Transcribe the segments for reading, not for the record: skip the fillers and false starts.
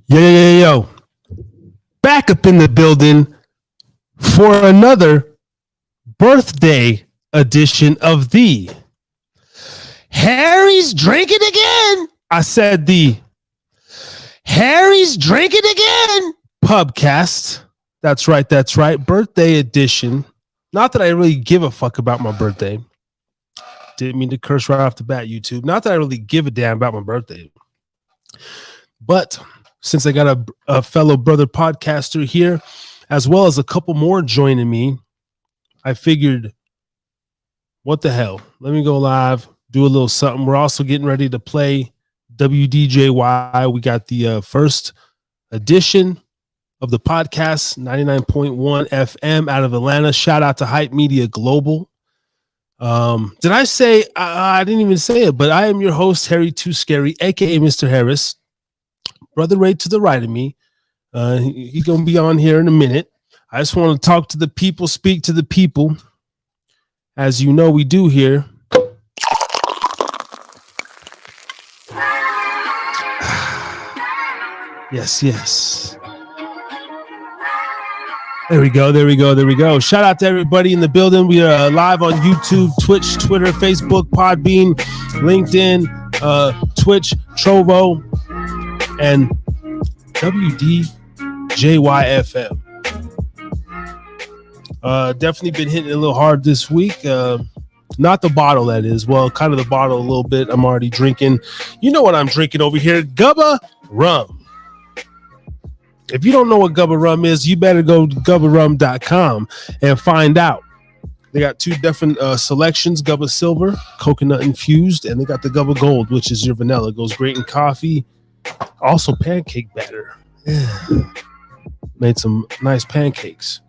Yo. Back up in the building for another birthday edition of the Harry's Drinking Again. I said the Harry's Drinking Again Pubcast. That's right. Birthday edition. Not that I really give a fuck about my birthday. Didn't mean to curse right off the bat, YouTube. Not that I really give a damn about my birthday. But since I got a fellow brother podcaster here, as well as a couple more joining me, I figured, what the hell? Let me go live, do a little something. We're also getting ready to play WDJY. We got the first edition of the podcast, 99.1 FM out of Atlanta. Shout out to Hype Media Global. Did I say, I didn't even say it, but I am your host, Harry Too Scary, aka Mr. Harris. Brother Ray to the right of me. He's going to be on here in a minute. I just want to talk to the people, speak to the people. As you know, we do here. Yes. There we go. Shout out to everybody in the building. We are live on YouTube, Twitch, Twitter, Facebook, Podbean, LinkedIn, Twitch, Trovo, and WDJYFM. Definitely been hitting it a little hard this week. Not the bottle, that is. Well, kind of the bottle a little bit. I'm already drinking. You know what I'm drinking over here? Gubba rum. If you don't know what Gubba rum is, you better go to gubbarum.com and find out. They got two different selections, Gubba Silver, coconut infused, and they got the Gubba Gold, which is your vanilla. It goes great in coffee. Also pancake batter. Yeah. Made some nice pancakes.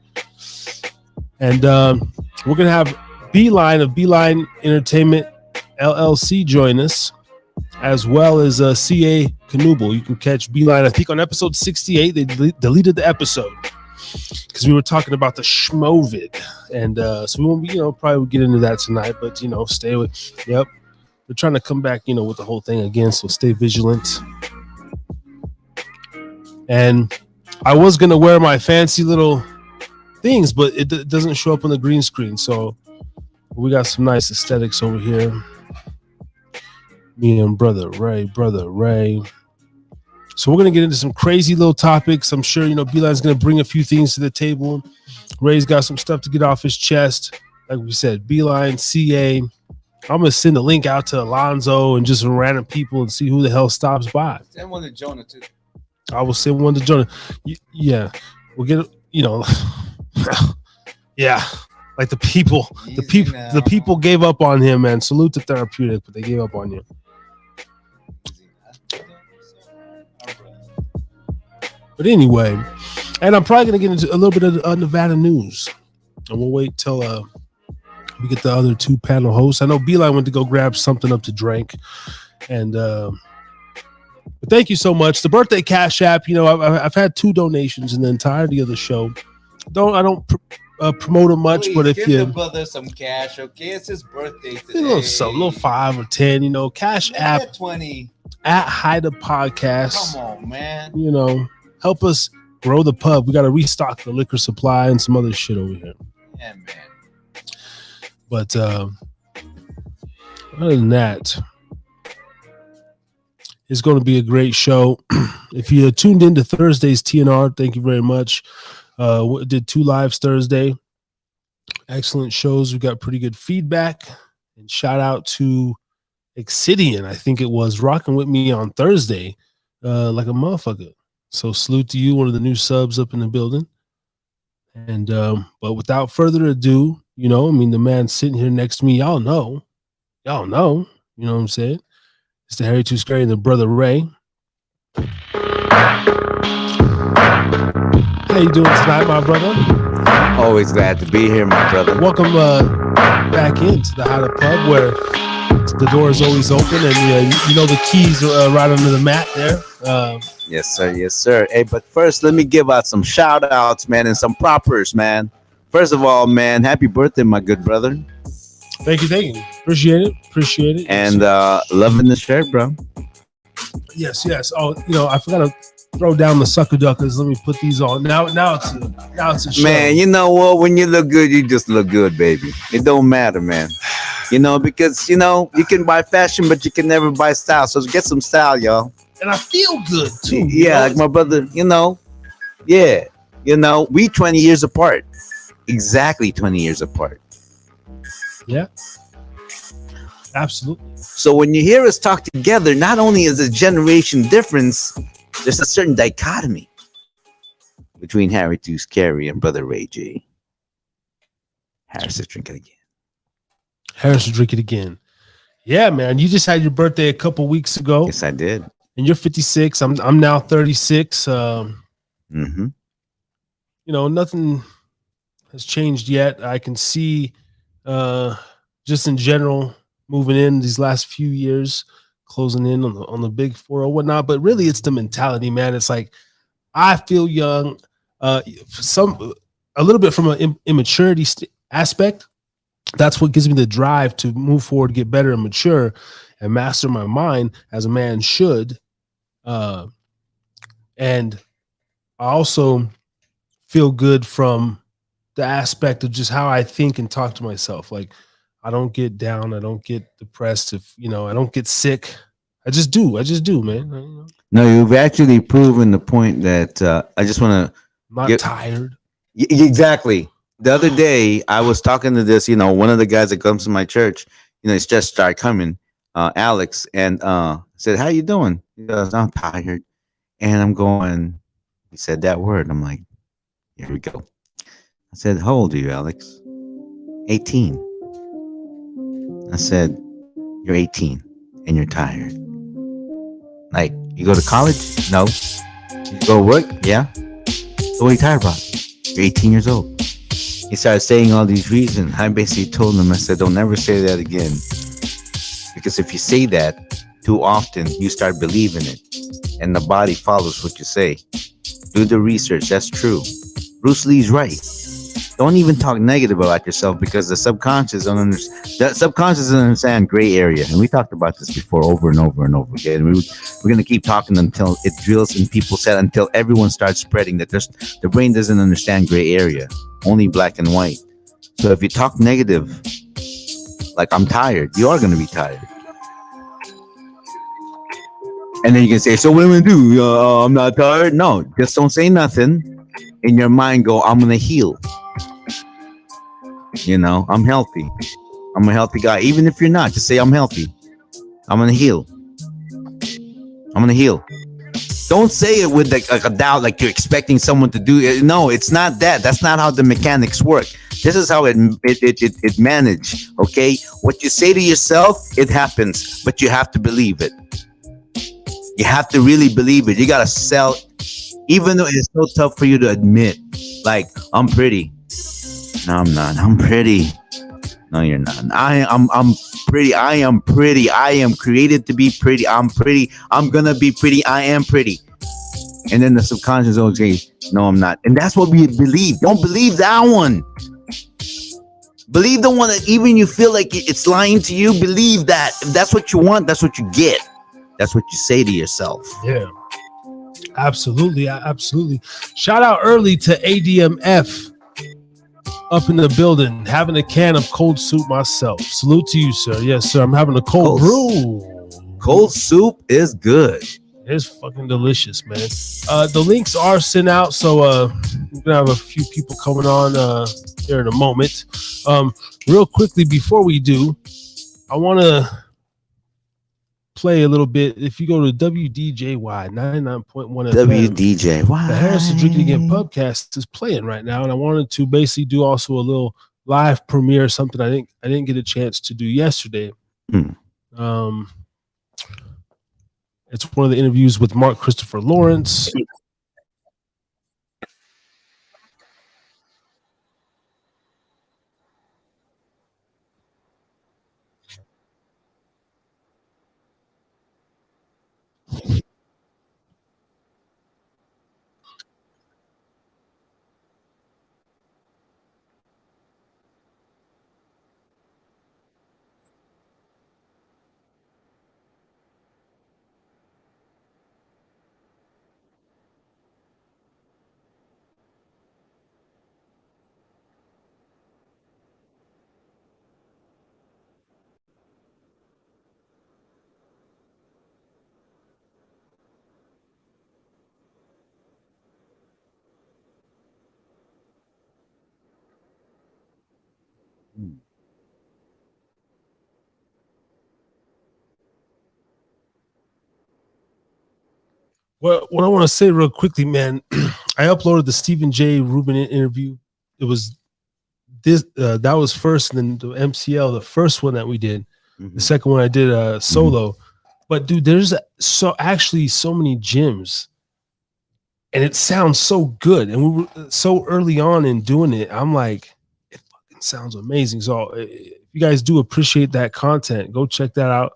And we're going to have Bline of Bline Entertainment LLC join us, as well as CA Canooble. You can catch Bline, I think, on episode 68. They deleted the episode because we were talking about the schmovid. And so we won't be, probably get into that tonight, but, stay with, yep. They're trying to come back, with the whole thing again, so stay vigilant. And I was going to wear my fancy little things, but it doesn't show up on the green screen. So we got some nice aesthetics over here. Me and Brother Ray. So we're going to get into some crazy little topics. I'm sure, Bline's going to bring a few things to the table. Ray's got some stuff to get off his chest. Like we said, Bline, CA. I'm going to send a link out to Alonzo and just some random people and see who the hell stops by. Send one to Jonah, too. I will send one to Jonah. Yeah. We'll get, yeah. Like the people gave up on him, man. Salute to Therapeutic, but they gave up on you. But anyway, and I'm probably going to get into a little bit of Nevada news. And we'll wait till we get the other two panel hosts. I know Bline went to go grab something up to drink. And but thank you so much. The birthday cash app, I've had 2 donations in the entirety of the show. I don't promote them much, please, but if give you the brother some cash, okay? It's his birthday today. A little 5 or 10, cash app 20 at Hida Podcast. Come on, man. Help us grow the pub. We got to restock the liquor supply and some other shit over here. Yeah, man. But other than that, it's going to be a great show. If you tuned into Thursday's TNR, thank you very much. Did 2 lives Thursday. Excellent shows. We got pretty good feedback. And shout out to Excidian, I think it was, rocking with me on Thursday like a motherfucker. So salute to you, one of the new subs up in the building. And but without further ado, the man sitting here next to me, y'all know, you know what I'm saying? It's the Harry Too Scary and the Brother Ray. How you doing tonight, my brother? Always glad to be here, my brother. Welcome back into the Hida Pub, where the door is always open, and the keys are right under the mat there. Yes, sir. Hey, but first, let me give out some shout outs, man, and some propers, man. First of all, man, happy birthday, my good brother. Thank you, thank you. Appreciate it. Appreciate it. And loving the shirt, bro. Yes, yes. Oh, I forgot to throw down the sucker duckers. Let me put these on. Now it's a show. Man, you know what? When you look good, you just look good, baby. It don't matter, man. Because you can buy fashion, but you can never buy style. So get some style, y'all. And I feel good too. Yeah, like my brother. Yeah. We 20 years apart. Exactly 20 years apart. Yeah. Absolutely. So when you hear us talk together, not only is a generation difference, there's a certain dichotomy between Harry Tooth Carey and Brother Ray J. Harris is drinking again. Harris is drinking again. Yeah, man. You just had your birthday a couple weeks ago. Yes, I did. And you're 56. I'm now 36. Nothing has changed yet. I can see just in general moving in these last few years, closing in on the big 4 or whatnot. But really, it's the mentality, man. It's like I feel young. A little bit from an immaturity aspect. That's what gives me the drive to move forward, get better and mature, and master my mind as a man should. And I also feel good from the aspect of just how I think and talk to myself. Like I don't get down. I don't get depressed. I don't get sick. I just do, man. No, you've actually proven the point that I just want to. I'm not tired. Exactly. The other day, I was talking to this, one of the guys that comes to my church, it's just started coming, Alex, and said, "How you doing?" He goes, "I'm tired." And I'm going, he said that word. I'm like, here we go. I said, "How old are you, Alex?" 18. I said, "You're 18 and you're tired. Like, you go to college? No. You go to work? Yeah. So what are you tired about? You're 18 years old." He started saying all these reasons. I basically told him, I said, "Don't ever say that again. Because if you say that too often, you start believing it. And the body follows what you say. Do the research. That's true. Bruce Lee's right. Don't even talk negative about yourself because the subconscious doesn't understand gray area." And we talked about this before over and over and over again. We're going to keep talking until it drills in people's head, until everyone starts spreading that the brain doesn't understand gray area, only black and white. So if you talk negative, like "I'm tired," you are going to be tired. And then you can say, "So what am I going to do? I'm not tired." No, just don't say nothing. In your mind, go, "I'm going to heal. I'm healthy. I'm a healthy guy." Even if you're not, just say, "I'm healthy. I'm going to heal. I'm going to heal." Don't say it with like a doubt, like you're expecting someone to do it. No, it's not that. That's not how the mechanics work. This is how it managed. Okay, what you say to yourself, it happens, but you have to believe it. You have to really believe it. You gotta sell, even though it's so tough for you to admit. Like, "I'm pretty." No, I'm not. "I'm pretty." No, you're not. I'm pretty. I am pretty. I am created to be pretty. I'm pretty. I'm gonna be pretty. I am pretty. And then the subconscious always says, "No, I'm not." And that's what we believe. Don't believe that one. Believe the one that even you feel like it's lying to you. Believe that. If that's what you want, that's what you get. That's what you say to yourself. Yeah. Absolutely. Absolutely. Shout out early to ADMF up in the building, having a can of cold soup myself. Salute to you, sir. Yes, sir. I'm having a cold brew. Cold soup is good. It's fucking delicious, man. The links are sent out, so we're gonna have a few people coming on here in a moment. Real quickly before we do, I want to play a little bit. If you go to WDJY 99.1 FM, WDJY, the Harris is Drinking Again podcast is playing right now, and I wanted to basically do also a little live premiere, something I didn't get a chance to do yesterday. It's one of the interviews with Mark Christopher Lawrence. Well, what I want to say real quickly, man, I uploaded the Stephen J. Rubin interview. It was this that was first, and then the MCL, the first one that we did. The second one I did solo. But dude, there's so many gems, and it sounds so good. And we were so early on in doing it. I'm like, it fucking sounds amazing. So if you guys do appreciate that content, go check that out.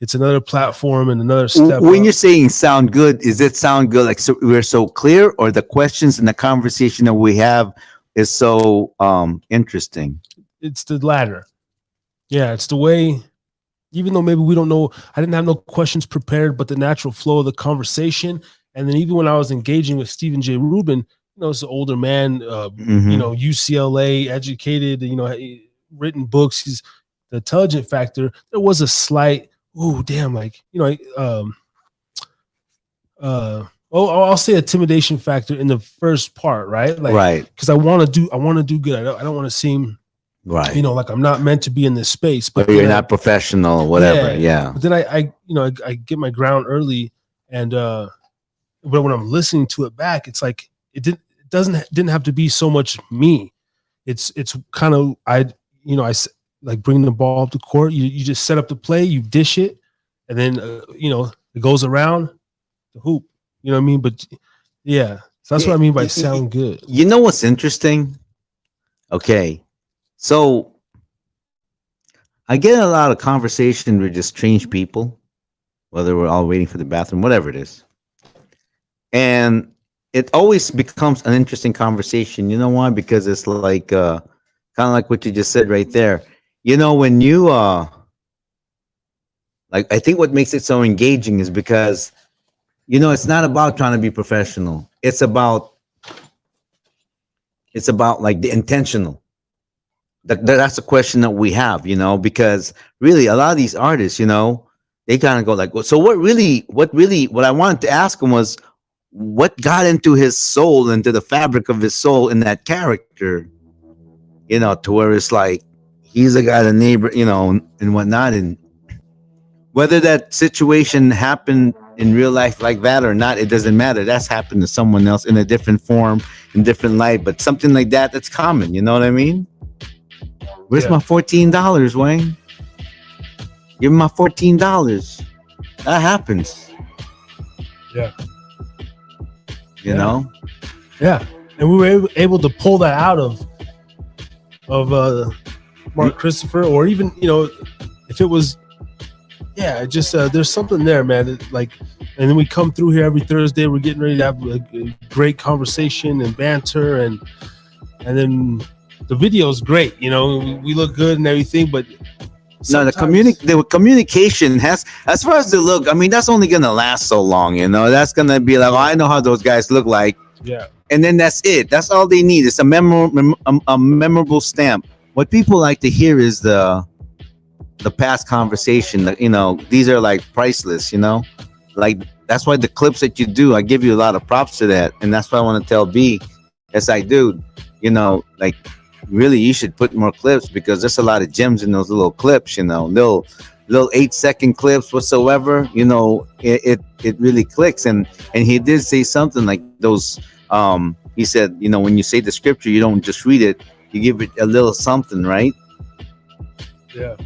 It's another platform and another step. When you're saying sound good, is it sound good like so we're so clear, or the questions and the conversation that we have is so interesting? It's the latter. Yeah, it's the way, even though maybe we don't know, I didn't have no questions prepared, but the natural flow of the conversation. And then even when I was engaging with Stephen J. Rubin, you know, it's an older man, you know, UCLA educated, you know, written books. He's the intelligent factor. There was a slight, like, you know, I'll say intimidation factor in the first part, right? Like, right. Because I want to do good. I don't want to seem, right, you know, like I'm not meant to be in this space. But you're not professional or whatever. Yeah. But then I get my ground early, and but when I'm listening to it back, it's like it didn't have to be so much me. It's kind of I like bring the ball up the court. You just set up the play, you dish it, and then you know, it goes around the hoop. You know what I mean? But yeah, so that's what I mean by sound good. You know what's interesting? Okay, so I get a lot of conversation with just strange people, whether we're all waiting for the bathroom, whatever it is, and it always becomes an interesting conversation. You know why? Because it's like kind of like what you just said right there. You know, when you like, I think what makes it so engaging is because, you know, it's not about trying to be professional. It's about like the intentional. That's the question that we have, you know, because really a lot of these artists, you know, they kind of go like, well, so what I wanted to ask him was what got into his soul, into the fabric of his soul in that character, you know, to where it's like, he's a guy, the neighbor, you know, and whatnot. And whether that situation happened in real life like that or not, it doesn't matter. That's happened to someone else in a different form, in different light, but something like that, that's common. You know what I mean? Where's my $14, Wayne? Give me my $14. That happens. Yeah. You know? Yeah. And we were able to pull that out of Mark Christopher, or even, you know, if it was, just there's something there, man. And then we come through here every Thursday. We're getting ready to have a great conversation and banter, and then the video is great. You know, we look good and everything, but no, the communication has, as far as the look, I mean, that's only gonna last so long. You know, that's gonna be like, oh, I know how those guys look like. Yeah. And then that's it. That's all they need. It's a memorable stamp. What people like to hear is the past conversation. That, you know, these are like priceless. You know, like that's why the clips that you do, I give you a lot of props to that, and that's why I want to tell B, yes, I do. You know, like really, you should put more clips because there's a lot of gems in those little clips. You know, little 8-second clips whatsoever. You know, it really clicks. And he did say something like those. He said, you know, when you say the scripture, you don't just read it, you give it a little something, right? Yeah.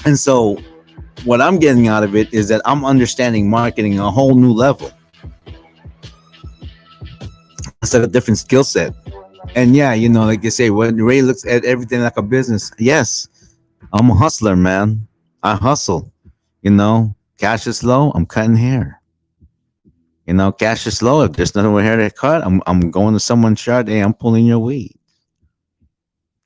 And so what I'm getting out of it is that I'm understanding marketing a whole new level. It's like a different skill set. And yeah, you know, like you say, when Ray looks at everything like a business, yes, I'm a hustler, man. I hustle. You know, cash is low, I'm cutting hair. You know, cash is low. If there's nothing with hair to cut, I'm going to someone's yard. Hey, I'm pulling your weed.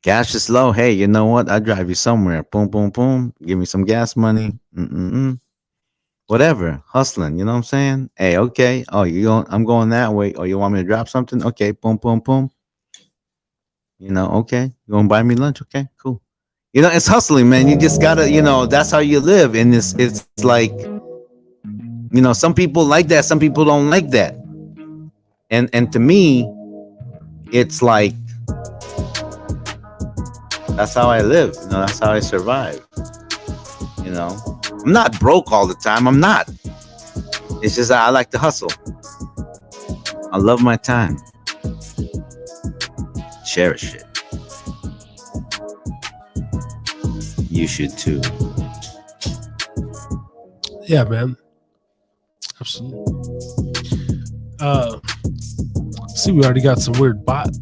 Cash is low. Hey, you know what? I drive you somewhere. Boom, boom, boom. Give me some gas money. Whatever. Hustling. You know what I'm saying? Hey, okay. Oh, I'm going that way. Oh, you want me to drop something? Okay. Boom, boom, boom. You know, okay. You gonna buy me lunch? Okay, cool. You know, it's hustling, man. You just gotta, you know, that's how you live. And it's like, you know, some people like that, some people don't like that. And to me, it's like That's how I live. You know, that's how I survive. You know, I'm not broke all the time. I'm not. It's just that I like to hustle. I love my time. Cherish it. You should too. Yeah, man. Absolutely. See, we already got some weird bots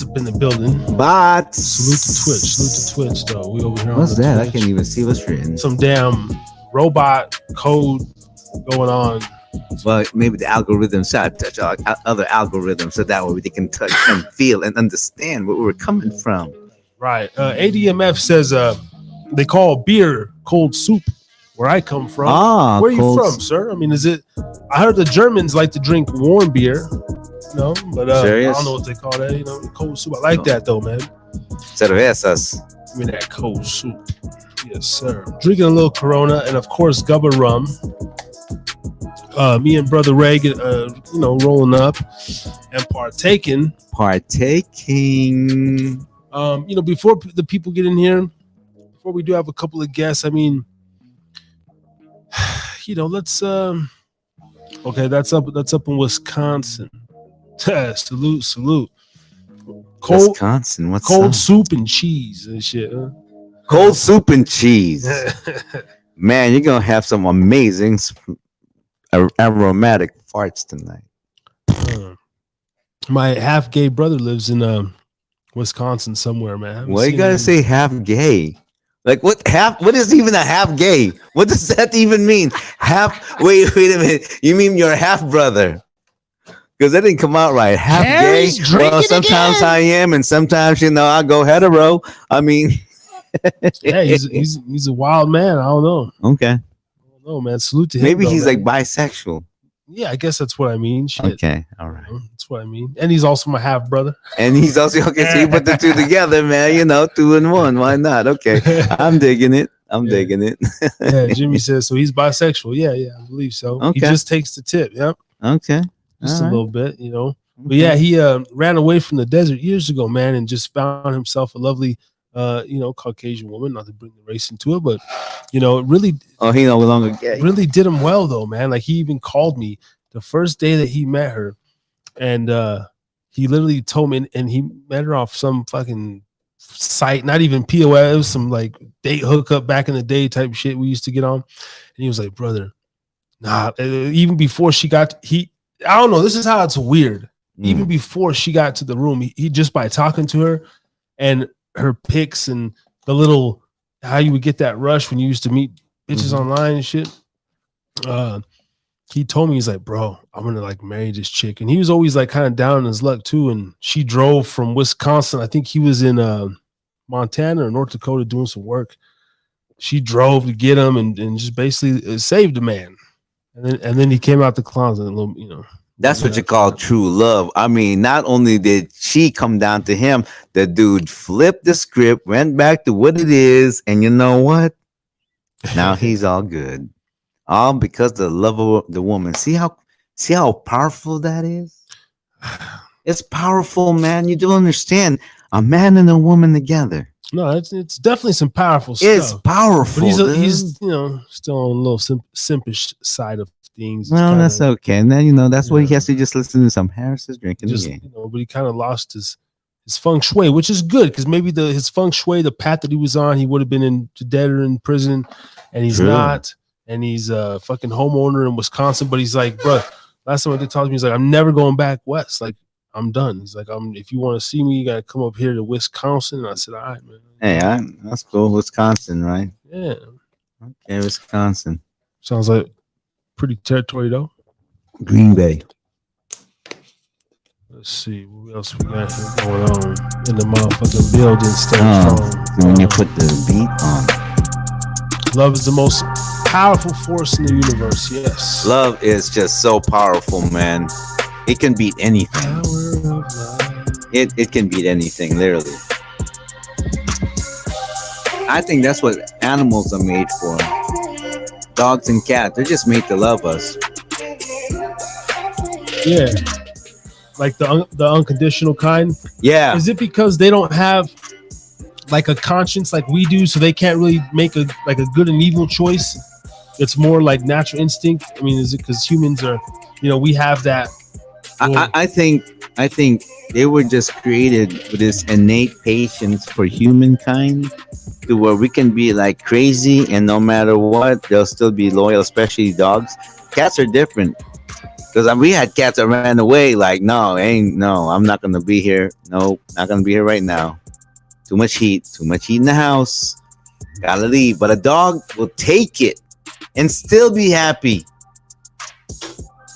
up in the building. Bots. Salute to Twitch, though. We over here. What's on that? Twitch. I can't even see what's written. Some damn robot code going on. Well, maybe the algorithm should touch other algorithms so that way they can touch and feel and understand where we're coming from. Right. ADMF says they call beer cold soup where I come from. Where are you from, sir? I mean, is it? I heard the Germans like to drink warm beer. No, but I don't know what they call that. You know, cold soup. I like that though, man. Cervezas. Give me that cold soup. Yes, sir. Drinking a little Corona and of course Gubba rum. Me and Brother Ray get, rolling up and partaking. Before the people get in here, before we do have a couple of guests, I mean, let's okay, that's up in Wisconsin. Salute. Wisconsin, what's cold up? Soup and cheese and shit, huh? Cold soup and cheese. Man, you're gonna have some amazing aromatic farts tonight. My half gay brother lives in Wisconsin somewhere, man. Why you gotta say half gay? Like what is even a half gay? What does that even mean? Wait a minute. You mean your half brother? Because that didn't come out right. Half Harry's gay. Well, sometimes I am, and sometimes I go hetero. I mean, yeah, he's a wild man. I don't know. Okay. I don't know, man. Salute to him. Maybe he's man. like bisexual. Yeah, I guess that's what I mean. Shit. Okay, all right. That's what I mean. And he's also my half brother. And he's also okay. So you put the two together, man. 2 in 1. Why not? Okay, I'm digging it. Digging it. Yeah, Jimmy says so. He's bisexual. Yeah, I believe so. Okay. He just takes the tip. Yep. Okay. Just all a little bit, Okay. But yeah, he ran away from the desert years ago, man, and just found himself a lovely, Caucasian woman. Not to bring the race into it, but really. Oh, he no longer gay. Really did him well though, man. Like he even called me the first day that he met her, and he literally told me, and he met her off some fucking site, not even POS, it was some like date hookup back in the day type shit we used to get on. And he was like, brother, nah. Even before she got, I don't know. This is how it's weird. Even before she got to the room, he just by talking to her and her pics and the little how you would get that rush when you used to meet bitches online and shit. He told me, he's like, bro, I'm gonna like marry this chick, and he was always like kind of down in his luck too. And she drove from Wisconsin. I think he was in Montana or North Dakota doing some work. She drove to get him and just basically saved the man. And then he came out the closet a little, That's what you call true love. I mean, not only did she come down to him, the dude flipped the script, went back to what it is, and you know what? Now he's all good. All because the love of the woman. See how powerful that is? It's powerful, man. You don't understand. A man and a woman together. No, it's definitely some powerful stuff. It's powerful. But he's still on a little simpish side of things. Well, that's okay. And then that's why he has to just listen to some Harris's drinking again. But he kind of lost his feng shui, which is good because maybe his feng shui, the path that he was on, he would have been dead or in prison, and he's not. And he's a fucking homeowner in Wisconsin, but he's like, bro, last time I did talk to me, he's like, I'm never going back west. Like, I'm done. He's like, if you want to see me, you got to come up here to Wisconsin. And I said, all right, man. Hey, that's cool. Wisconsin, right? Yeah. Okay, Wisconsin. Sounds like pretty territory, though. Green Bay. Let's see. What else we got here going on in the motherfucking building? Strong. When you put the beat on. Love is the most powerful force in the universe. Yes. Love is just so powerful, man. It can beat anything. It can beat anything, literally. I think that's what animals are made for. Dogs and cats, they're just made to love us. Yeah. Like the unconditional kind. Yeah. Is it because they don't have like a conscience like we do, so they can't really make a good and evil choice. It's more like natural instinct. I mean, is it because humans are, we have that. I think they were just created with this innate patience for humankind, to where we can be like crazy, and no matter what, they'll still be loyal. Especially dogs. Cats are different, because we had cats that ran away. Like, no, I'm not gonna be here. No, not gonna be here right now. Too much heat in the house. Gotta leave. But a dog will take it and still be happy.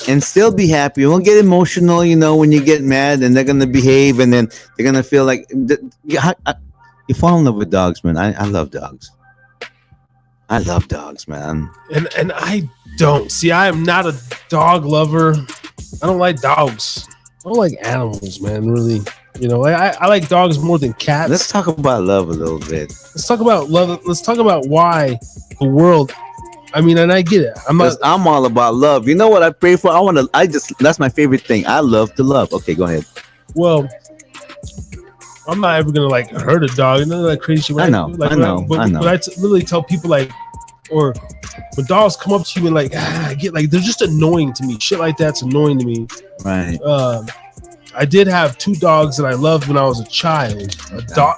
You won't get emotional, when you get mad, and they're gonna behave, and then they're gonna feel like you fall in love with dogs, man. I love dogs. I love dogs, man. And I don't see. I am not a dog lover. I don't like dogs. I don't like animals, man. Really, I like dogs more than cats. Let's talk about love a little bit. Let's talk about love. Let's talk about why the world. I mean, and I get it. I'm all about love. You know what I pray for? That's my favorite thing. I love to love. Okay, go ahead. Well, I'm not ever gonna like hurt a dog. None of that crazy shit. I know. But I literally tell people like, or when dogs come up to you and like, I get like, they're just annoying to me. Shit like that's annoying to me. Right. I did have 2 dogs that I loved when I was a child.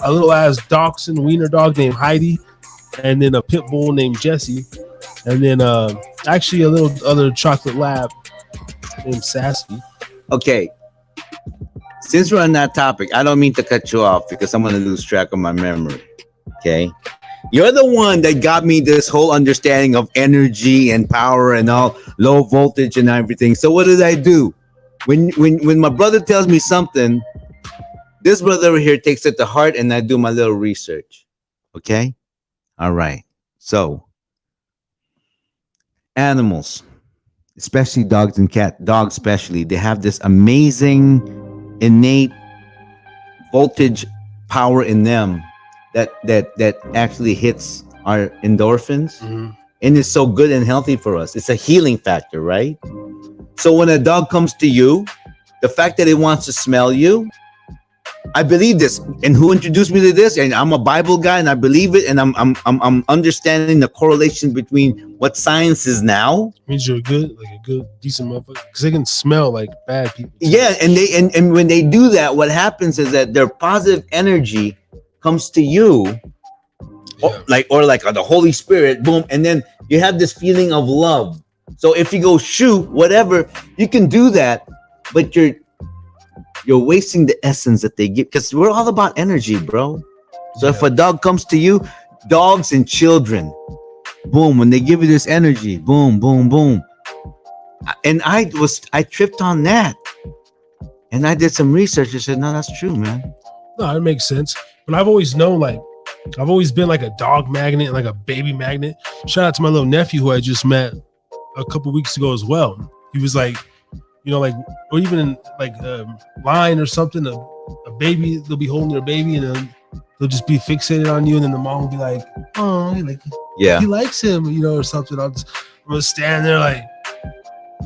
A little ass dachshund wiener dog named Hida, and then a pit bull named Jesse. And then actually a little other chocolate lab named Sassy. Okay. Since we're on that topic, I don't mean to cut you off because I'm going to lose track of my memory. Okay. You're the one that got me this whole understanding of energy and power and all low voltage and everything. So what did I do? When my brother tells me something, this brother over here takes it to heart, and I do my little research. Okay. All right. So animals, especially dogs and cats, dogs especially, they have this amazing innate voltage power in them that actually hits our endorphins, and is so good and healthy for us. It's a healing factor, right? So when a dog comes to you, the fact that it wants to smell you, I believe this. And who introduced me to this? And I'm a Bible guy, and I believe it. And I'm understanding the correlation between what science is now. Means you're good, decent motherfucker, because they can smell like bad people. Yeah, and when they do that, what happens is that their positive energy comes to you, or like the Holy Spirit, boom, and then you have this feeling of love. So if you go shoot whatever, you can do that, but you're wasting the essence that they give, because we're all about energy, bro. So if a dog comes to you, dogs and children, boom, when they give you this energy, boom, boom, boom. And I tripped on that, and I did some research. I said, no, that's true, man. No, it makes sense. But I've always known, like, I've always been like a dog magnet and like a baby magnet. Shout out to my little nephew who I just met a couple weeks ago as well. He was like, like, or even in like Bline or something, a baby, they'll be holding their baby, and then they'll just be fixated on you, and then the mom will be like, oh, he likes him, or something. I'm gonna stand there like,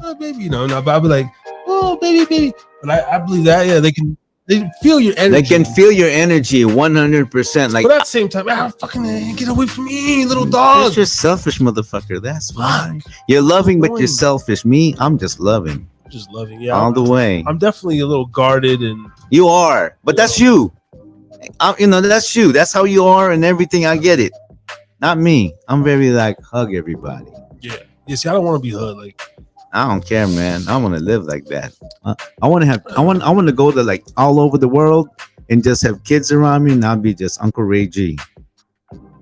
oh, baby, and I'll be like, oh, baby. But I believe that, they feel your energy. They can feel your energy 100%. Like, but at the same time, fucking get away from me, little dog. You're selfish, motherfucker. That's fine. You're loving, but you're selfish. Me, I'm just loving. Just loving, all the way. I'm definitely a little guarded, and you are, but that's you. That's you. That's how you are, and everything. I get it. Not me. I'm very like hug everybody. Yeah. See, I don't want to be hugged. Like, I don't care, man. I want to live like that. I want to go to like all over the world and just have kids around me, and I'll be just Uncle Ray G,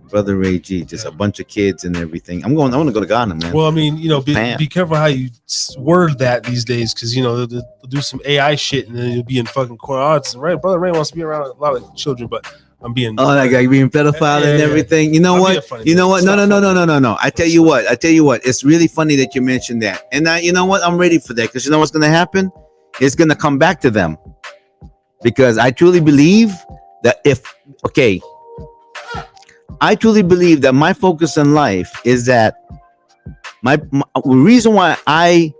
Brother Ray G, just a bunch of kids and everything. I want to go to Ghana, man. Well, I mean, be careful how you word that these days, because they'll do some AI shit, and then you'll be in fucking court. Right, Brother Ray wants to be around a lot of children, but I'm being like being pedophile and everything. You know what? No. I tell you what. It's really funny that you mentioned that, and you know what? I'm ready for that, because you know what's gonna happen? It's gonna come back to them, because I truly believe that I truly believe that my focus in life is that my reason why I'm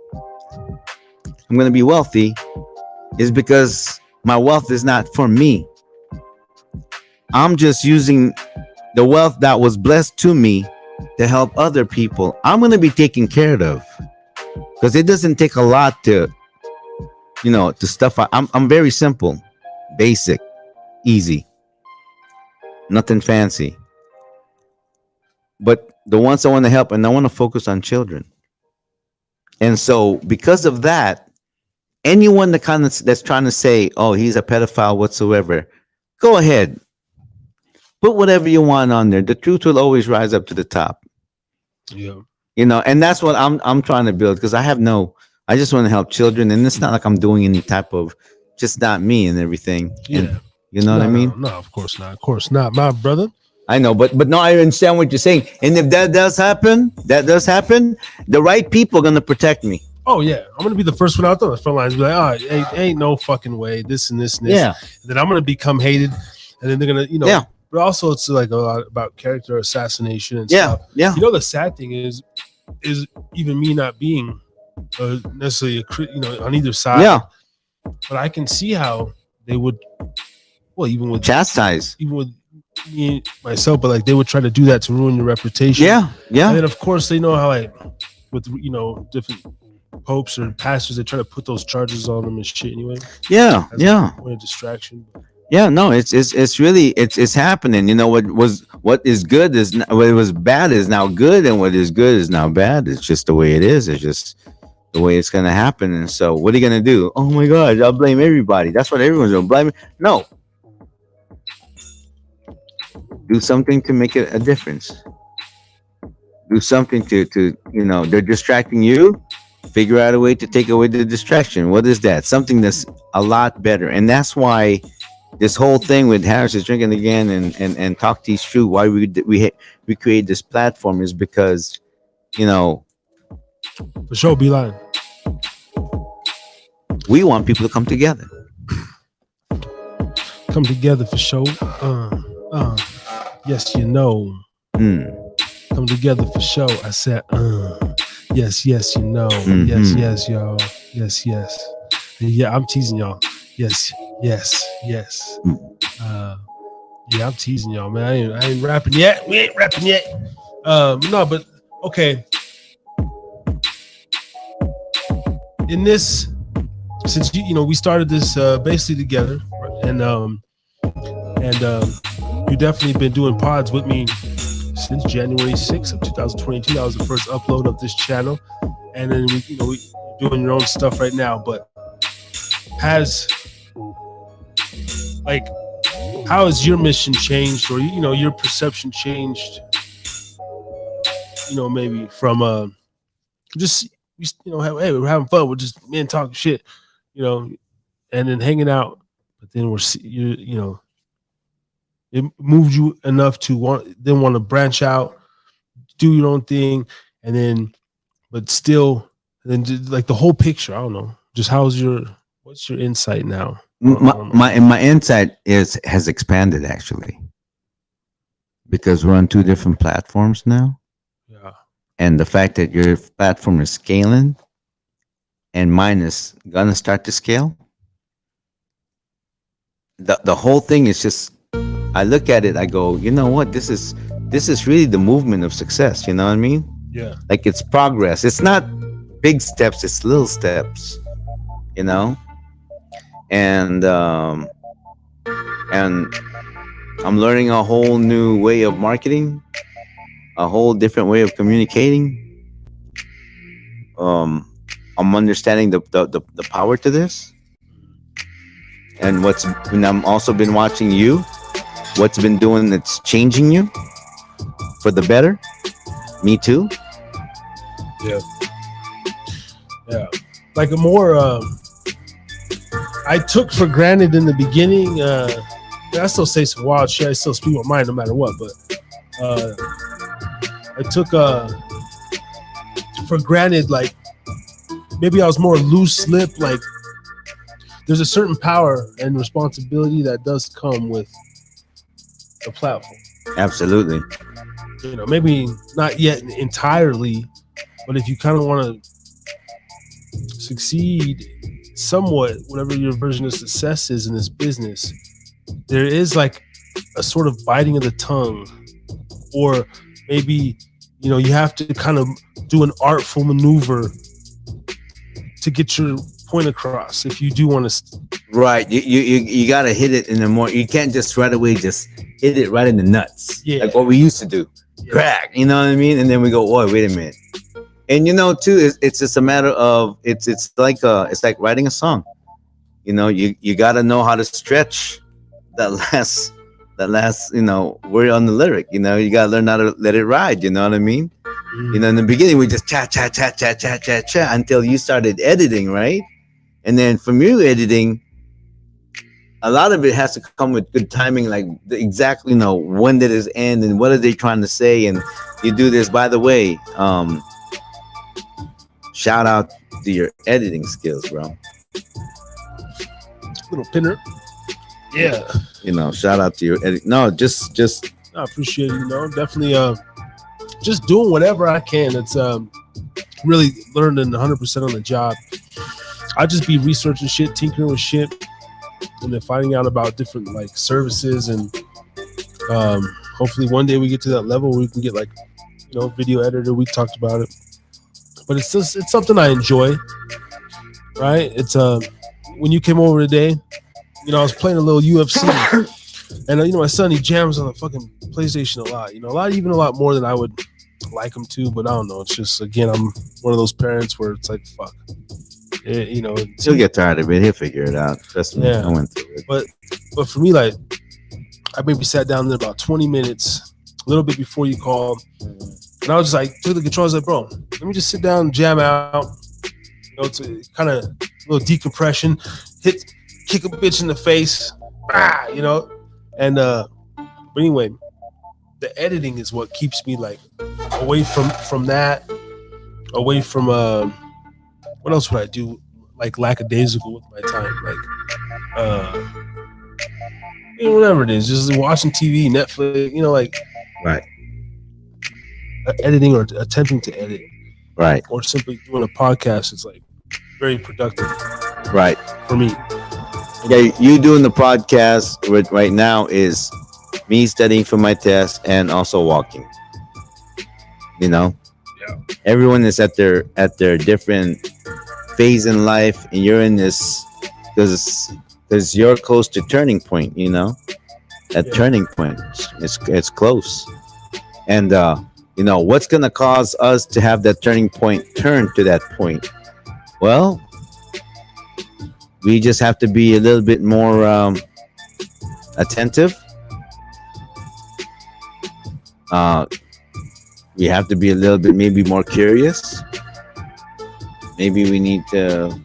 going to be wealthy is because my wealth is not for me. I'm just using the wealth that was blessed to me to help other people. I'm going to be taken care of because it doesn't take a lot to, to stuff. I'm very simple, basic, easy, nothing fancy. But the ones I want to help, and I want to focus on children. And so because of that, anyone that's trying to say, oh, he's a pedophile whatsoever, go ahead. Put whatever you want on there. The truth will always rise up to the top. Yeah. And that's what I'm trying to build, because I just want to help children, and it's not like I'm doing any type of just not me and everything. Yeah. And, you know what I mean? No, of course not. Of course not, my brother. I know, but no, I understand what you're saying. And if that does happen, the right people are gonna protect me. Oh yeah, I'm gonna be the first one out there. The front lines be like, oh, ain't no fucking way. This and this and this. Yeah. And then I'm gonna become hated, and then they're gonna, Yeah. But also, it's like a lot about character assassination and Yeah. stuff. Yeah. The sad thing is even me not being necessarily on either side. Yeah. But I can see how they would, even with Chastise. even with me myself, but like they would try to do that to ruin your reputation. Yeah. Yeah. And then of course they know how with different popes or pastors, they try to put those charges on them and shit anyway. Yeah. Yeah. A distraction. Yeah, no, it's really happening. What is good is what was bad is now good, and what is good is now bad. It's just the way it is. It's just the way it's gonna happen. And so, what are you gonna do? Oh my God, I'll blame everybody. That's what everyone's gonna blame. No, do something to make it a difference. Do something to they're distracting you. Figure out a way to take away the distraction. What is that? Something that's a lot better, and that's why. This whole thing with Harris is drinking again and talk to true. Why we create this platform is because, For sure, Bline. we want people to come together. Come together for sure. Yes, Come together for sure. I said, yes, yes, Mm-hmm. yes, y'all. Yes. Yeah, I'm teasing y'all. Yes. Yeah, I'm teasing y'all, man. I ain't rapping yet. We ain't rapping yet. No, but okay. In this, since we started this basically together, and you definitely been doing pods with me since January 6th of 2022. That was the first upload of this channel, and then we doing your own stuff right now. But how has your mission changed, or your perception changed? Maybe from just hey, we're having fun, we're just men talking shit, and then hanging out. But then it moved you enough to want to branch out, do your own thing, and then, but still, and then like the whole picture. I don't know. Just what's your insight now? My insight has expanded actually, because we're on two different platforms now. Yeah. And the fact that your platform is scaling and mine is gonna start to scale. The whole thing is just, I look at it, I go, you know what? This is really the movement of success. You know what I mean? Yeah. Like it's progress. It's not big steps, it's little steps. And I'm learning a whole new way of marketing, a whole different way of communicating. I'm understanding the power to this, and I'm also been watching you. What's been doing that's changing you for the better. Me too. Yeah. Like a more. I took for granted in the beginning. I still say some wild shit. I still speak my mind no matter what. But I took for granted, like maybe I was more loose lip. Like there's a certain power and responsibility that does come with the platform. Absolutely. Maybe not yet entirely, but if you kind of want to succeed somewhat, whatever your version of success is in this business, there is like a sort of biting of the tongue, or maybe you have to kind of do an artful maneuver to get your point across. If you do want to, Right, you gotta hit it in the more. You can't just right away just hit it right in the nuts, like what we used to do. Crack, you know what I mean? And then we go, oh, wait a minute. And too, it's just a matter of it's like writing a song. You gotta know how to stretch that last word on the lyric. You gotta learn how to let it ride. You know what I mean? In the beginning we just chat until you started editing, right? And then from you editing, a lot of it has to come with good timing, like exactly when did it end and what are they trying to say, and you do this. By the way, shout out to your editing skills, bro. Little pinner. Yeah. Shout out to your edit. No, just I appreciate it. Definitely just doing whatever I can. It's really learning 100% on the job. I just be researching shit, tinkering with shit, and then finding out about different like services, and hopefully one day we get to that level where we can get like video editor. We talked about it, but it's something I enjoy, right? It's when you came over today, I was playing a little UFC, and my son, he jams on the fucking PlayStation a lot, even a lot more than I would like him to, but I don't know. It's just, again, I'm one of those parents where it's like, fuck. He'll get tired of it. He'll figure it out. Trust me. Yeah. I went through it. But for me, like, I maybe sat down there about 20 minutes, a little bit before you called, and I was just like, took the controls, like, bro, let me just sit down and jam out. To kind of a little decompression, kick a bitch in the face, and but anyway, the editing is what keeps me like away from that, away from what else would I do, like lackadaisical with my time, like whatever it is, just watching TV, Netflix, like right, editing or attempting to edit, right, or simply doing a podcast is like very productive, right, for me. Yeah, you doing the podcast right now is me studying for my test and also walking. Yeah. Everyone is at their different phase in life, and you're in this because you're close to turning point. Turning point, it's close, and what's gonna cause us to have that turning point turn to that point? Well, we just have to be a little bit more attentive. We have to be a little bit maybe more curious. Maybe we need to,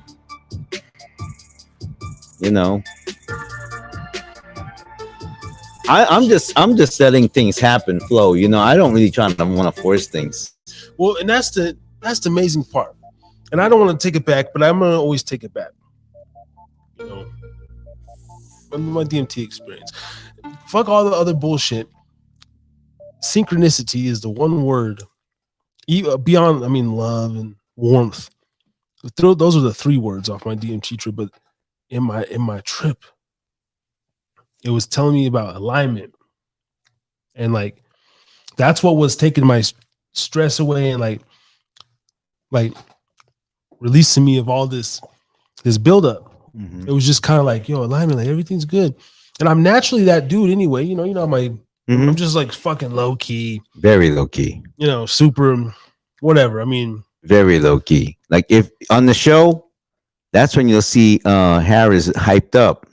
I'm just letting things happen, flow. I don't really want to force things. Well, and that's the amazing part. And I don't want to take it back, but I'm gonna always take it back. From my DMT experience, fuck all the other bullshit. Synchronicity is the one word, beyond, love and warmth. Those are the three words off my DMT trip. But in my trip, it was telling me about alignment, and like that's what was taking my stress away, and like releasing me of all this buildup. Mm-hmm. It was just kind of like, alignment, like everything's good. And I'm naturally that dude anyway. I'm just like fucking low key. Very low key. Super whatever. Very low key. Like if on the show, that's when you'll see Harris hyped up.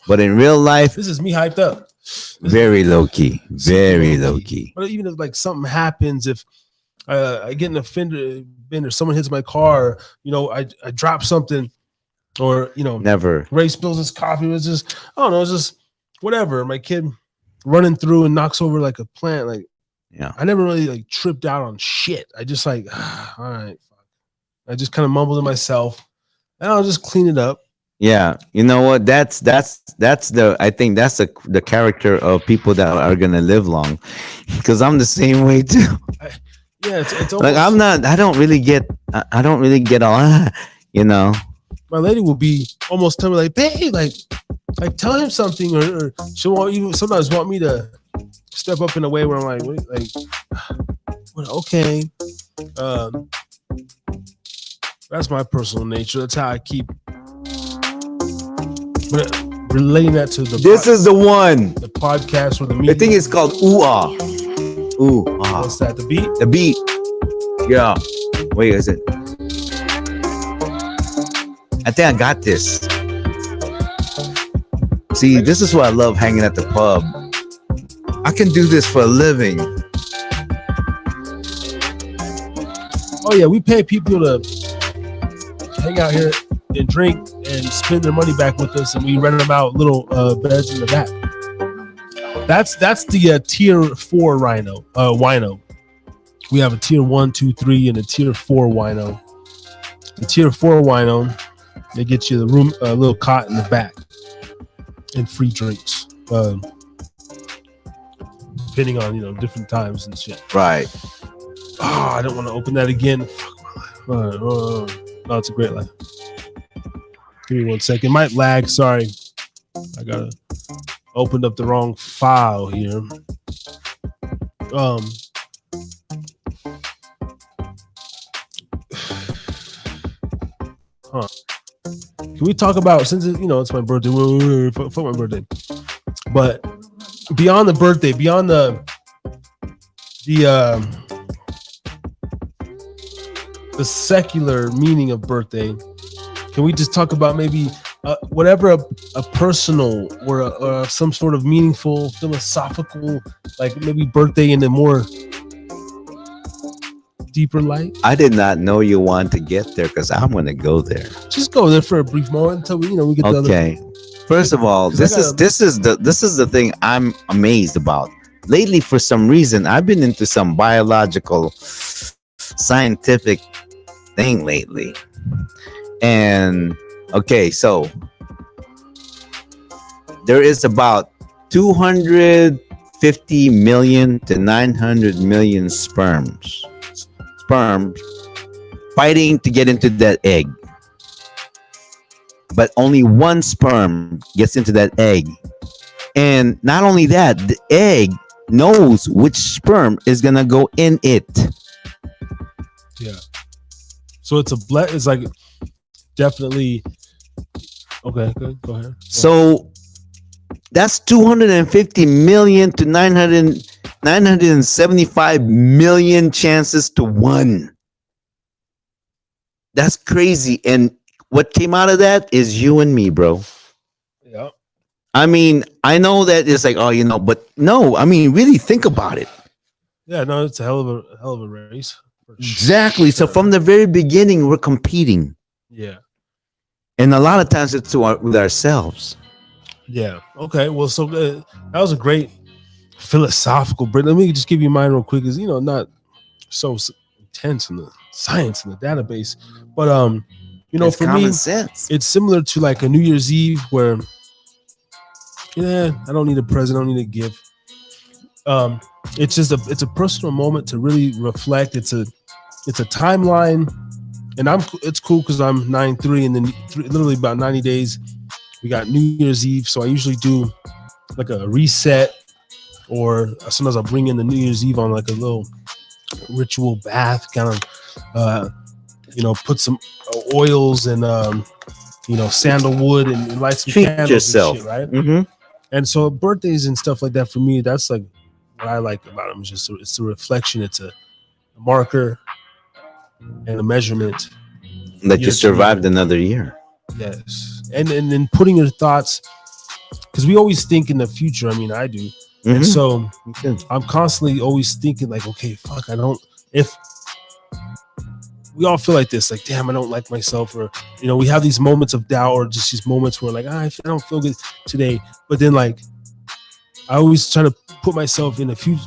But in real life, this is me hyped up. Very low key. Very low key. But even if like something happens, if I get in a fender bender, someone hits my car, I drop something, or never. Ray spills his coffee. It was just, I don't know, it's just whatever. My kid running through and knocks over like a plant. Like, I never really like tripped out on shit. I just like, all right, fuck. I just kind of mumbled to myself, and I'll just clean it up. Yeah, you know what? I think that's the character of people that are gonna live long, because I'm the same way too. It's almost, like I don't really get all. My lady will be almost telling me like, babe, like, Like tell him something, or she'll want you sometimes want me to step up in a way where I'm like, wait, like, okay. That's my personal nature. That's how I keep relating that to the. This is the one. The podcast or the meeting. I think it's called Ooh Ah. Ooh Ah. What's that? The beat? The beat. Yeah. Wait, is it? I think I got this. See, this is why I love hanging at the pub. I can do this for a living. Oh yeah, we pay people to hang out here and drink and spend their money back with us, and we rent them out little beds in the back. That's the tier 4 wino. We have a tier 1, 2, 3, and a tier 4 wino. The tier 4 wino, they get you the room, a little cot in the back, and free drinks, depending on different times and shit. Right. Oh, I don't want to open that again. No, it's a great life. Give me 1 second. Might lag. Sorry, I gotta opened up the wrong file here. Can we talk about, since it's my birthday? Fuck my birthday. But beyond the birthday, beyond the secular meaning of birthday, can we just talk about maybe whatever a personal or some sort of meaningful, philosophical, like maybe birthday in a more deeper light? I did not know you wanted to get there because I'm going to go there. Just go there for a brief moment until we get the okay. First of all, this is the thing I'm amazed about. Lately, for some reason, I've been into some biological, scientific thing lately. And okay, so there is about 250 million to 900 million sperms fighting to get into that egg. But only one sperm gets into that egg. And not only that, the egg knows which sperm is going to go in it. Yeah. So it's like definitely okay, good. Go ahead. So that's 250 million to 975 million chances to 1. That's crazy. And what came out of that is you and me, bro. Yeah. I mean, I know that it's like, but no, I mean, really think about it. Yeah, no, it's a hell of a race. Exactly. So from the very beginning, we're competing. Yeah. And a lot of times it's with ourselves. Yeah. Okay. Well, so that was a great philosophical break. Let me just give you mine real quick, because not so intense in the science and the database, but it's for common me, sense. It's similar to like a New Year's Eve where, I don't need a present, I don't need a gift. It's just it's a personal moment to really reflect. It's a timeline, and it's cool because I'm 9/3, and then literally about 90 days we got New Year's Eve. So I usually do like a reset, or sometimes I'll bring in the New Year's Eve on like a little ritual bath, kind of put some oils and sandalwood and light some treat candles yourself, and shit, right? Mm-hmm. And so birthdays and stuff like that, for me, that's like what I like about them. It's a reflection. It's a marker and a measurement that you survived another year. Yes. And then putting your thoughts, because we always think in the future. I mean, I do. Mm-hmm. And so I'm constantly always thinking like, okay, fuck, if we all feel like this, like, damn, I don't like myself, or, we have these moments of doubt, or just these moments where like, I don't feel good today. But then like, I always try to put myself in the future.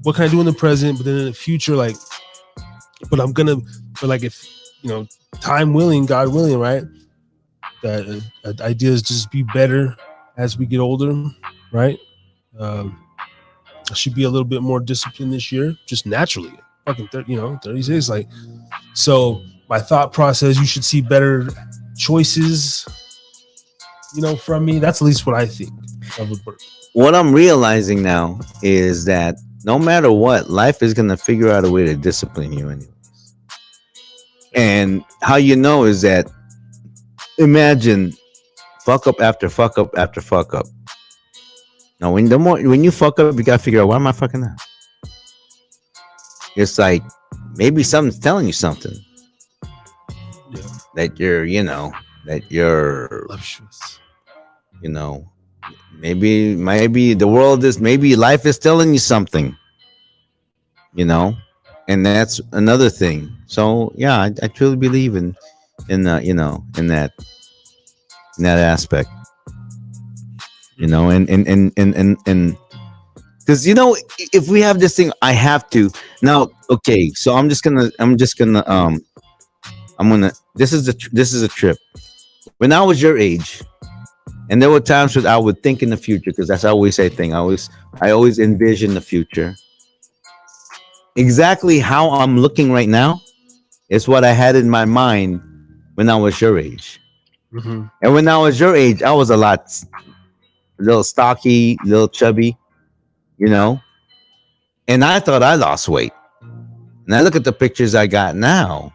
What can I do in the present? But then in the future, like, but if, time willing, God willing, right? That idea is just be better as we get older, right? I should be a little bit more disciplined this year, just naturally. Fucking 36, like, so my thought process, you should see better choices from me. That's at least what I think of a birthday. What I'm realizing now is that no matter what, life is gonna figure out a way to discipline you anyways. And how you know is that imagine fuck up after fuck up after fuck up. Now when you fuck up, you gotta figure out why am I fucking up? It's like maybe something's telling you something. Yeah. That you're Voluptuous. Maybe the world is, maybe life is telling you something, and that's another thing. So yeah, I truly believe in that aspect, and because if we have this thing, I have to now. Okay, so this is a trip. When I was your age, and there were times when I would think in the future, because that's always I think. I always envision the future. Exactly how I'm looking right now is what I had in my mind when I was your age. Mm-hmm. And when I was your age, I was a little stocky, little chubby, and I thought I lost weight. And I look at the pictures I got now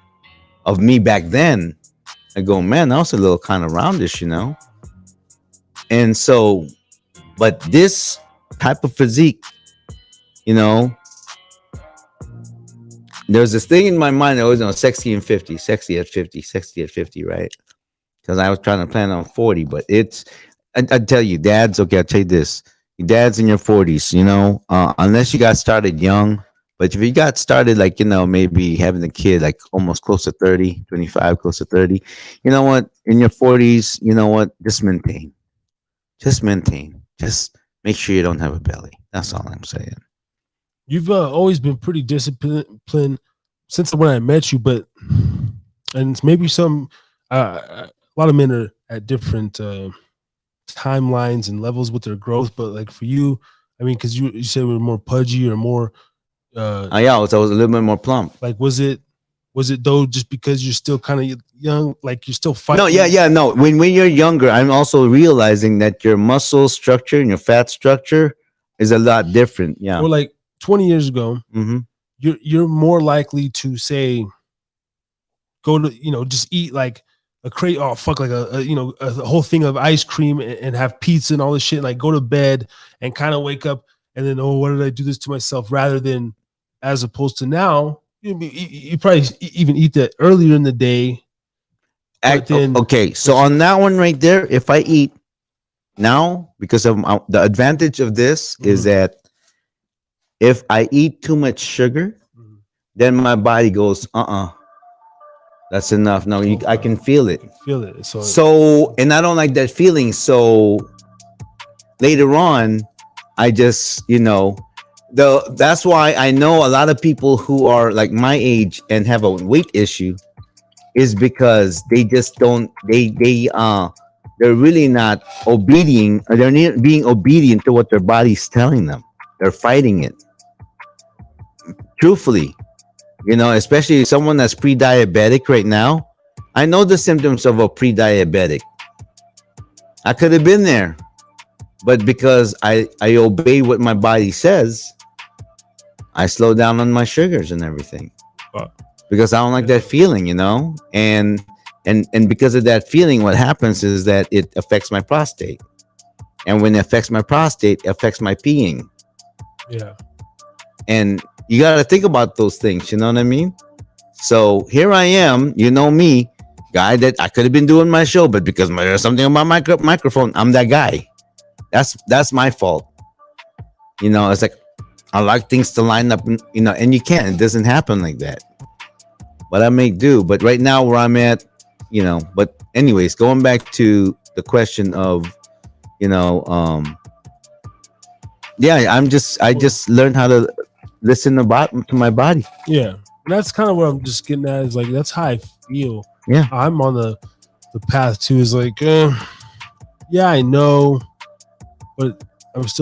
of me back then. I go, man, I was a little kind of roundish, And so, but this type of physique, there's this thing in my mind. I always know sexy at 50, right? Because I was trying to plan on 40, but I tell you, dads, okay, I'll tell you this. Your dad's in your 40s, unless you got started young. But if you got started like, maybe having a kid like almost close to 30, 25, close to 30, you know what? In your 40s, you know what? Just maintain. Just make sure you don't have a belly. That's all I'm saying. You've always been pretty disciplined since when I met you, and it's maybe a lot of men are at different timelines and levels with their growth, but like for you, I mean, because you said we're more pudgy or more. I was a little bit more plump. Like, was it though just because you're still kind of young, like you're still fighting? No. When you're younger, I'm also realizing that your muscle structure and your fat structure is a lot different. Yeah. Or like 20 years ago, mm-hmm. you're more likely to say, go to just eat like a crate. Oh fuck, like a whole thing of ice cream and have pizza and all this shit. And like go to bed and kind of wake up and then what did I do this to myself? Rather than as opposed to now. You probably even eat that earlier in the day. Okay, so on that one right there, if I eat now, because of the advantage of this is that if I eat too much sugar, then my body goes, that's enough. No, I can feel it. Feel it. So, and I don't like that feeling. So later on, I just, that's why I know a lot of people who are like my age and have a weight issue is because they just don't, they're really not obedient, or they're not being obedient to what their body's telling them. They're fighting it. Truthfully, especially someone that's pre-diabetic right now. I know the symptoms of a pre-diabetic. I could have been there, but because I obey what my body says, I slow down on my sugars and everything. Because I don't like that feeling, and because of that feeling, what happens is that it affects my prostate, and when it affects my prostate, it affects my peeing. Yeah. And you got to think about those things, you know what I mean? So here I am, me, guy that I could have been doing my show, but because there's something on my microphone, I'm that guy. That's my fault. It's like I like things to line up, and you can't. It doesn't happen like that. But I make do. But right now where I'm at, but anyways, going back to the question of, I just learned how to listen to my body. Yeah. And that's kind of what I'm just getting at, is like, that's how I feel. Yeah. I'm on the path too, is like, yeah, I know, but there's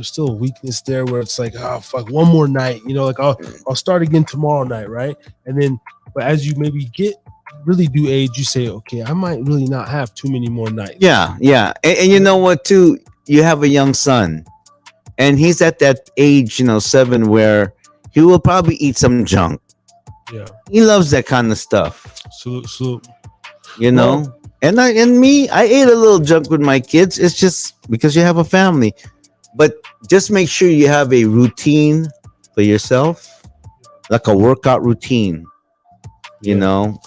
still a weakness there where it's like, oh fuck, one more night, like I'll start again tomorrow night, right? And then, but as you maybe get really do age, you say, okay, I might really not have too many more nights. Yeah, yeah. And you know what, too? You have a young son, and he's at that age, 7, where he will probably eat some junk. Yeah. He loves that kind of stuff, Salute. Well, and I ate a little junk with my kids. It's just because you have a family. But just make sure you have a routine for yourself, like a workout routine. I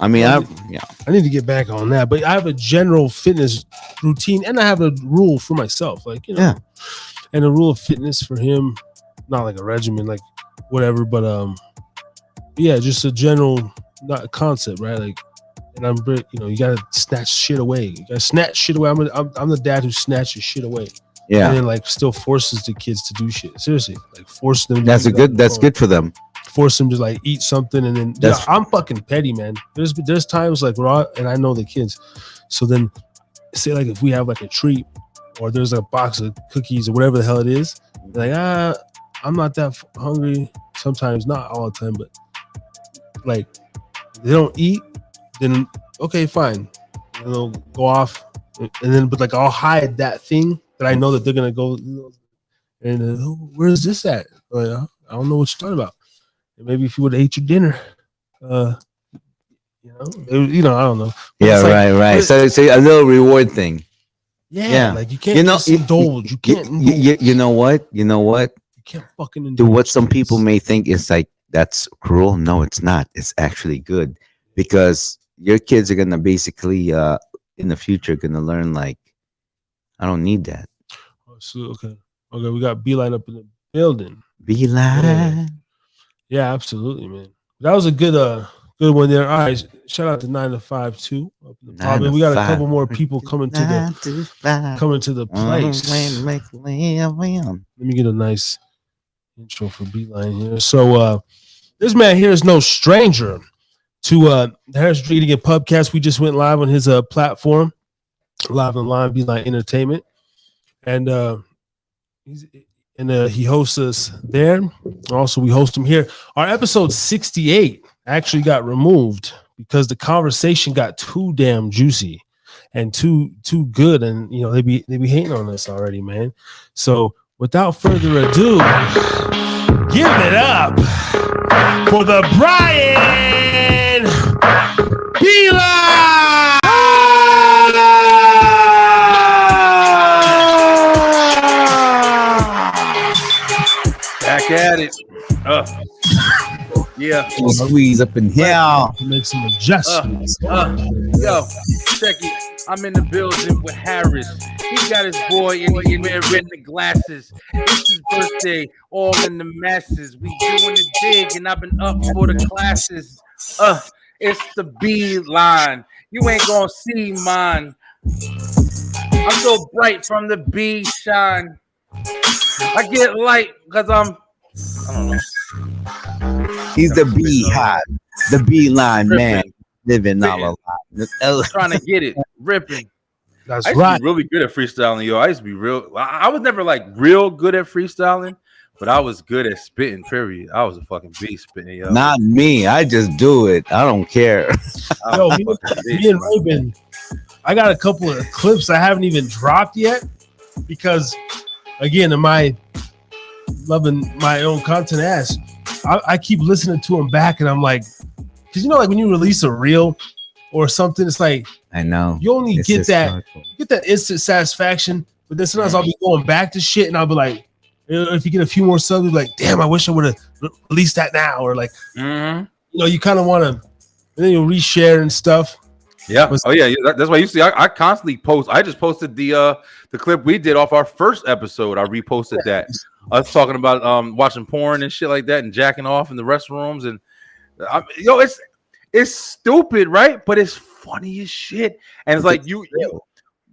need to get back on that, but I have a general fitness routine, and I have a rule for myself, like and a rule of fitness for him, not like a regimen, like whatever, but just a general not concept, right? Like, and I'm, you gotta snatch shit away. You gotta snatch shit away. I'm the dad who snatches shit away. Yeah, and then like still forces the kids to do shit. Seriously, like force them. That's good for them. Force them to like eat something, and then I'm fucking petty, man. There's times like and I know the kids, so then say like if we have like a treat or there's a box of cookies or whatever the hell it is, like I'm not that hungry. Sometimes, not all the time, but like they don't eat, then okay, fine, and they'll go off, and then but like I'll hide that thing that I know that they're gonna go, and where's this at? Like, I don't know what you're talking about. And maybe if you would have ate your dinner, I don't know. But yeah, right. So a little reward thing. Yeah, like you can't just indulge. You can't. You know what? You can't fucking indulge. Do what some people may think is like that's cruel. No, it's not. It's actually good because your kids are gonna basically in the future gonna learn like I don't need that. Okay, we got Bline up in the building. Bline. Yeah, absolutely, man. That was a good one there. All right, shout out to 9 to 5 too. We got a couple more people coming to the place. Let me get a nice intro for Bline here. So this man here is no stranger to the Harris Drinking Again Pubcast. We just went live on his platform, live online, Bline Entertainment, and he hosts us there. Also, we host him here. Our episode 68 actually got removed because the conversation got too damn juicy and too good, and they be hating on us already, man. So without further ado, give it up for the Brian Bline. Back at it. Yeah. Squeeze up in here. Make some adjustments. Yo, check it. I'm in the building with Harris. He got his boy and he's wearing the glasses. It's his birthday, all in the masses. We doing the dig and I've been up for the classes. It's the Bline. You ain't gonna see mine. I'm so bright from the B shine. I get light because I don't know. He's the beehive, the Bline man, living all alive. Trying to get it, ripping. That's I used right. to be really good at freestyling, yo. I used to be real. I was never like real good at freestyling, but I was good at spitting. Period. I was a fucking beast spitting, yo. Not me. I just do it. I don't care. Yo, me and Raven, I got a couple of clips I haven't even dropped yet because, again, am I loving my own content ass? I keep listening to them back, and I'm like, because like when you release a reel or something, it's like I know you only get that instant satisfaction, but then sometimes I'll be going back to shit, and I'll be like, if you get a few more subs, like, damn, I wish I would have released that now, or like, you kind of want to, and then you'll reshare and stuff. Yeah. Oh yeah. That's why you see. I constantly post. I just posted the clip we did off our first episode. I reposted that. Us talking about watching porn and shit like that and jacking off in the restrooms and it's stupid, right? But it's funny as shit. And it's like you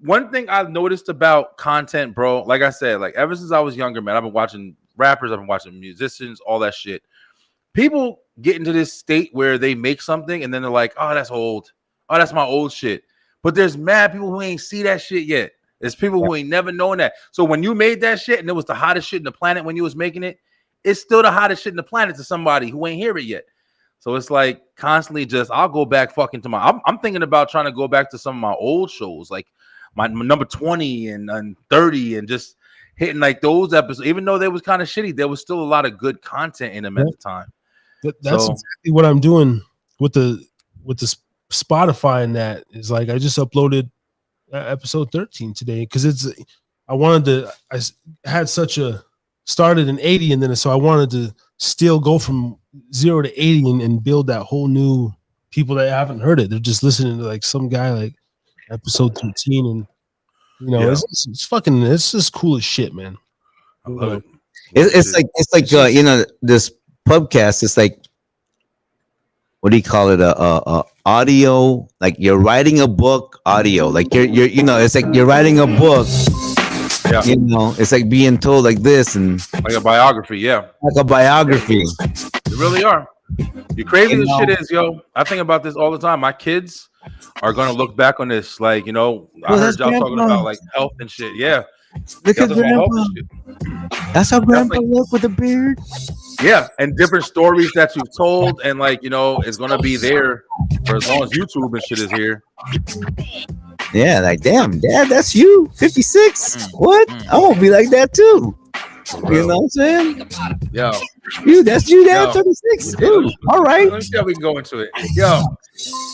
one thing I've noticed about content, bro. Like I said, like ever since I was younger, man, I've been watching rappers, I've been watching musicians, all that shit. People get into this state where they make something and then they're like, oh, that's old. Oh, that's my old shit. But there's mad people who ain't see that shit yet. There's people who ain't never known that. So when you made that shit and it was the hottest shit in the planet when you was making it, it's still the hottest shit in the planet to somebody who ain't hear it yet. So it's like constantly just I'll go back fucking to I'm thinking about trying to go back to some of my old shows, like my number 20 and 30, and just hitting like those episodes. Even though they was kind of shitty, there was still a lot of good content in them at the time. That's exactly what I'm doing with the Spotify, and that is like I just uploaded episode 13 today because I had such a started in 80, and then so I wanted to still go from 0 to 80 and build that whole new people that haven't heard it. They're just listening to like some guy like episode 13, and it's fucking, it's just cool as shit, man. I love it. It's like this pubcast. It's like, what do you call it? Audio, like you're writing a book. Audio, like you're it's like you're writing a book. Yeah. It's like being told like this, and like a biography. Yeah, like a biography. They really are. You crazy as shit is, yo. I think about this all the time. My kids are gonna look back on this, like, I heard y'all talking about like health and shit. Yeah, look at Grandpa. That's how Grandpa looked with a beard. Yeah, and different stories that you've told, and like it's gonna be there for as long as YouTube and shit is here. Yeah, like damn, Dad, that's you, 56. What? I won't be like that too. You know what I'm saying? Yo, that's you, Dad, 36. Ooh, all right. Let me see how we can go into it. Yo,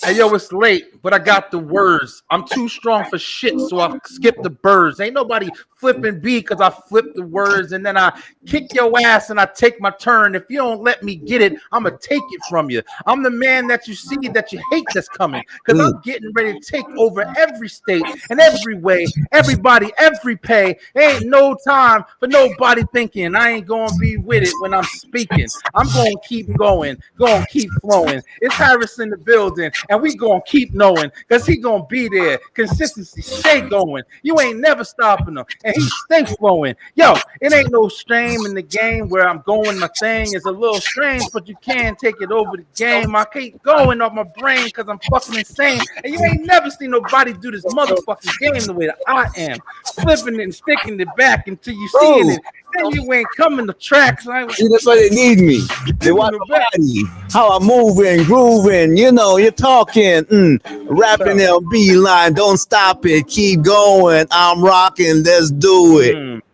it's late, but I got the words. I'm too strong for shit, so I skip the birds. Ain't nobody flipping B because I flip the words, and then I kick your ass and I take my turn. If you don't let me get it, I'm going to take it from you. I'm the man that you see that you hate that's coming, because I'm getting ready to take over every state and every way, everybody, every pay. Ain't no time for nobody thinking I ain't going to be with it when I'm speaking. I'm going to keep going to keep flowing. It's Harris in the building, and we going to keep knowing, because he going to be there. Consistency, stay going. You ain't never stopping him, and he stay flowing. Yo, it ain't no strain in the game where I'm going. My thing is a little strange, but you can't take it over the game. I keep going off my brain because I'm fucking insane, and you ain't never seen nobody do this motherfucking game the way that I am. Flipping it and sticking it back until you seeing it. Then you ain't coming to tracks. See, that's why they need me. They want the body. How I'm moving, grooving. You're talking, rapping on Bline. Don't stop it. Keep going. I'm rocking. Let's do it.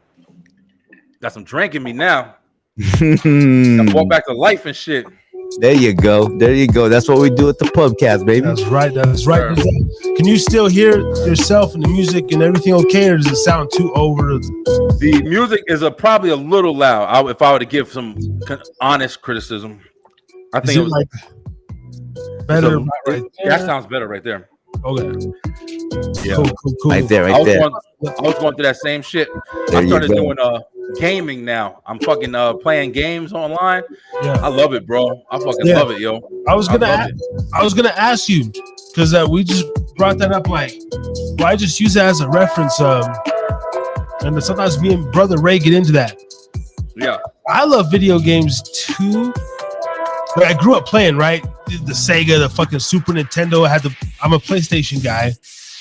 Got some drink in me now. I walk back to life and shit. There you go. That's what we do at the pubcast, baby. That's right. Can you still hear yourself and the music and everything okay, or does it sound too over? The music is probably a little loud. If I were to give some honest criticism, I think it was like better. That sounds better right there. Okay. Yeah. Cool. Right there. I was going through that same shit. I started doing gaming now. I'm fucking playing games online. Yeah. I love it, bro. I fucking love it, yo. I was gonna ask you, because we just brought that up. Like, well, I just use that as a reference. And sometimes me and Brother Ray get into that. Yeah. I love video games too. But I grew up playing, right? The Sega, the fucking Super Nintendo. I'm a PlayStation guy.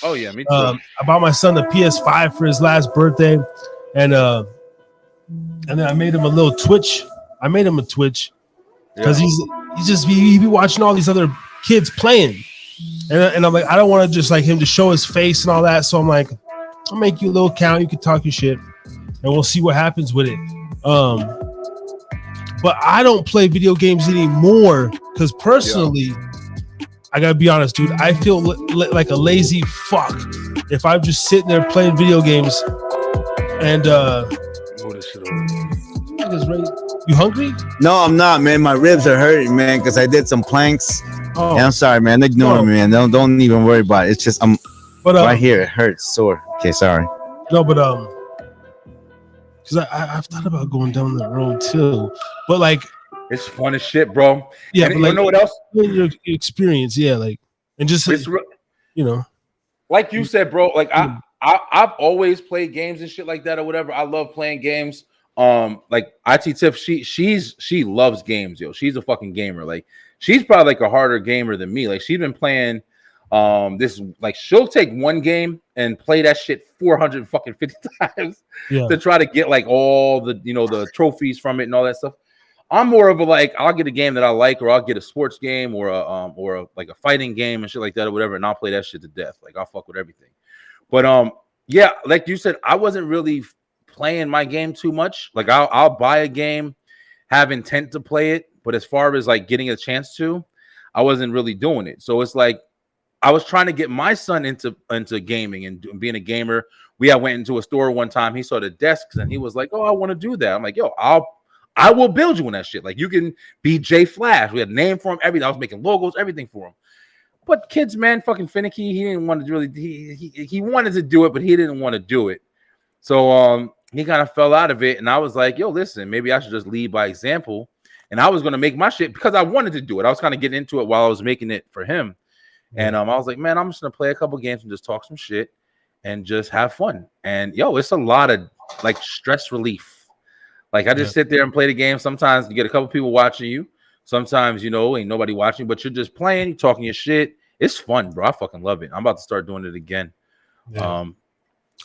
Oh yeah, me too. I bought my son the PS5 for his last birthday, and then I made him a little Twitch. I made him a Twitch because he be watching all these other kids playing, and I'm like, I don't want to just like him to show his face and all that. So I'm like, I'll make you a little account. You can talk your shit, and we'll see what happens with it. But I don't play video games anymore because personally, I gotta be honest, dude. I feel like a lazy fuck if I'm just sitting there playing video games and you hungry? No, I'm not, man. My ribs are hurting, man, because I did some planks. Oh. Yeah, I'm sorry, man. Ignore me, man. Don't even worry about it. It's just right here. It hurts, sore. Okay, sorry. No, but because I've thought about going down that road too, but like it's fun as shit, bro. Yeah, and but like, you know what else? Your experience, like, and just like you said, bro. Like I've always played games and shit like that or whatever. I love playing games. Like IT Tiff, she loves games, yo. She's a fucking gamer. Like she's probably like a harder gamer than me. Like she's been playing this, like she'll take one game and play that shit 450 times to try to get like all the the trophies from it and all that stuff. I'm more of a like I'll get a game that I like, or I'll get a sports game, or like a fighting game and shit like that, or whatever, and I'll play that shit to death. Like I'll fuck with everything. But yeah, like you said, I wasn't really playing my game too much. Like I'll buy a game, have intent to play it, but as far as like getting a chance to, I wasn't really doing it. So it's like I was trying to get my son into gaming and being a gamer. We went into a store one time. He saw the desks and he was like, "Oh, I want to do that." I'm like, "Yo, I will build you in that shit. Like you can be J Flash." We had a name for him, everything. I was making logos, everything for him. But kids, man, fucking finicky. He didn't want to really. He wanted to do it, but he didn't want to do it. So he kind of fell out of it. And I was like, "Yo, listen, maybe I should just lead by example." And I was gonna make my shit because I wanted to do it. I was kind of getting into it while I was making it for him. And I was like, "Man, I'm just gonna play a couple games and just talk some shit and just have fun." And yo, it's a lot of like stress relief. Like I just sit there and play the game. Sometimes you get a couple people watching you. Sometimes, ain't nobody watching, but you're just playing, you're talking your shit. It's fun, bro. I fucking love it. I'm about to start doing it again. Yeah.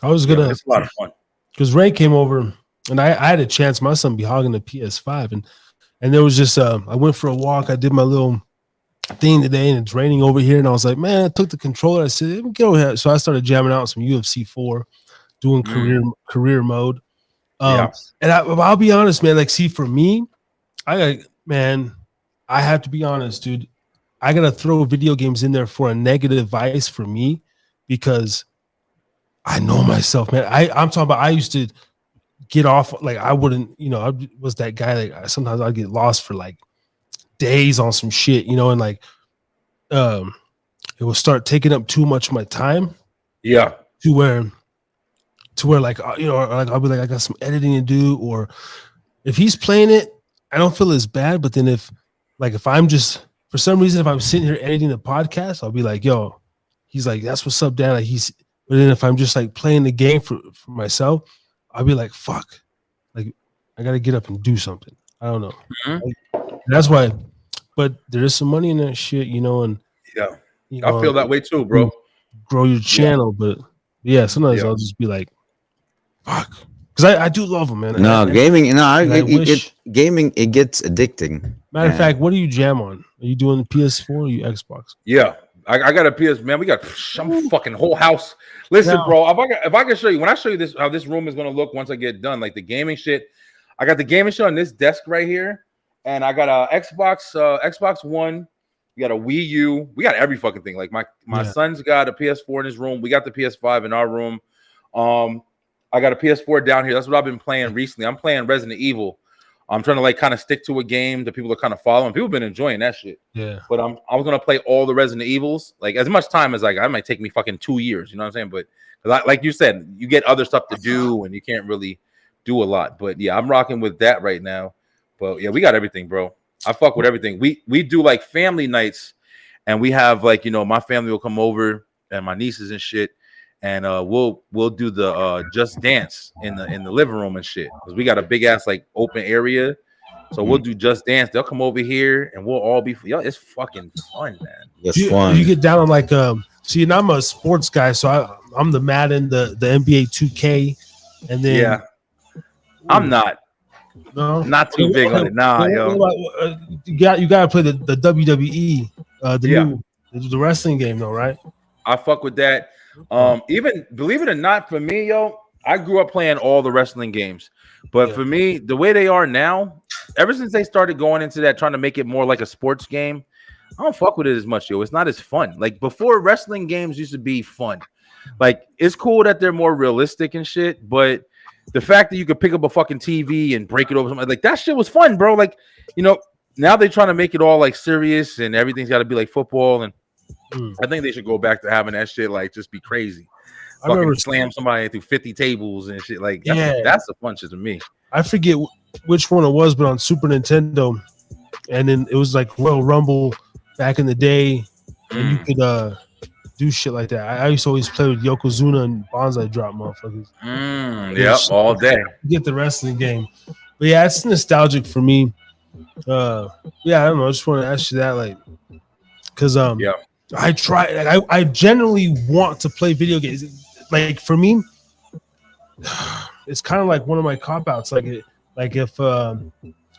I was gonna. It's a lot of fun. Because Ray came over and I had a chance. My son be hogging the PS5, and there was just I went for a walk. I did my little thing today, and it's raining over here. And I was like, man, I took the controller. I said, get over here. So I started jamming out some UFC 4, doing career mode. And I'll be honest, man. Like, see, for me, I have to be honest, dude. I gotta throw video games in there for a negative vice for me because I know myself, man. I'm talking about. I used to get off like I wouldn't, I was that guy. Like sometimes I'd get lost for like days on some shit, and like it will start taking up too much of my time. Yeah, to where like like I'll be like I got some editing to do, or if he's playing it, I don't feel as bad. But then if I'm just for some reason if I'm sitting here editing the podcast, I'll be like, yo, he's like, that's what's up, Dad. Like but then if I'm just like playing the game for myself, I'll be like, fuck, like I gotta get up and do something. I don't know. Like, that's why. But there is some money in that shit, and I feel that way too, bro. Grow your channel, but sometimes I'll just be like, fuck, because I do love them, man. No, gaming, gaming, it gets addicting. Matter of fact, what do you jam on? Are you doing the PS4 or you Xbox? Yeah, I got a PS. Man, we got some fucking whole house. Listen, bro, if I can show you, when I show you this, how this room is gonna look once I get done, like the gaming shit. I got the gaming shit on this desk right here. And I got a Xbox One. We got a Wii U. We got every fucking thing. Like my son's got a PS4 in his room. We got the PS5 in our room. I got a PS4 down here. That's what I've been playing recently. I'm playing Resident Evil. I'm trying to like kind of stick to a game that people are kind of following. People have been enjoying that shit. Yeah. But I was gonna play all the Resident Evils. Like as much time as I might take me fucking 2 years. You know what I'm saying? But like you said, you get other stuff to do and you can't really do a lot. But yeah, I'm rocking with that right now. But yeah, we got everything, bro. I fuck with everything. We do like family nights, and we have like my family will come over and my nieces and shit, and we'll do the Just Dance in the living room and shit because we got a big ass like open area, so we'll do Just Dance. They'll come over here and we'll all be it's fucking fun, man. It's fun. You get down on like see, and I'm a sports guy, so I'm the Madden, the NBA 2K, and then I'm not. No, not too big on it. Nah, yo. You gotta play the WWE, the wrestling game, though, right? I fuck with that. Even believe it or not, for me, yo, I grew up playing all the wrestling games. But for me, the way they are now, ever since they started going into that, trying to make it more like a sports game, I don't fuck with it as much, yo. It's not as fun. Like before, wrestling games used to be fun. Like it's cool that they're more realistic and shit, but the fact that you could pick up a fucking TV and break it over something like that shit was fun, bro. Like, now they're trying to make it all like serious and everything's got to be like football. And I think they should go back to having that shit like just be crazy. I fucking slam somebody through 50 tables and shit. Like, that's the fun shit to me. I forget which one it was, but on Super Nintendo, and then it was like Royal Rumble back in the day, and you could do shit like that. I used to always play with Yokozuna and Bonsai Drop motherfuckers. Yep, all day. Get the rest of the game. But yeah, it's nostalgic for me. I don't know. I just want to ask you that, like, because I try. Like, I generally want to play video games. Like for me, it's kind of like one of my cop outs. Like if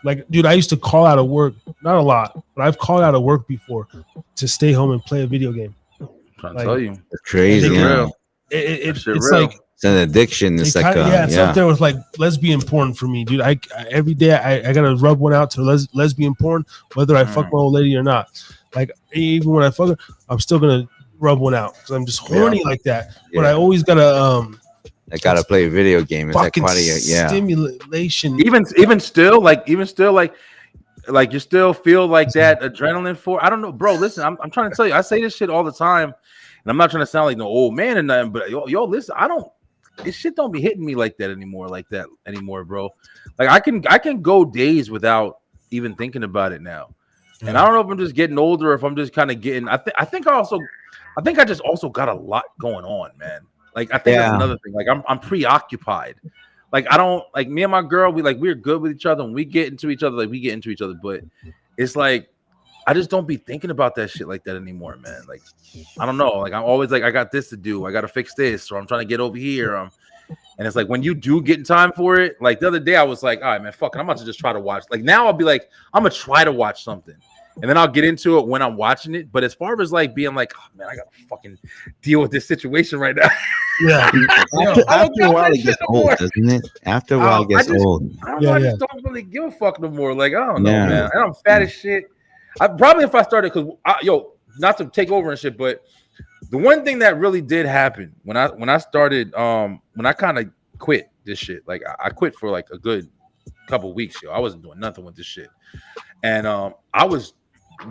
Like, dude, I used to call out of work, not a lot, but I've called out of work before to stay home and play a video game. I'm trying to Like, tell you, It's crazy. Shit Yeah. real. It's real. like It's an addiction. It's like it's up there with like lesbian porn for me, dude. I every day I gotta rub one out to lesbian porn, whether I fuck my old lady or not. Like, even when I fuck her, I'm still gonna rub one out because I'm just horny like that. But I always gotta I gotta play a video game. It's like fucking part of your stimulation. Even still, like you still feel like that adrenaline for. I don't know, bro. Listen, I'm trying to tell you. I say this shit all the time, and I'm not trying to sound like no old man or nothing. But yo, listen, I don't. This shit don't be hitting me like that anymore, bro. Like I can go days without even thinking about it now. And I don't know if I'm just getting older or if I'm just kind of getting. I think I just also got a lot going on, man. Like I think that's another thing. Like I'm preoccupied. Like I don't like me and my girl. We're good with each other and we get into each other. Like we get into each other, but it's like I just don't be thinking about that shit like that anymore, man. Like I don't know. Like I'm always like I got this to do. I got to fix this, or I'm trying to get over here. And it's like when you do get in time for it. Like the other day, I was like, all right, man, fuck it. I'm about to just try to watch. Like now, I'll be like, I'm gonna try to watch something. And then I'll get into it when I'm watching it. But as far as like being like, oh man, I gotta fucking deal with this situation right now. Yeah. After a while, it gets old, doesn't it? After a while, it gets old. I don't know. I just don't really give a fuck no more. Like I don't know, man. And I'm fat as shit. I probably if I started because not to take over and shit, but the one thing that really did happen when I started when I kind of quit this shit, like I quit for like a good couple weeks, yo. I wasn't doing nothing with this shit, and I was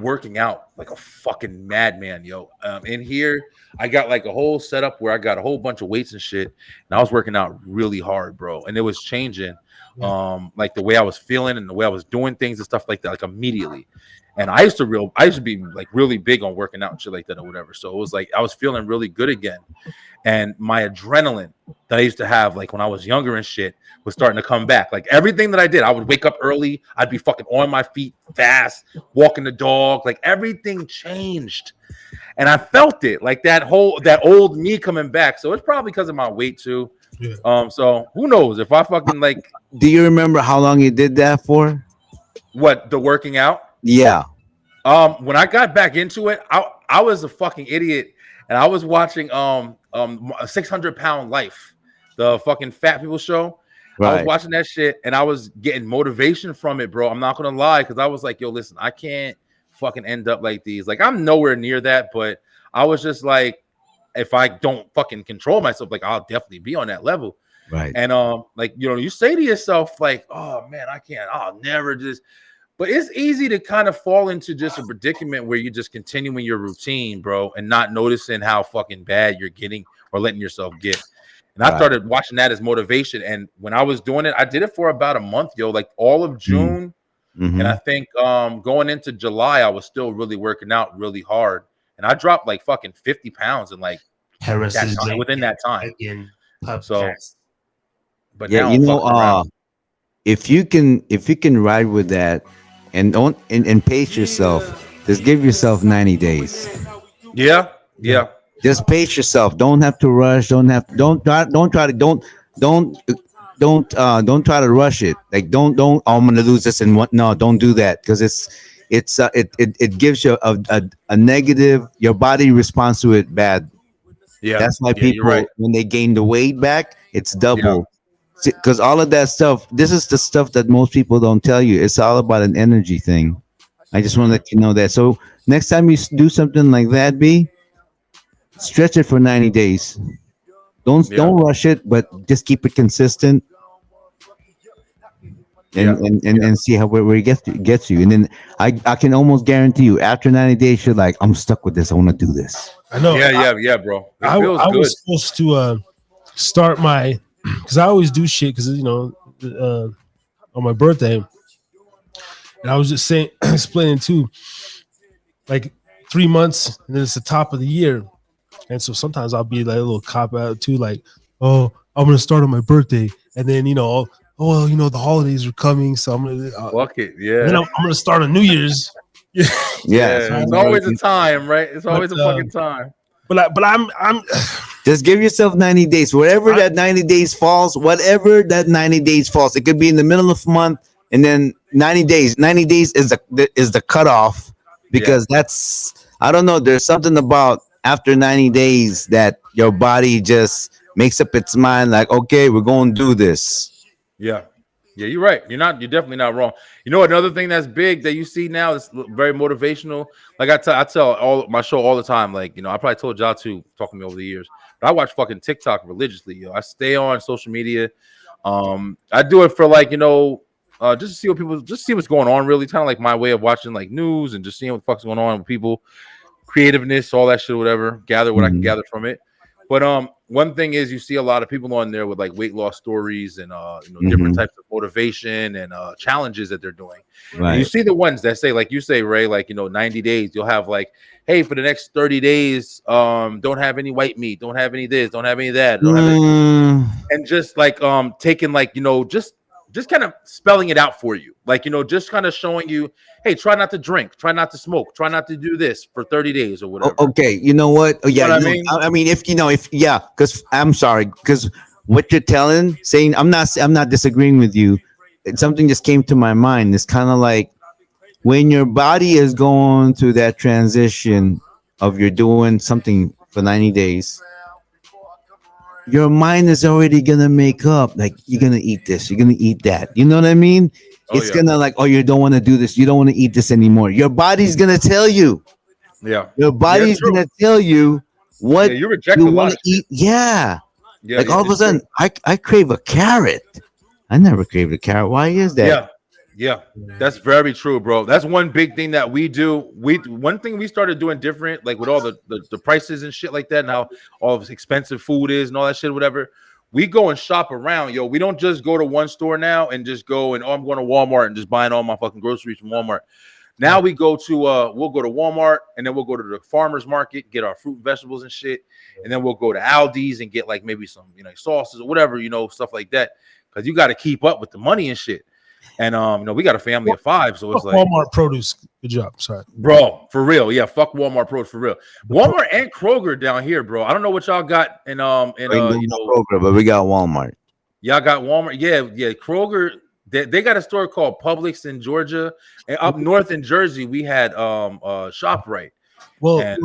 working out like a fucking madman, yo. In here, I got like a whole setup where I got a whole bunch of weights and shit, and I was working out really hard, bro. And it was changing, like the way I was feeling and the way I was doing things and stuff like that, like immediately. And I used to be like really big on working out and shit like that or whatever. So it was like I was feeling really good again. And my adrenaline that I used to have like when I was younger and shit was starting to come back. Like everything that I did, I would wake up early, I'd be fucking on my feet fast, walking the dog, like everything changed. And I felt it, like that old me coming back. So it's probably because of my weight too. Yeah. So who knows if I fucking like. Do you remember how long you did that for? What, the working out? Yeah. When I got back into it, I was a fucking idiot, and I was watching 600 Pound Life, the fucking fat people show. Right. I was watching that shit, and I was getting motivation from it, bro. I'm not gonna lie, because I was like, yo, listen, I can't fucking end up like these. Like, I'm nowhere near that, but I was just like, if I don't fucking control myself, like, I'll definitely be on that level. Right. And like, you know, you say to yourself, like, oh man, I can't, I'll never just. But it's easy to kind of fall into just a predicament where you're just continuing your routine, bro, and not noticing how fucking bad you're getting or letting yourself get. And I started watching that as motivation. And when I was doing it, I did it for about a month, yo, like all of June. Mm-hmm. And I think going into July, I was still really working out really hard. And I dropped like fucking 50 pounds in like within that time. So, but yeah, you know, if you can ride with that, and don't and pace yourself. Just give yourself 90 days. Yeah. Just pace yourself. Don't have to rush. Don't try to rush it. Like don't. Oh, I'm gonna lose this and what? No, don't do that because it gives you a negative. Your body responds to it bad. Yeah, that's why people when they gain the weight back, it's double. Because all of that stuff, this is the stuff that most people don't tell you. It's all about an energy thing. I just want to let you know that. So next time you do something like that, stretch it for 90 days. Don't rush it, but just keep it consistent. And see where it gets you. And then I can almost guarantee you, after 90 days, you're like, I'm stuck with this. I want to do this. I know. Yeah, bro. I was supposed to start my. Because I always do shit because, you know, on my birthday. And I was just explaining too, like 3 months and then it's the top of the year. And so sometimes I'll be like a little cop out too, like, oh, I'm going to start on my birthday. And then, you know, oh, well, you know, the holidays are coming. So I'm going to fuck it. Yeah. Then I'm going to start on New Year's. Yeah. It's always a time, right? It's always a fucking time. But I'm just give yourself 90 days. Whatever that 90 days falls, it could be in the middle of the month, and then 90 days. 90 days is the cutoff because that's I don't know. There's something about after 90 days that your body just makes up its mind like, okay, we're going to do this. Yeah. Yeah, you're right. You're definitely not wrong. You know, another thing that's big that you see now is very motivational. Like I tell all my show all the time. Like, you know, I probably told y'all too, talking to me over the years. But I watch fucking TikTok religiously. Yo, I stay on social media. I do it for like, you know, just to see just see what's going on. Really, kind of like my way of watching like news and just seeing what the fuck's going on with people, creativeness, all that shit, whatever. Gather what I can gather from it. But one thing is you see a lot of people on there with like weight loss stories and you know, different types of motivation and challenges that they're doing. Right. And you see the ones that say, like you say, Ray, like, you know, 90 days, you'll have like, hey, for the next 30 days, don't have any white meat, don't have any this, don't have any that, don't have any, and just like taking like, you know, just kind of spelling it out for you, like, you know, just kind of showing you, hey, try not to drink, try not to smoke, try not to do this for 30 days or whatever. Okay, you know what? Oh, yeah, You know what I mean, because I'm sorry, because what you're saying, I'm not disagreeing with you. Something just came to my mind. It's kind of like when your body is going through that transition of you're doing something for 90 days. Your mind is already gonna make up like you're gonna eat this, you're gonna eat that. You know what I mean? It's gonna like, oh, you don't want to do this, you don't want to eat this anymore. Your body's gonna tell you. Yeah. Your body's gonna tell you what you reject you want to eat. Yeah. Like all of a sudden, I crave a carrot. I never craved a carrot. Why is that? Yeah, that's very true, bro. That's one big thing that we do. One thing we started doing different, like with all the prices and shit like that, and how all this expensive food is and all that shit, whatever. We go and shop around, yo. We don't just go to one store now and just go and I'm going to Walmart and just buying all my fucking groceries from Walmart. Now we go to we'll go to Walmart and then we'll go to the farmers market, get our fruit and vegetables and shit, and then we'll go to Aldi's and get like maybe some, you know, sauces or whatever, you know, stuff like that, because you got to keep up with the money and shit. And you know, we got a family of 5, so it's like Walmart produce. Good job, sorry, bro, for real. Yeah, fuck Walmart produce for real. Walmart and Kroger down here, bro. I don't know what y'all got in you know, Kroger, but we got Walmart. Y'all got Walmart. Yeah. Kroger. They got a store called Publix in Georgia, and up north in Jersey we had ShopRite. Well, and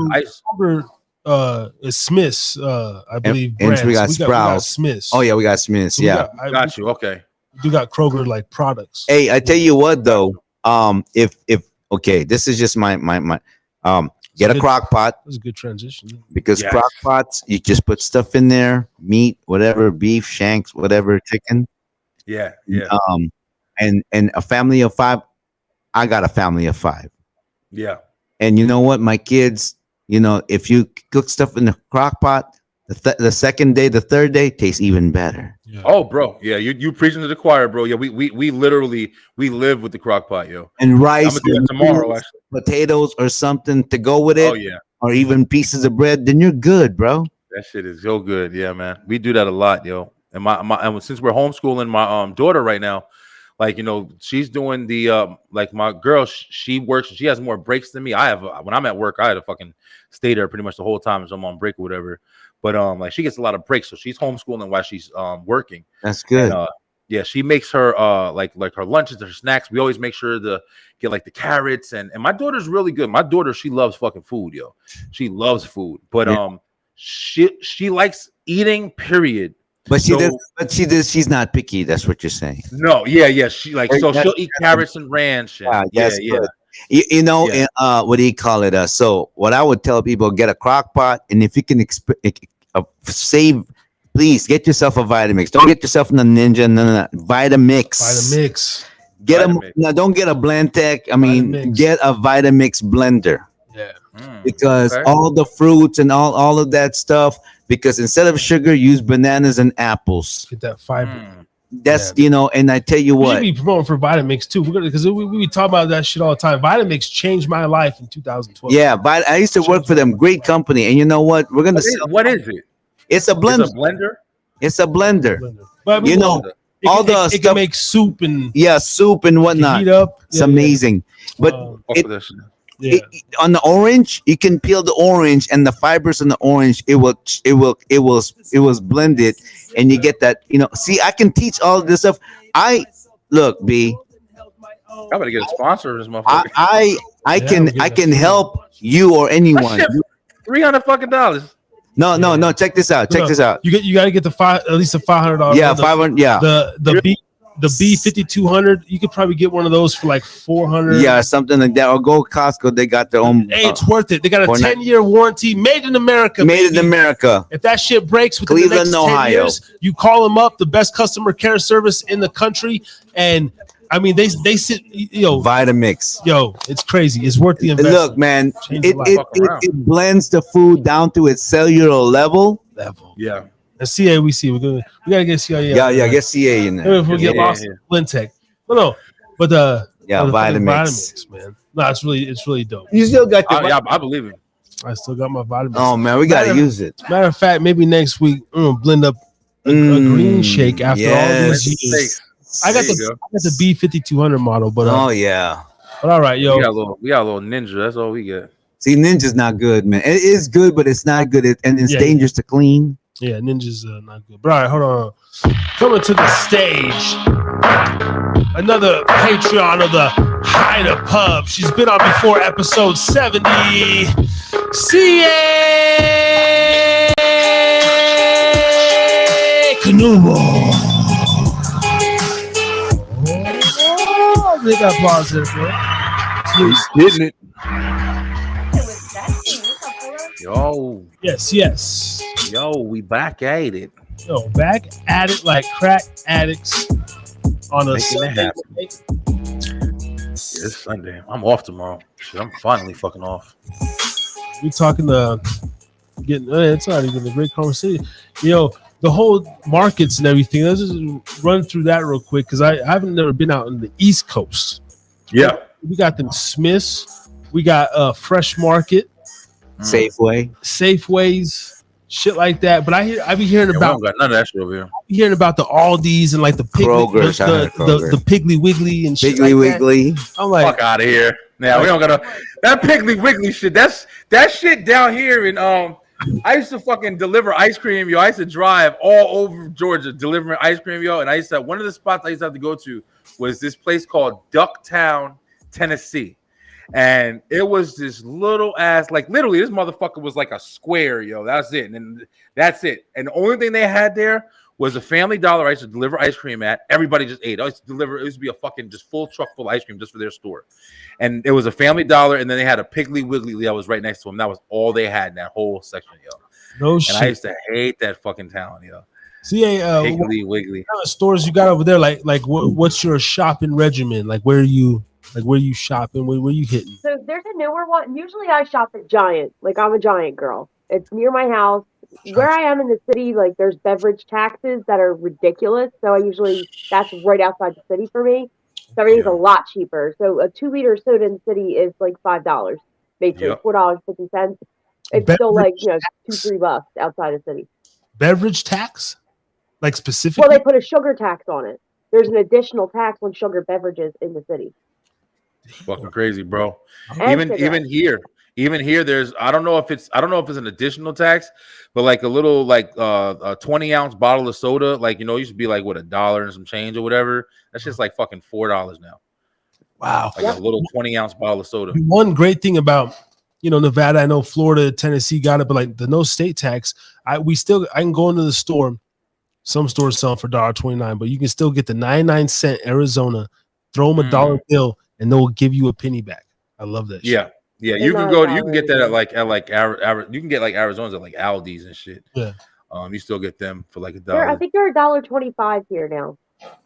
Kroger is Smith's, I believe. And we got Sprouts. We got Smith's. Oh yeah, we got Smith's. So yeah, got you. Okay. You got Kroger like products. Hey, I tell you what though, if okay, this is just my get a crock pot. That's a good transition. Because crock pots, you just put stuff in there, meat, whatever, beef, shanks, whatever, chicken. Yeah. And a family of 5. I got a family of 5. Yeah. And you know what, my kids, you know, if you cook stuff in the crock pot, the second day, the third day tastes even better. Yeah. Oh, bro. Yeah, you preaching to the choir, bro. Yeah, we literally live with the crock pot, yo. And rice, I'm gonna do that tomorrow, actually. Potatoes or something to go with it. Oh yeah. Or even pieces of bread, then you're good, bro. That shit is so good. Yeah, man. We do that a lot, yo. And and since we're homeschooling my daughter right now, like, you know, she's doing the like my girl, she works, she has more breaks than me. I have when I'm at work, I had to fucking stay there pretty much the whole time as I'm on break or whatever. But like she gets a lot of breaks, so she's homeschooling while she's working. That's good. And, yeah, she makes her like her lunches, her snacks. We always make sure to get like the carrots and my daughter's really good. My daughter, she loves fucking food, yo. She loves food, but she likes eating, period. But she's not picky. That's what you're saying. No, yeah. She like, so she'll eat carrots and ranch. And, yeah. You know, what do you call it? So what I would tell people, get a crock pot, and if you can save, please get yourself a Vitamix. Don't get yourself a Ninja. No. Vitamix. Get them. Now, don't get a Blendtec. I mean, Vitamix. Get a Vitamix blender. Yeah. Because all the fruits and all of that stuff. Because instead of sugar, use bananas and apples. Get that fiber. That's you know, and I tell you what, we should be promoting for Vitamix too. We're gonna, because we talk about that shit all the time. Vitamix changed my life in 2012. Yeah, but I used to work for them. Great company, and you know what? We're gonna. What is it? It's a blender. It's a blender. It's a blender. But you know, all the stuff. It can make soup and soup and whatnot. Heat up. It's amazing. But on the orange, you can peel the orange, and the fibers in the orange, it was blended, and you get that. You know, see, I can teach all of this stuff. Look, B, I better get a sponsor of this motherfucker. I can help you or anyone. $300 fucking dollars. No. Check this out. Check this out. You got to get at least a $500. Yeah, 500. Yeah. The B5200. You could probably get one of those for like $400. Yeah, something like that. Or go Costco. They got their own. Hey, it's worth it. They got a 10-year warranty, made in America. Made in America. If that shit breaks within Cleveland, the next 10 Ohio. years, you call them up, the best customer care service in the country, and I mean they sit, Vitamix. It's crazy. It's worth the investment. Look, man, it blends the food down to its cellular level. Yeah. And CA, we gotta get CA. Yeah, get CA in there. If we get lost in Blintech. But Vitamix, man. No, it's really dope. You still got I believe it. I still got my Vitamix. Oh man, we gotta use it. Matter of fact, maybe next week I'm gonna blend up a green shake after all these years. I got the B5200 model, but But all right, yo. We got a little Ninja. That's all we get. See, Ninja's not good, man. It is good, but it's not good, and it's dangerous to clean. Yeah, Ninja's not good. But all right, hold on. Coming to the stage, another Patreon of the Hida Pub. She's been on before, episode 70. CA Canooble. Oh, they got applause there, bro. Didn't it? Yo. Yes. Yo, we back at it. Yo, back at it like crack addicts on a Sunday. It's Sunday. I'm off tomorrow. Shit, I'm finally fucking off. We talking it's not even a great conversation. The whole markets and everything. Let's just run through that real quick because I haven't never been out in the East Coast. Yeah. We got them Smiths. We got Fresh Market. Safeways, shit like that. But I be hearing about we don't got none of that shit over here. I be hearing about the Aldis and like the Kroger's, the Piggly Wiggly and shit. Piggly Wiggly. I'm like, fuck out of here. Now we don't got that Piggly Wiggly shit. That shit down here in I used to fucking deliver ice cream, yo. I used to drive all over Georgia delivering ice cream, yo. And one of the spots I used to have to go to was this place called Ducktown, Tennessee. And it was this little ass, like literally this motherfucker was like a square, yo. That's it. And that's it. And the only thing they had there was a Family Dollar I used to deliver ice cream at. Everybody just ate. I used to deliver, it used to be a fucking just full truck full of ice cream just for their store. And it was a Family Dollar, and then they had a Piggly Wiggly that was right next to them. That was all they had in that whole section, yo. No shit. And I used to hate that fucking town, yo. CA, Piggly Wiggly. What kind of stores you got over there? Like what's your shopping regimen? Like where are you shopping? Where you hitting? So there's a newer one. Usually I shop at Giant. Like I'm a Giant girl. It's near my house. Where I am in the city, like there's beverage taxes that are ridiculous. So that's right outside the city for me. So everything's a lot cheaper. So a 2-liter soda in the city is like $5, basically $4.50. It's still like $2-3 outside the city. Beverage tax, like specifically. Well, they put a sugar tax on it. There's an additional tax on sugar beverages in the city. Fucking crazy, bro. Even here, there's I don't know if it's an additional tax, but like a little a 20-ounce bottle of soda, like it used to be like $1 and some change or whatever. That's just like fucking $4 now. Wow. Like a little 20-ounce bottle of soda. One great thing about Nevada, I know Florida, Tennessee got it, but like the no state tax, I can go into the store. Some stores sell for $1.29, but you can still get the 99-cent Arizona, throw them a dollar bill, and they'll give you a penny back. I love that shit. Yeah, you can get that you can get like Arizona's at like Aldi's and shit. Yeah. You still get them for like $1. I think they're $1.25 here now.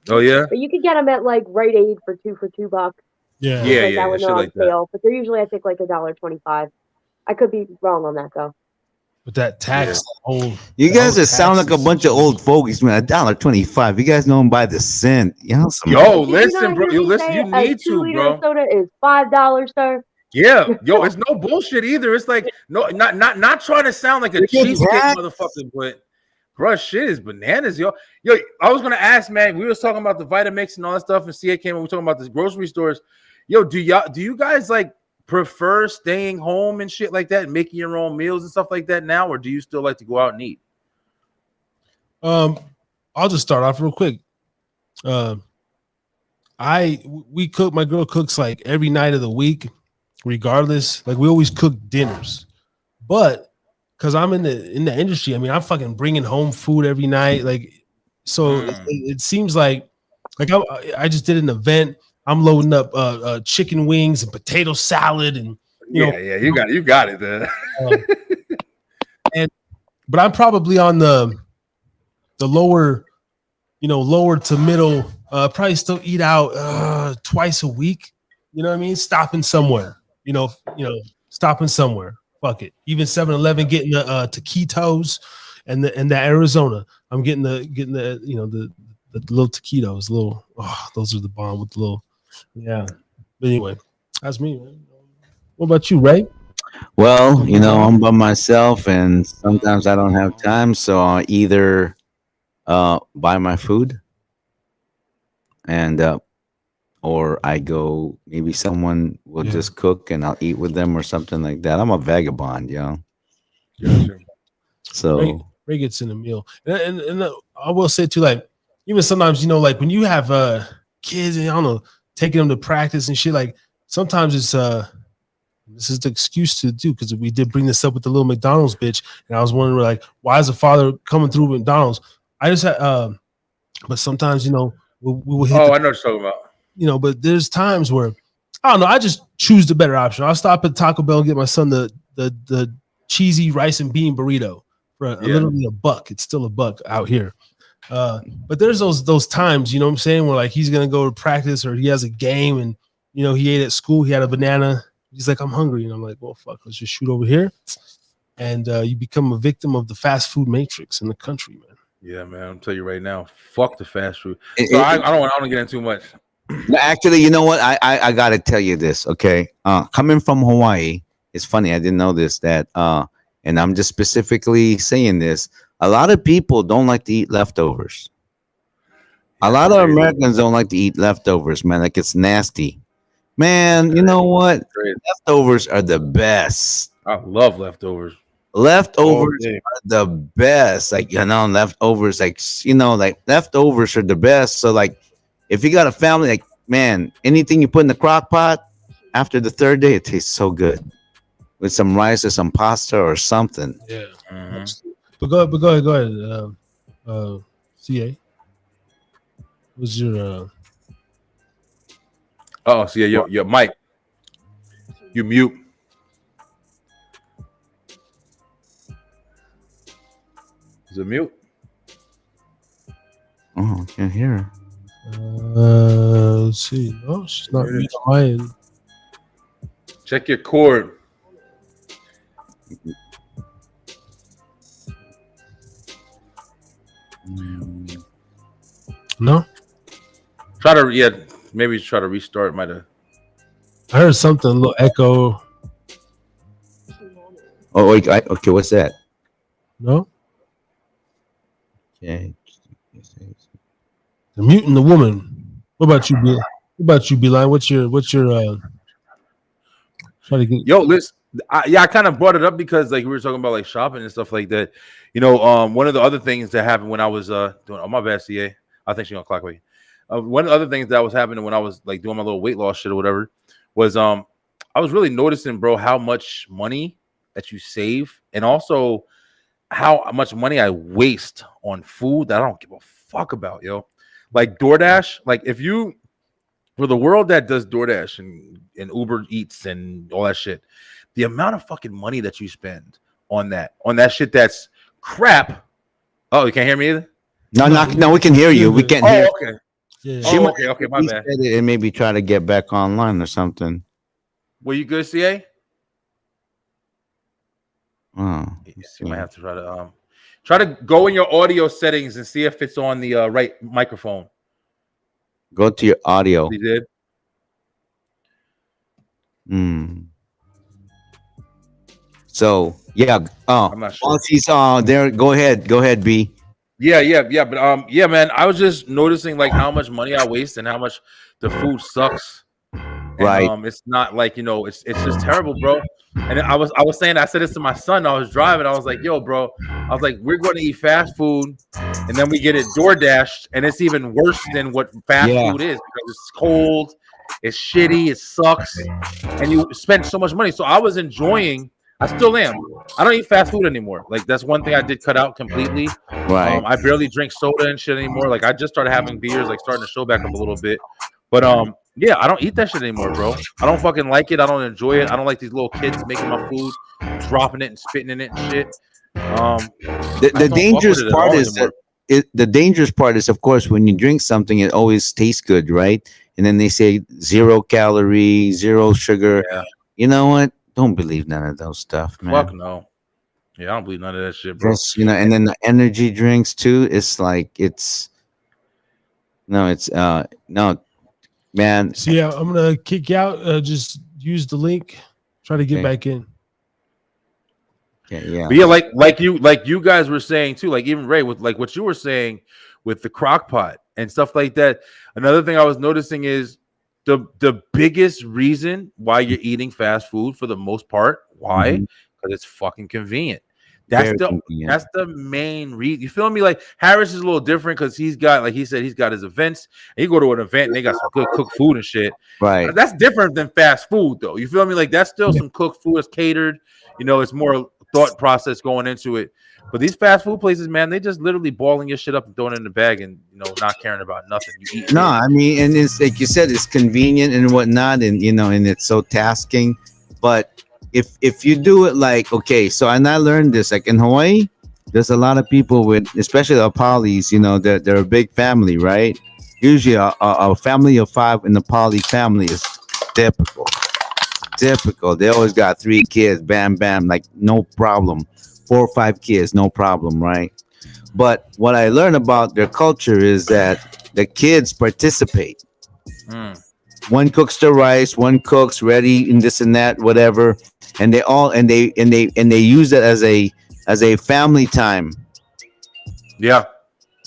Oh yeah. But you can get them at like Rite Aid for $2 Yeah. That shit like that. But they're usually I think like $1.25. I could be wrong on that though. But that tax, you guys sound like a bunch of old fogies, man. $1.25. You guys know them by the cent. Listen, bro. You need to, bro. Soda is $5, sir. Yeah, it's no bullshit either. It's like not trying to sound like a cheapskate motherfucker, but bro, shit is bananas, yo. I was gonna ask, man. We was talking about the Vitamix and all that stuff, and CA came. We were talking about the grocery stores. Yo, do you guys like prefer staying home and shit like that, and making your own meals and stuff like that now, or do you still like to go out and eat? I'll just start off real quick. we cook. My girl cooks like every night of the week, regardless. Like we always cook dinners, but because I'm in the industry, I mean, I'm fucking bringing home food every night. Like, so it seems like I just did an event. I'm loading up chicken wings and potato salad and you got it there. But I'm probably on the lower, lower to middle. Probably still eat out twice a week. You know what I mean? Stopping somewhere. Stopping somewhere. Fuck it. Even 7-Eleven getting the taquitos and the Arizona. I'm getting the the little taquitos. Those are the bomb with the little. Yeah. But anyway, that's me. Man. What about you, Ray? Well, I'm by myself, and sometimes I don't have time, so I'll either buy my food, and or I go. Maybe someone will just cook, and I'll eat with them or something like that. I'm a vagabond, Gotcha. So Ray gets in the meal, and I will say too, like even sometimes, like when you have kids, and I don't know, taking them to practice and shit, like sometimes it's this is the excuse to do, because we did bring this up with the little McDonald's bitch, and I was wondering like, why is the father coming through McDonald's? I just had, but sometimes we will hit. I know what you're talking about. But there's times where I don't know. I just choose the better option. I'll stop at Taco Bell and get my son the cheesy rice and bean burrito for literally $1. It's still $1 out here. But there's those times, you know what I'm saying, where like he's gonna go to practice or he has a game and he ate at school, he had a banana. He's like, I'm hungry. And I'm like, well, fuck, let's just shoot over here. And you become a victim of the fast food matrix in the country, man. Yeah, man. I'm telling you right now, fuck the fast food. So I don't want to get into too much. Actually, you know what? I gotta tell you this, okay? Coming from Hawaii, it's funny. I didn't know this, that and I'm just specifically saying this. A lot of people don't like to eat leftovers. A lot of Americans don't like to eat leftovers, man. Like it's nasty. Man, you know what? Leftovers are the best. I love leftovers. Leftovers are the best. Like, leftovers, like leftovers are the best. So, like, if you got a family, like, man, anything you put in the crock pot after the third day, it tastes so good with some rice or some pasta or something. Yeah. Mm-hmm. But go ahead. CA. What's your Oh, so your mic. You mute. Is it mute? Oh, I can't hear her. Let's see. Oh, she's not muted on my end. Check your cord. No. Maybe try to restart. Might have. I heard something, a little echo. Oh, wait, okay. What's that? No. Okay. They're muting the woman. What about you, Bill? What about you, Bline? What's your try to get? Yo, listen. I kind of brought it up because like we were talking about like shopping and stuff like that. One of the other things that happened when I was doing. Oh, my bad, CA. I think she's gonna clock me. One of the other things that was happening when I was like doing my little weight loss shit or whatever was I was really noticing, bro, how much money that you save and also how much money I waste on food that I don't give a fuck about, yo. Like DoorDash, like for the world that does DoorDash and Uber Eats and all that shit, the amount of fucking money that you spend on that shit that's crap. Oh, you can't hear me either? No, we can hear you. We can't hear. Okay. Yeah. Okay, my bad. And maybe try to get back online or something. Were you good, CA? Oh, you might have to try to go in your audio settings and see if it's on the right microphone. Go to your audio. You did? So yeah. I'm not sure. While she's there, go ahead, B. Yeah. But man, I was just noticing like how much money I waste and how much the food sucks. And Right. it's not like, it's just terrible, bro. And I was saying, I said this to my son. I was driving. I was like, yo, bro. I was like, we're going to eat fast food, and then we get it DoorDashed, and it's even worse than what fast Yeah. food is because it's cold, it's shitty, it sucks, and you spend so much money. So I was enjoying. I still am. I don't eat fast food anymore. Like that's one thing I did cut out completely. Right. I barely drink soda and shit anymore. Like I just started having beers, like starting to show back up a little bit. But yeah, I don't eat that shit anymore, bro. I don't fucking like it. I don't enjoy it. I don't like these little kids making my food, dropping it and spitting in it and shit. The dangerous part is that the dangerous part is, of course, when you drink something, it always tastes good, right? And then they say 0 calorie, 0 sugar. Yeah. You know what? Don't believe none of those stuff, man. Fuck no. Yeah, I don't believe none of that shit, bro. Just, and then the energy drinks too. It's like no, man. So yeah, I'm gonna kick you out. Just use the link. Try to get Okay. back in. Yeah. But yeah, like you guys were saying too, like even Ray with like what you were saying with the crock pot and stuff like that. Another thing I was noticing is the biggest reason why you're eating fast food for the most part. Why? Mhm. Because it's fucking convenient. That's Very the convenient. that's the main reason. You feel me? Like Harris is a little different because he's got, like he said, he's got his events. And you go to an event and they got some good cooked food and shit. Right. That's different than fast food, though. You feel me? Like that's still some cooked food. It's catered. It's more thought process going into it. But these fast food places, man, they just literally balling your shit up and throwing it in the bag and not caring about nothing. You eat No, it. I mean, and it's like you said, it's convenient and whatnot, and and it's so tasking. But if you do it like, okay, so and I learned this like in Hawaii, there's a lot of people with, especially the Paulis, they're a big family, right? Usually a family of 5 in the Pauli family is typical. They always got 3 kids, bam, bam, like no problem. 4 or 5 kids, no problem, right? But what I learned about their culture is that the kids participate. Mm. One cooks the rice, one cooks ready and this and that, whatever, and they all and they use it as a family time. Yeah.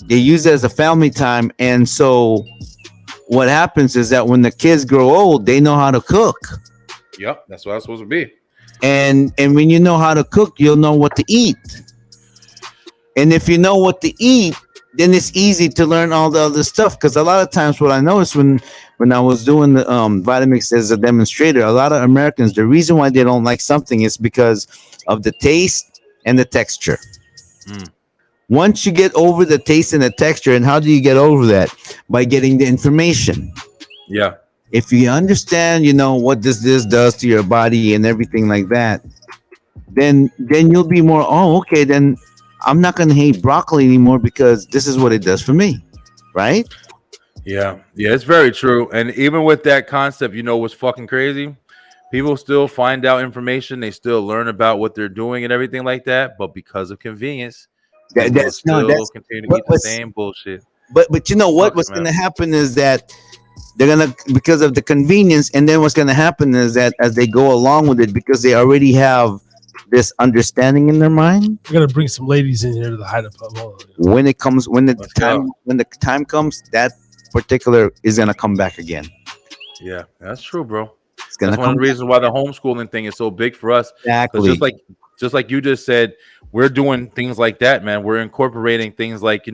They use it as a family time, and so what happens is that when the kids grow old, they know how to cook. Yep. That's what I was supposed to be. And when you know how to cook, you'll know what to eat. And if you know what to eat, then it's easy to learn all the other stuff. Because a lot of times what I noticed when I was doing the Vitamix as a demonstrator, a lot of Americans, the reason why they don't like something is because of the taste and the texture. Mm. Once you get over the taste and the texture, and how do you get over that? By getting the information. Yeah. If you understand, what this does to your body and everything like that, then you'll be more, okay, then I'm not going to hate broccoli anymore because this is what it does for me. Right? Yeah. Yeah, it's very true. And even with that concept, what's fucking crazy? People still find out information. They still learn about what they're doing and everything like that. But because of convenience, they will still continue to eat the same bullshit. But you know what? What's going to happen is that they're gonna, because of the convenience, and then what's gonna happen is that as they go along with it, because they already have this understanding in their mind. We're gonna bring some ladies in here to the Hida Pub. When the time comes, that particular is gonna come back again. Yeah, that's true, bro. That's one of the reasons why the homeschooling thing is so big for us. Exactly. Just like you just said, we're doing things like that, man. We're incorporating things like,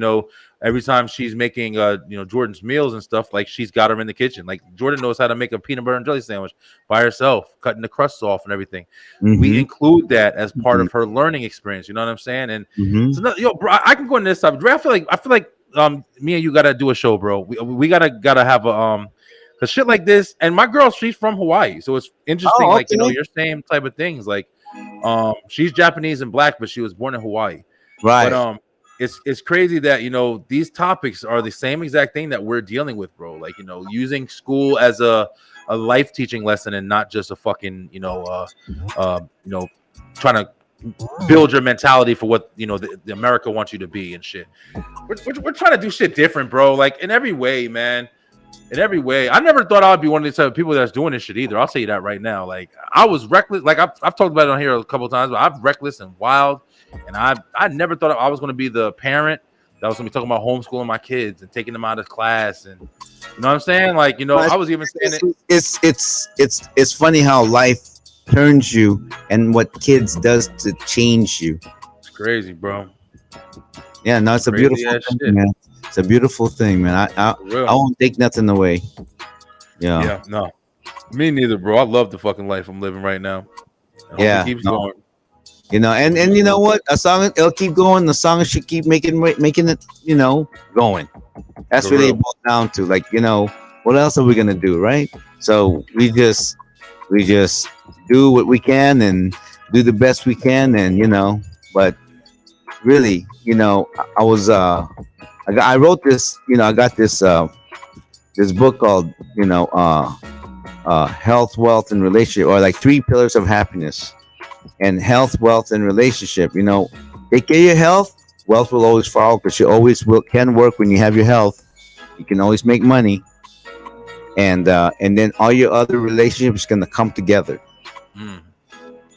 every time she's making Jordan's meals and stuff, like she's got her in the kitchen. Like Jordan knows how to make a peanut butter and jelly sandwich by herself, cutting the crusts off and everything. Mm-hmm. We include that as part of her learning experience. You know what I'm saying? And so, bro, I can go into this stuff. I feel like me and you gotta do a show, bro. We gotta have a cause shit like this. And my girl, she's from Hawaii, so it's interesting. Like your same type of things. Like she's Japanese and black, but she was born in Hawaii. Right. But it's crazy that these topics are the same exact thing that we're dealing with, bro. Like using school as a life teaching lesson and not just a fucking trying to build your mentality for what the America wants you to be and shit. We're trying to do shit different, bro. Like in every way, man. In every way. I never thought I would be one of these type of people that's doing this shit either. I'll tell you that right now. Like I was reckless. Like I've talked about it on here a couple of times, but I'm reckless and wild. And I never thought I was going to be the parent that was gonna be talking about homeschooling my kids and taking them out of class, and you know what I'm saying? Like, you know, I was even saying it's funny how life turns you and what kids does to change you. it's crazy, bro. Yeah, no, it's a Crazy beautiful ass thing, shit. man. It's a beautiful thing, man. I For real. won't take nothing away. Yeah. Yeah, no, me neither, bro. I love the fucking life I'm living right now. I hope Yeah, it keeps no. going. You know, and you know what? A song, it'll keep going. The song should keep making it, you know, going. That's For really real. boils down to, like, you know, what else are we gonna do, right? So we just do what we can and do the best we can, and you know, but really, you know, I was I wrote this, you know, I got this this book called, you know, health, wealth, and relationship, or like 3 pillars of happiness. And health, wealth, and relationship. You know, take care of your health. Wealth will always follow, because you always can work when you have your health. You can always make money, and then all your other relationships gonna come together. Mm,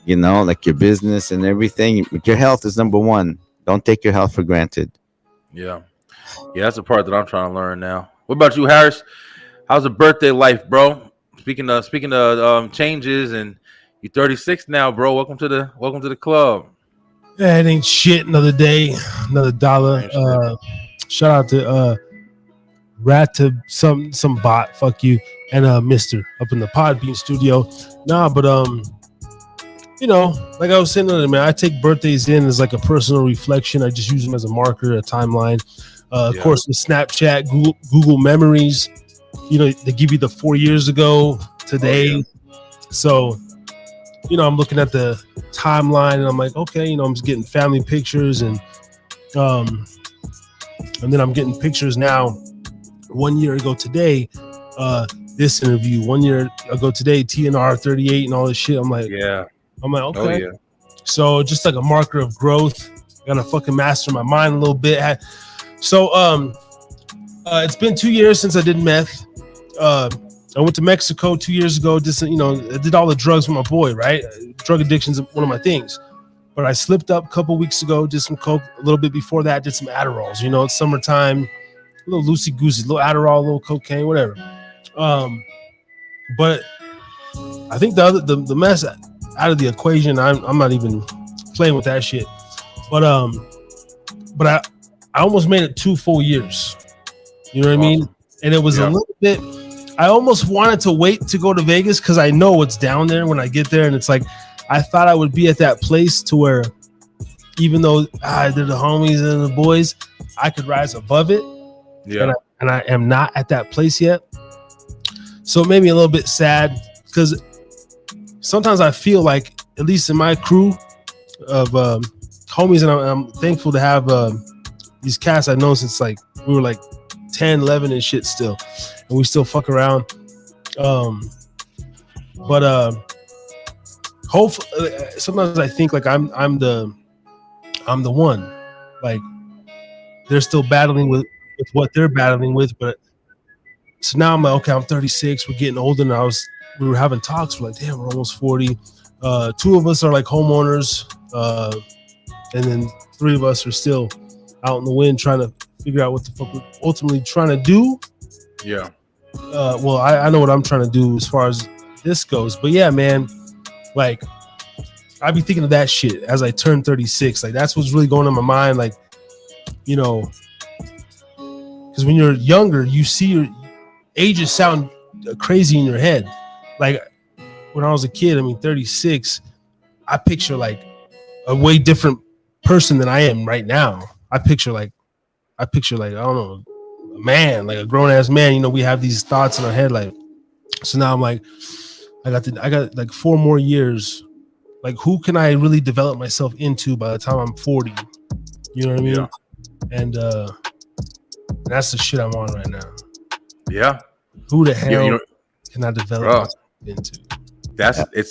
You know, like your business and everything. But your health is number one. Don't take your health for granted. yeah, yeah, that's the part that I'm trying to learn now. What about you, Harris? How's the birthday life, bro? Speaking of changes, and you're 36 now, bro. Welcome to the club. Yeah, it ain't shit. Another day, another dollar. Ain't shit. Shout out to Rat to some bot. Fuck you and Mister up in the Podbean studio. Nah, but you know, like I was saying earlier, man, I take birthdays in as like a personal reflection. I just use them as a marker, a timeline. Of Yeah. course, with Snapchat, Google Memories, you know, they give you the 4 years ago, today. Oh, yeah. So, you know, I'm looking at the timeline and I'm like, okay, you know, I'm just getting family pictures, and then I'm getting pictures now. 1 year ago today, this interview. 1 year ago today, TNR 38 and all this shit. I'm like, Yeah. okay. Oh yeah. So just like a marker of growth. Gotta fucking master my mind a little bit. So it's been 2 years since I did meth. I went to Mexico 2 years ago. Just, you know, I did all the drugs with my boy, right? Drug addiction's one of my things. But I slipped up a couple weeks ago, did some coke a little bit before that, did some Adderalls. You know, it's summertime, a little loosey goosey, a little Adderall, a little cocaine, whatever. But I think the mess out of the equation, I'm not even playing with that shit. But I almost made it 2 full years. You know what I mean? And it was a little bit. I almost wanted to wait to go to Vegas because I know what's down there when I get there, and it's like I thought I would be at that place to where, even though they're the homies and the boys, I could rise above it. Yeah. And I am not at that place yet. So it made me a little bit sad, because sometimes I feel like, at least in my crew of homies, and I'm thankful to have these cats I've known since like we were like 10, 11 and shit still, and we still fuck around. But hopefully, sometimes I think like I'm the one. Like they're still battling with what they're battling with, but so now I'm like, okay, I'm 36. We're getting older, and we were having talks. We're like, damn, we're almost 40. 2 of us are like homeowners, and then 3 of us are still out in the wind trying to figure out what the fuck we're ultimately trying to do. Yeah. Well, I know what I'm trying to do as far as this goes, but yeah, man, like I be thinking of that shit as I turn 36. Like that's what's really going on in my mind. Like, you know, because when you're younger, you see your ages sound crazy in your head. Like when I was a kid, I mean, 36, I picture like a way different person than I am right now. I picture like, I don't know, a man, like a grown ass man. You know, we have these thoughts in our head. Like, so now I'm like, I got like 4 more years. Like, who can I really develop myself into by the time I'm 40? You know what I mean? Yeah. And that's the shit I'm on right now. Yeah. Who the hell You know, can I develop bro, myself into?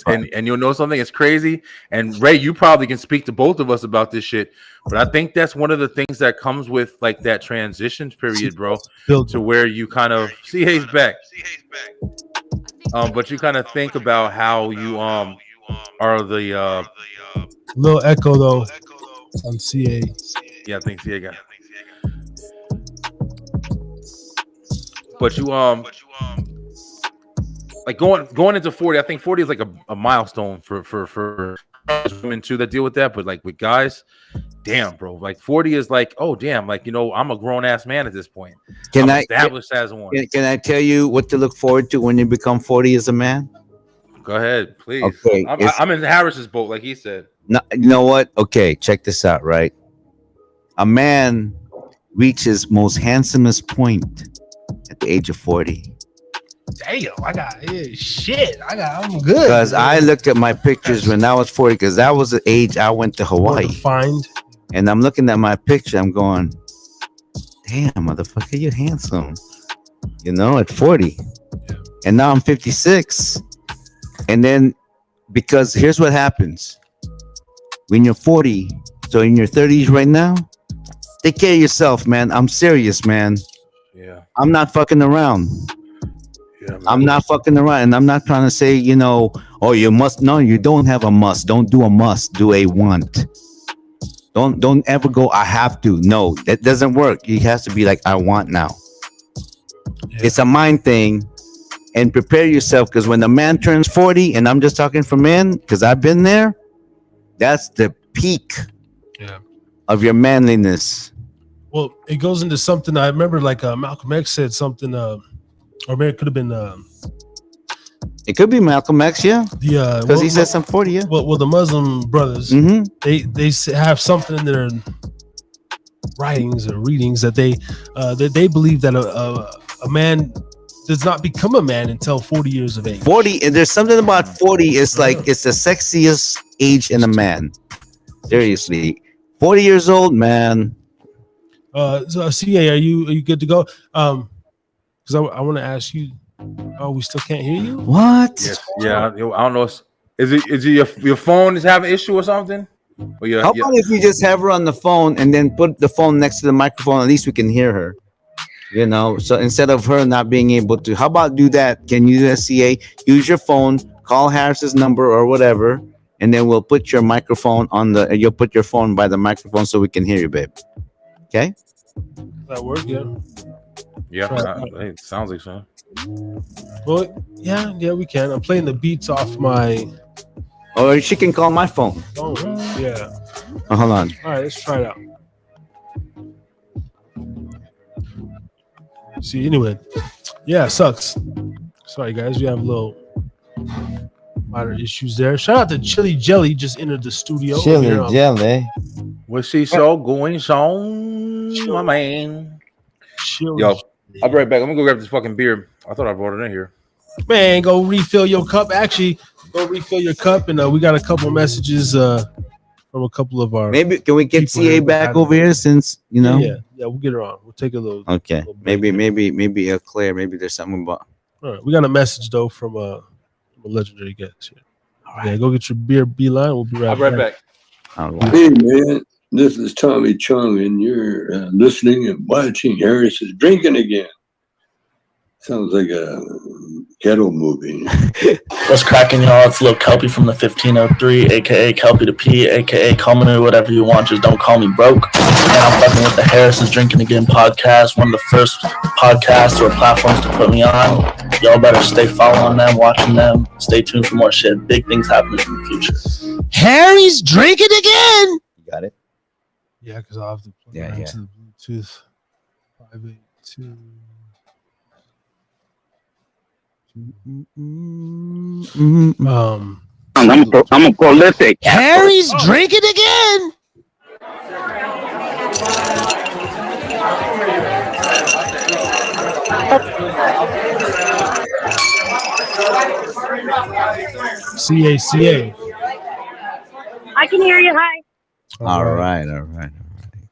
And you'll know something. It's crazy. And Ray, you probably can speak to both of us about this shit. But I think that's one of the things that comes with like that transition period, bro, to where you kind of see Hayes back. But you kind of think about how you are the little echo though on CA. yeah, I think CA got. But you like going into 40. I think 40 is like a milestone for women too that deal with that. But like with guys, damn, bro, like 40 is like, oh damn, like I'm a grown ass man at this point. I'm established as one. Can I tell you what to look forward to when you become 40 as a man? Go ahead, please. Okay, I'm in Harris's boat, like he said. No, you know what? Okay, check this out, right? A man reaches most handsomest point at the age of 40. Damn, I'm good. Because I looked at my pictures when I was 40, because that was the age I went to Hawaii. Find. And I'm looking at my picture, I'm going, damn, motherfucker, you're handsome. At 40. Yeah. And now I'm 56. And then, because here's what happens. When you're 40, so in your 30s right now, take care of yourself, man. I'm serious, man. Yeah. I'm not fucking around. Yeah, I'm not fucking around. And I'm not trying to say, oh, you must. No, you don't have a must. Don't do a must. Do a want. Don't ever go, I have to. No, that doesn't work. It has to be like, I want now. Yeah. It's a mind thing. And prepare yourself, because when a man turns 40, and I'm just talking for men, because I've been there, that's the peak of your manliness. Well, it goes into something I remember, like Malcolm X said something, or maybe it could have been. It could be Malcolm X, yeah. Because he says I'm 40, yeah. Well, the Muslim brothers, they have something in their writings or readings that they believe that a man does not become a man until 40 years of age. 40, and there's something about 40. It's like it's the sexiest age in a man. Seriously, 40 years old, man. So CA, are you good to go? Because I want to ask you. Oh, we still can't hear you. What? Yes. Yeah, I don't know. Is it your phone is having an issue or something? Or How about if you just have her on the phone and then put the phone next to the microphone? At least we can hear her. So instead of her not being able to, how about do that? Can you do that, CA? Use your phone, call Harris's number or whatever, and then we'll put your microphone you'll put your phone by the microphone so we can hear you, babe. Okay? That work, yeah. Yeah, it sounds like so. Well, yeah, we can. I'm playing the beats off my. Or she can call my phone. Oh, yeah. Oh, hold on. All right, let's try it out. See, anyway, yeah, sucks. Sorry, guys, we have a little minor issues there. Shout out to Chili Jelly, just entered the studio. Chili Jelly. Was she so going on, my man? Chili. Yo, I'll be right back. I'm gonna go grab this fucking beer. I thought I brought it in here. Man, go refill your cup. Actually, go refill your cup, and we got a couple messages from a couple of our. Maybe can we get CA back over here since Yeah, we'll get her on. We'll take a little. Okay, maybe Claire. Maybe there's something about. All right, we got a message though from a legendary guest here. All right, go get your beer, Bline. We'll be right. I'll be right back. Hey man, this is Tommy Chung, and you're listening and watching Harris is Drinking Again. Sounds like a ghetto movie. What's cracking, y'all? It's Lil Kelpie from the 1503, aka Kelpie the P, aka call me whatever you want, just don't call me broke. And I'm fucking with the Harris is Drinking Again podcast, one of the first podcasts or platforms to put me on. Y'all better stay following them, watching them. Stay tuned for more shit. Big things happening in the future. Harry's drinking again. You got it? Yeah, because I'll have to plug it into the Bluetooth 582. I'm a prolific. Harry's drinking again. CA. I can hear you. Hi. All right.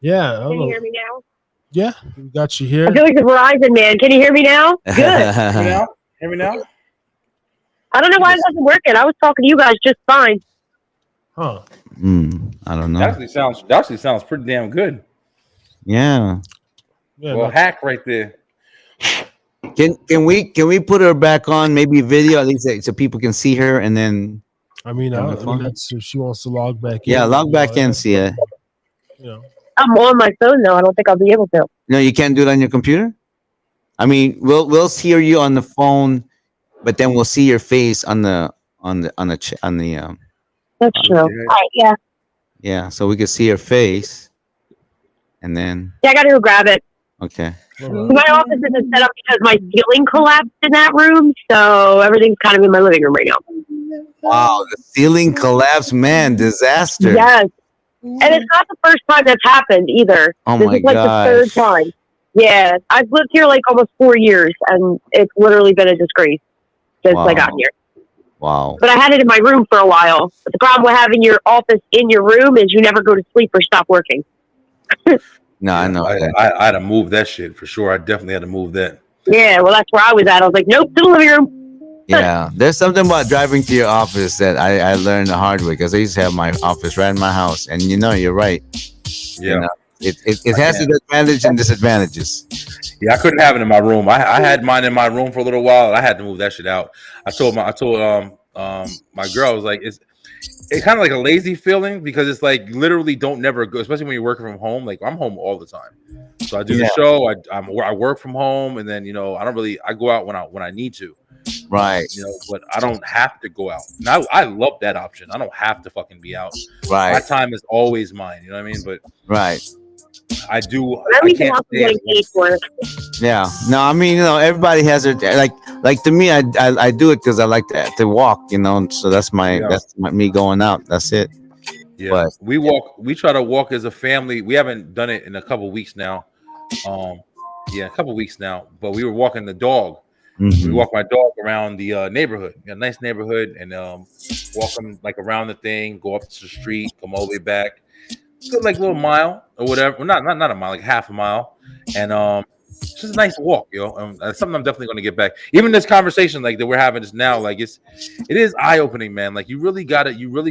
Yeah. Can you hear me now? Yeah, we got you here. I feel like the Verizon man. Can you hear me now? Good. Hear me now? I don't know why it wasn't working. I was talking to you guys just fine. Huh. I don't know. That actually sounds pretty damn good. Yeah. Well, hack right there. Can we put her back on? Maybe video at least so people can see her, and then. I mean that's if she wants to log back in. Yeah, log back in, see it. You know. I'm on my phone though. I don't think I'll be able to. No, you can't do it on your computer. I mean, we'll hear you on the phone, but then we'll see your face on the That's true. All right, yeah. yeah. So we can see your face, and then Yeah, I gotta go grab it. okay. My office isn't set up because my ceiling collapsed in that room, so everything's kind of in my living room right now. Wow, the ceiling collapse, man, disaster. Yes. And it's not the first time that's happened either. Oh this my is like gosh. the third time. Yeah. I've lived here like almost 4 years, and it's literally been a disgrace since I got here. Wow. But I had it in my room for a while. But the problem with having your office in your room is you never go to sleep or stop working. No, I know. I had to move that shit for sure. I definitely had to move that. Yeah, well, that's where I was at. I was like, nope, to the living room. Yeah, there's something about driving to your office that I learned the hard way because I used to have my office right in my house, and you're right. Yeah, you know, it has its advantages and disadvantages. Yeah, I couldn't have it in my room. I had mine in my room for a little while. I had to move that shit out. I told my girl, I was like, it's kind of like a lazy feeling because it's like literally don't never go, especially when you're working from home. Like I'm home all the time, so I do the show. I work from home, and then I go out when I need to. Right. But I don't have to go out. Now I love that option. I don't have to fucking be out. Right. My time is always mine. You know what I mean? But right. I do. I can't getting paid for it. Yeah. No, I mean, everybody has their like to me, I do it because I like to walk. So that's me going out. That's it. Yeah. But, we try to walk as a family. We haven't done it in a couple weeks now. A couple weeks now. But we were walking the dog. Mm-hmm. We walk my dog around the neighborhood, a nice neighborhood, and walk him like around the thing, go up to the street, come all the way back. Good, like a little mile or whatever. Well, not a mile, like half a mile, and it's just a nice walk, something I'm definitely going to get back. Even this conversation like that we're having just now, like it is eye opening, man. Like you really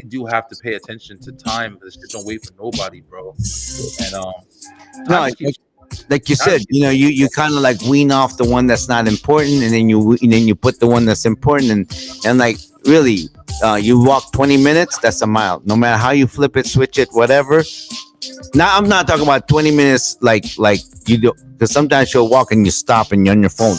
do have to pay attention to time. This shit don't wait for nobody, bro. And like you said, you kind of like wean off the one that's not important, and then you put the one that's important, and like really, you walk 20 minutes. That's a mile. No matter how you flip it, switch it, whatever. Now I'm not talking about 20 minutes like you do, because sometimes you'll walk and you stop and you're on your phone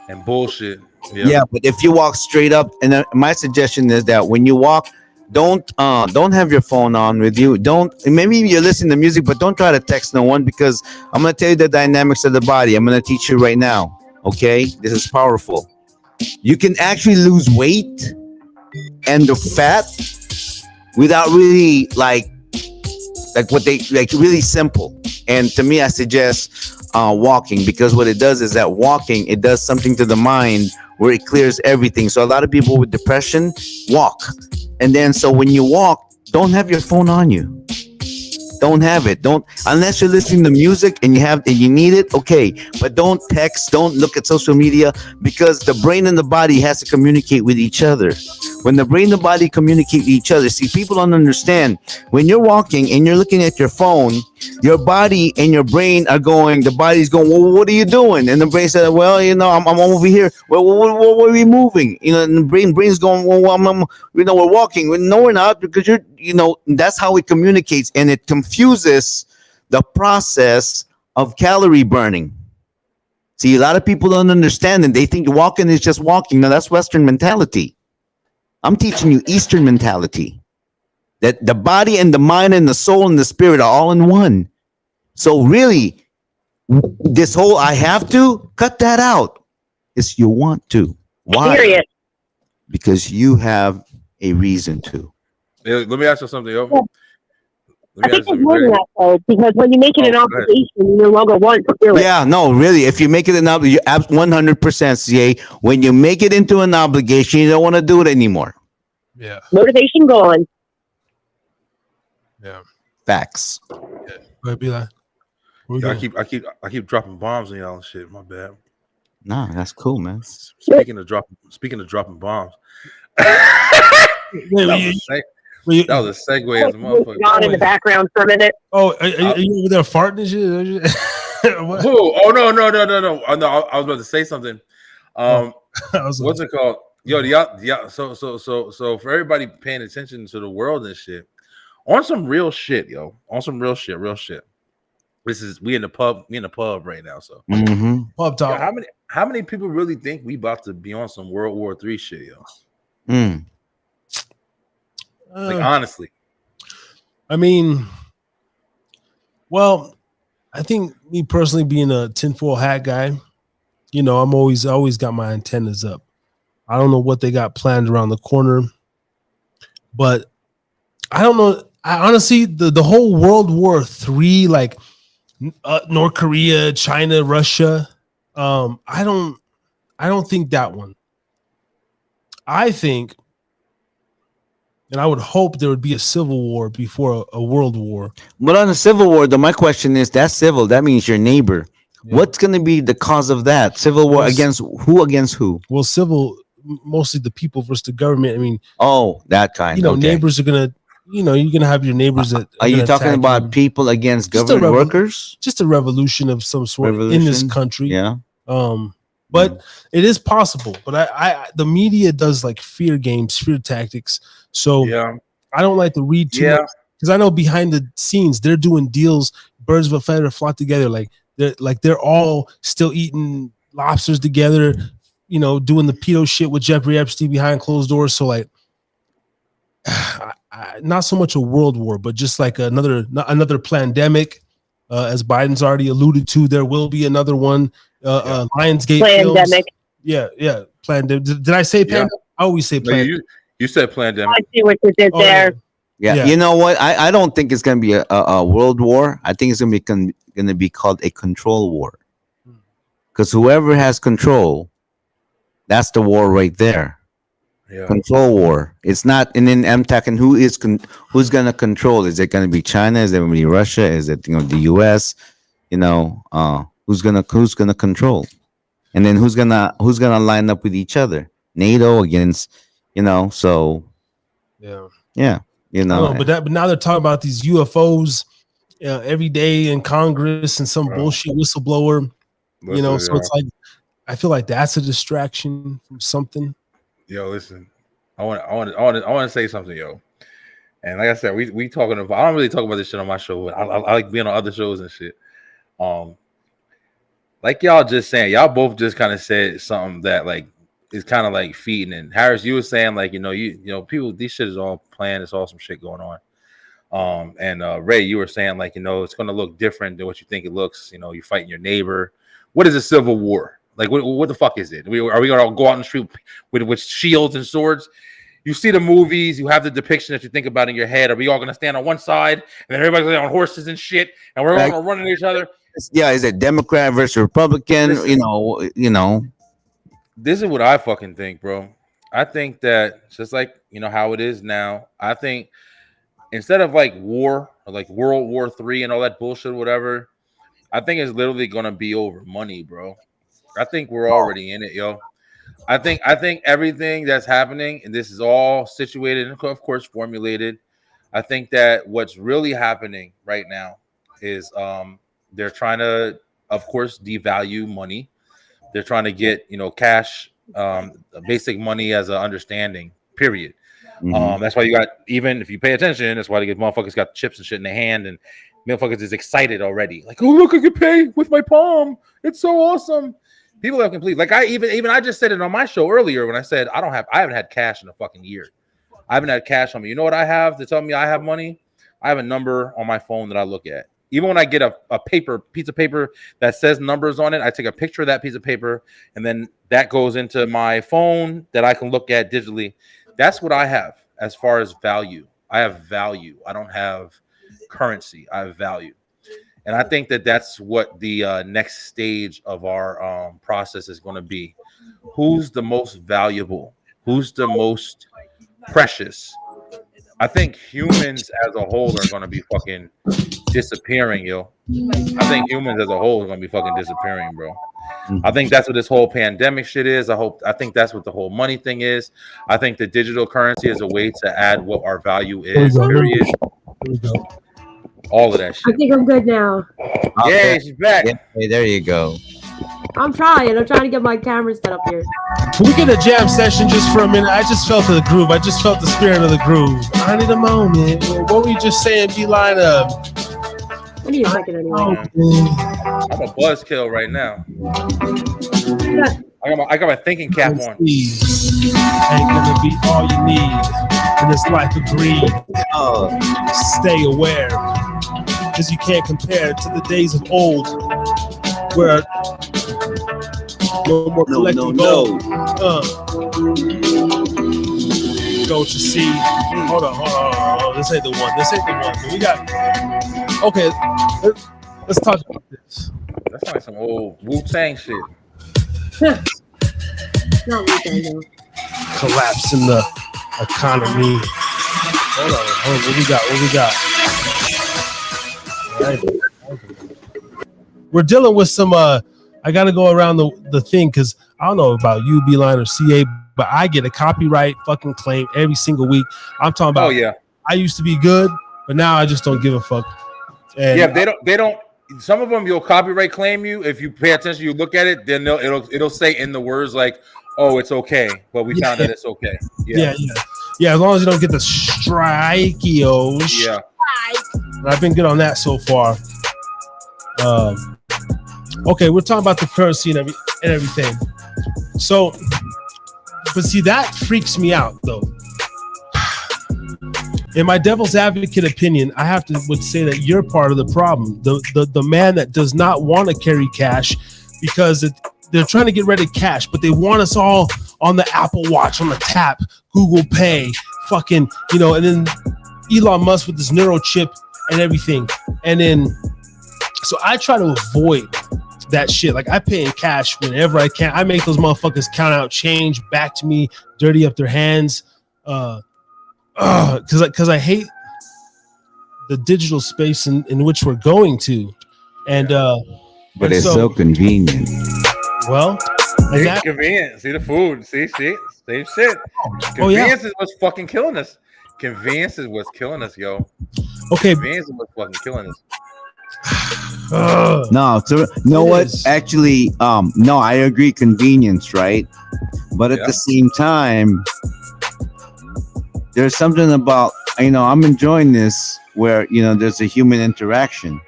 and bullshit. Yeah, but if you walk straight up, and my suggestion is that when you walk, don't have your phone on with you. Maybe you're listening to music, but don't try to text no one, because I'm going to tell you the dynamics of the body. I'm going to teach you right now. Okay, this is powerful. You can actually lose weight and the fat without really like what they like, really simple. And to me, I suggest walking, because what it does is that walking, it does something to the mind where it clears everything. So a lot of people with depression walk. And then, so when you walk, don't have your phone on you. Don't have it. Don't, unless you're listening to music and you need it. Okay, but don't text. Don't look at social media, because the brain and the body has to communicate with each other. When the brain and the body communicate with each other, see, people don't understand. When you're walking and you're looking at your phone, your body and your brain are going. The body's going, well, what are you doing? And the brain said, well, I'm over here. Well, what are we moving? And the brain's going, well, we're walking. No, we're not, because that's how it communicates, and it confuses the process of calorie burning. See, a lot of people don't understand, and they think walking is just walking. No, that's Western mentality. I'm teaching you Eastern mentality, that the body and the mind and the soul and the spirit are all in one. So really, this whole I have to, cut that out. It's you want to. Why? Period. Because you have a reason to. Let me ask you something, yo. I think it's more than that, though, because when you make it an obligation, you no longer want to do it. Yeah, no, really. If you make it an obligation, 100%, CA. When you make it into an obligation, you don't want to do it anymore. Yeah. Motivation gone. Yeah. Facts. Yeah. It'd be like, I keep dropping bombs on y'all and shit. My bad. Nah, that's cool, man. Speaking of dropping bombs. That was a segue as a motherfucker. Gone in the background for a minute. Oh, are you over there farting and shit? What? Oh no! I was about to say something. What's it called? Yo, yeah. So for everybody paying attention to the world and shit, on some real shit, yo. On some real shit. We in the pub right now. So pub talk. how many people really think we about to be on some World War III shit, yo? Like honestly, I mean, well, I think me personally being a tinfoil hat guy, you know, I always got my antennas up. I don't know what they got planned around the corner, but I don't know. I honestly, the whole World War III, like North Korea, China, Russia, I don't think that one. I think, and I would hope there would be a civil war before a world war. But on a civil war, though, my question is, that's civil. That means your neighbor. Yeah. What's going to be the cause of that? Civil war against who? Against who? Well, civil, mostly the people versus the government. I mean, that kind. You know, neighbors are gonna. You know, you're gonna have your neighbors that. Are you talking about people against government workers? Just a revolution of some sort in this country. Yeah. But it is possible. But I the media does like fear games, fear tactics. So I don't like to read too much because I know behind the scenes they're doing deals. Birds of a feather flock together. They're all still eating lobsters together. You know, doing the pedo shit with Jeffrey Epstein behind closed doors. So like. Not so much a world war, but just like another pandemic, as Biden's already alluded to. There will be another one. Lionsgate pandemic. Films. Yeah, pandemic. Did I say pandemic? I always say pandemic. You said pandemic. I see what you did there. Yeah, you know what? I don't think it's gonna be a world war. I think it's gonna be called a control war, because whoever has control, that's the war right there. Yeah. Control war. It's not, and then I'm talking who's going to control? Is it going to be China? Is it going to be Russia? Is it the US? You know, who's gonna control? And then who's gonna line up with each other? NATO against, so yeah, But now they're talking about these UFOs every day in Congress and some bullshit whistleblower. So it's like I feel like that's a distraction from something. Yo, listen, I want to say something, yo. And like I said, we talking about. I don't really talk about this shit on my show, but I like being on other shows and shit. Like y'all just saying, y'all both just kind of said something that like is kind of like feeding. And Harris, you were saying like you people, these shit is all planned. It's all some shit going on. And Ray, you were saying like it's going to look different than what you think it looks. You're fighting your neighbor. What is a civil war? Like, what the fuck is it? Are we going to go out on the street with shields and swords? You see the movies, you have the depiction that you think about in your head. Are we all going to stand on one side, and then everybody's on horses and shit, and we're all going to run into each other? Yeah, is it Democrat versus Republican? Listen, This is what I fucking think, bro. I think that just like, how it is now, I think instead of like war, or like World War III and all that bullshit, whatever, I think it's literally going to be over money, bro. I think we're already in it, yo. I think everything that's happening, and this is all situated and of course formulated. I think that what's really happening right now is they're trying to, of course, devalue money. They're trying to get cash, basic money as an understanding. Period. Mm-hmm. That's why you got, even if you pay attention, that's why they get motherfuckers got chips and shit in their hand, and motherfuckers is excited already. Like, oh look, I can pay with my palm. It's so awesome. People are complete. Like I just said it on my show earlier when I said I haven't had cash in a fucking year. I haven't had cash on me. You know what I have to tell me I have money? I have a number on my phone that I look at. Even when I get a piece of paper that says numbers on it, I take a picture of that piece of paper, and then that goes into my phone that I can look at digitally. That's what I have as far as value. I have value. I don't have currency. I have value. And I think that that's what the next stage of our process is going to be. Who's the most valuable? Who's the most precious? I think humans as a whole are going to be fucking disappearing, yo. I think humans as a whole are going to be fucking disappearing, bro. I think that's what this whole pandemic shit is. I think that's what the whole money thing is. I think the digital currency is a way to add what our value is, period. All of that shit. I think I'm good now. Yeah, she's back. Yeah, hey, there you go. I'm trying to get my camera set up here. Can we get a jam session just for a minute? I just felt the groove. I just felt the spirit of the groove. I need a moment. What were you just saying, Bline? I need a second anyway. I'm a buzzkill right now. I got my thinking cap on. Ain't gonna be all you need in this life of greed. Stay aware, because you can't compare it to the days of old, where no more collecting gold. Don't you see? Hold on. This ain't the one. But we got. Okay, let's talk about this. That's like some old Wu-Tang shit. Not Wu-Tang, though. Collapse in the economy. Hold on. What we got? All right. We're dealing with some. I got to go around the thing because I don't know about you, Bline or CA, but I get a copyright fucking claim every single week. I'm talking about. Oh yeah. I used to be good, but now I just don't give a fuck. And yeah, they don't. Some of them you'll copyright claim you if you pay attention. You look at it, then it'll say in the words like, "Oh, it's okay," but we found that it's okay. Yeah. As long as you don't get the strikeos. Yeah. And I've been good on that so far. Okay, we're talking about the currency and everything. So, but see, that freaks me out though. In my devil's advocate opinion, I would say that you're part of the problem. The man that does not want to carry cash because they're trying to get rid of cash, but they want us all on the Apple Watch, on the tap, Google Pay, fucking, and then Elon Musk with this neural chip and everything. And then, so I try to avoid that shit. Like I pay in cash whenever I can. I make those motherfuckers count out change back to me, dirty up their hands. Because I hate the digital space in which we're going to, and but it's so convenient. Well, it's convenient. See the food. See, same shit. Convenience is what's fucking killing us. Convenience is what's killing us, yo. Okay, convenience is what's fucking killing us. No, so you know what? Actually, no, I agree. Convenience, right? But at the same time, there's something about, I'm enjoying this where, there's a human interaction.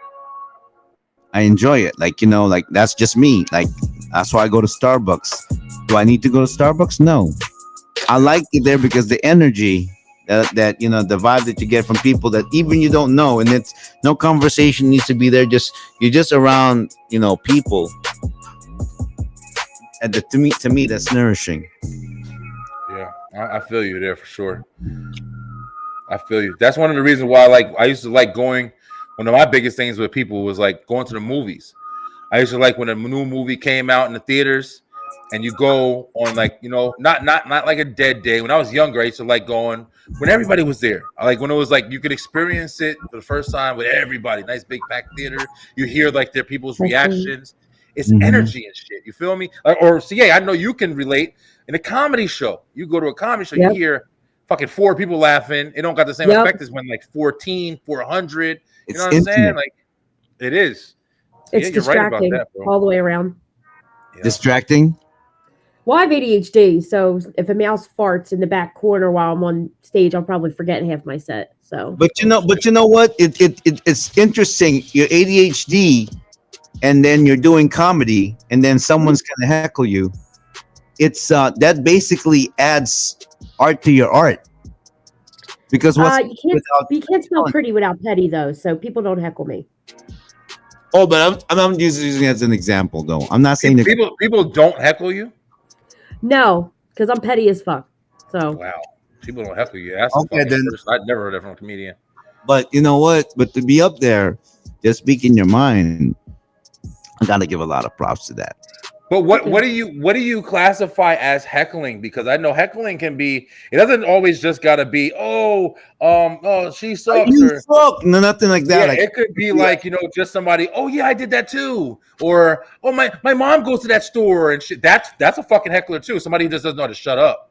I enjoy it. Like, like that's just me. Like, that's why I go to Starbucks. Do I need to go to Starbucks? No. I like it there because the energy that the vibe that you get from people that even you don't know, and it's no conversation needs to be there. You're just around, people. And to me, that's nourishing. I feel you there for sure. I feel you. That's one of the reasons why I used to like going. One of my biggest things with people was like going to the movies. I used to like when a new movie came out in the theaters and you go on not like a dead day. When I was younger, I used to like going when everybody was there. Like when it was like you could experience it for the first time with everybody. Nice big packed theater. You hear like their people's reactions. It's energy and shit. You feel me? Or CA, I know you can relate. In a comedy show, you go to a comedy show, you hear fucking 4 people laughing. It don't got the same effect as when like 14, 400. You know what I'm saying? Like it is. It's distracting right that, all the way around. Yeah. Distracting? Well, I have ADHD, so if a mouse farts in the back corner while I'm on stage, I'll probably forget half my set. So, but you know what? It's interesting. You're ADHD, and then you're doing comedy, and then someone's gonna heckle you. It's that basically adds art to your art because you can't spell pretty without petty though, so people don't heckle me. Oh, but I'm using it as an example though. I'm not saying that people don't heckle you. No, because I'm petty as fuck. So wow, people don't heckle you. That's okay, then I'd never heard that from a comedian. But you know what? But to be up there, just speaking your mind, I gotta give a lot of props to that. But what do you classify as heckling? Because I know heckling can be. It doesn't always just gotta be. She sucks. You suck. No, nothing like that. Yeah, it could be like just somebody. Oh yeah, I did that too. Or my mom goes to that store and shit. That's a fucking heckler too. Somebody who just doesn't know how to shut up.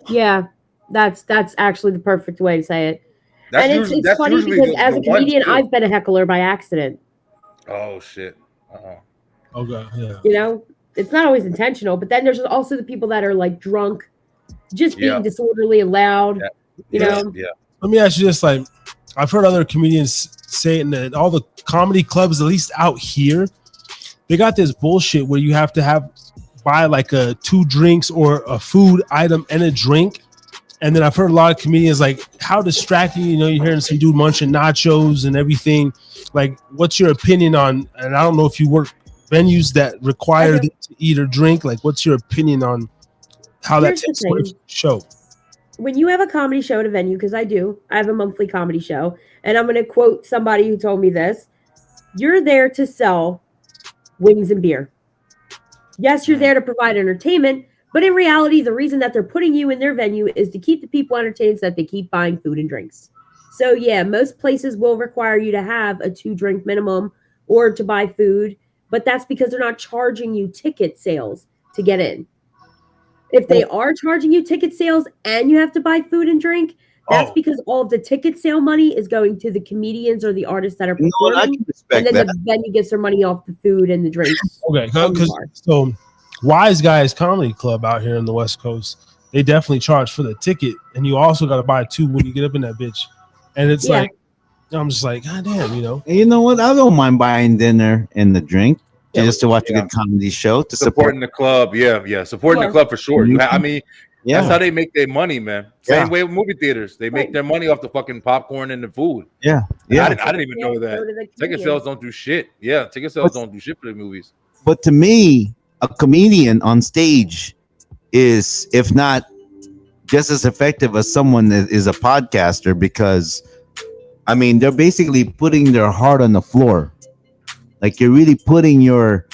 Yeah, that's actually the perfect way to say it. It's funny because as a comedian, I've been a heckler by accident. Oh shit. Okay, yeah. It's not always intentional, but then there's also the people that are like drunk, just being disorderly and loud. Yeah. Let me ask you this: like, I've heard other comedians saying that all the comedy clubs, at least out here, they got this bullshit where you have to buy like 2 drinks or a food item and a drink. And then I've heard a lot of comedians like how distracting, you're hearing some dude munching nachos and everything. Like, what's your opinion on, and I don't know if you work venues that require them to eat or drink. Like, what's your opinion on how that takes place for the show? When you have a comedy show at a venue, because I have a monthly comedy show, and I'm going to quote somebody who told me this. You're there to sell wings and beer. Yes, you're there to provide entertainment, but in reality, the reason that they're putting you in their venue is to keep the people entertained so that they keep buying food and drinks. So yeah, most places will require you to have a 2-drink minimum or to buy food, but that's because they're not charging you ticket sales to get in. If they are charging you ticket sales and you have to buy food and drink, that's because all of the ticket sale money is going to the comedians or the artists that are performing, and then the venue gets their money off the food and the drinks. Okay, so Wise Guys Comedy Club out here in the West Coast, they definitely charge for the ticket, and you also got to buy 2 when you get up in that bitch. And it's like, I'm just like, God damn, And you know what? I don't mind buying dinner and the drink just to watch a good comedy show. To supporting the club, supporting the club for sure. That's how they make their money, man. Same way with movie theaters, they make their money off the fucking popcorn and the food. Yeah. I didn't even know that. Ticket sales don't do shit. Yeah, ticket sales don't do shit for the movies. But to me, a comedian on stage is, if not just as effective as someone that is a podcaster, because they're basically putting their heart on the floor. Like, you're really putting you're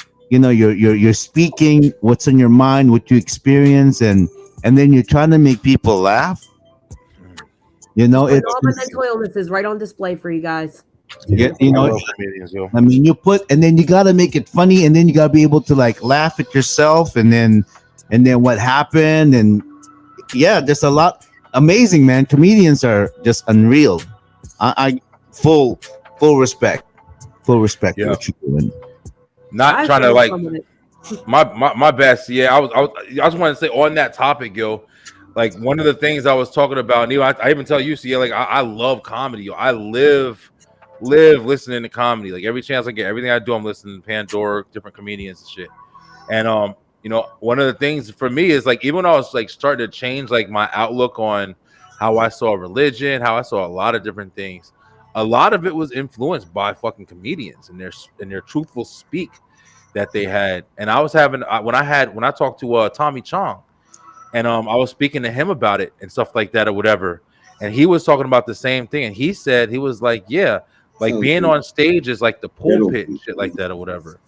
speaking what's in your mind, what you experience, and then you're trying to make people laugh. It's all my mental illness is right on display for you guys. Yeah, you put, and then you got to make it funny, and then you got to be able to like laugh at yourself, and then what happened, and there's a lot. Amazing, man. Comedians are just unreal. I full respect for what you're doing. Not trying to like my best. Yeah, I just want to say on that topic, yo. Like, one of the things I was talking about, and I even tell you, like, I love comedy. Yo. I live listening to comedy. Like, every chance I get, everything I do, I'm listening to Pandora, different comedians and shit. And one of the things for me is like, even when I was like starting to change like my outlook on how I saw religion, how I saw a lot of different things, a lot of it was influenced by fucking comedians and their truthful speak that they had. And I was having when I talked to Tommy Chong, and I was speaking to him about it and stuff like that or whatever, and he was talking about the same thing, and he said, he was like, like being on stage is like the pulpit and shit like that or whatever.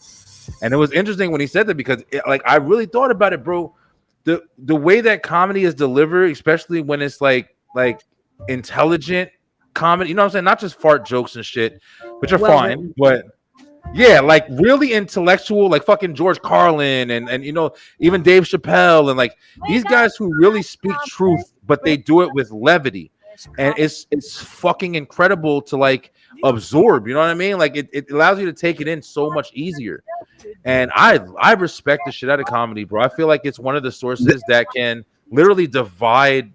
And it was interesting when he said that, because I really thought about it, bro. The way that comedy is delivered, especially when it's like intelligent comedy, you know what I'm saying? Not just fart jokes and shit, which are fine, but yeah, like really intellectual, like fucking George Carlin and even Dave Chappelle, and like these guys who really speak truth, but they do it with levity. And it's fucking incredible to like absorb, you know what I mean? Like it allows you to take it in so much easier. And I respect the shit out of comedy, bro. I feel like it's one of the sources that can literally divide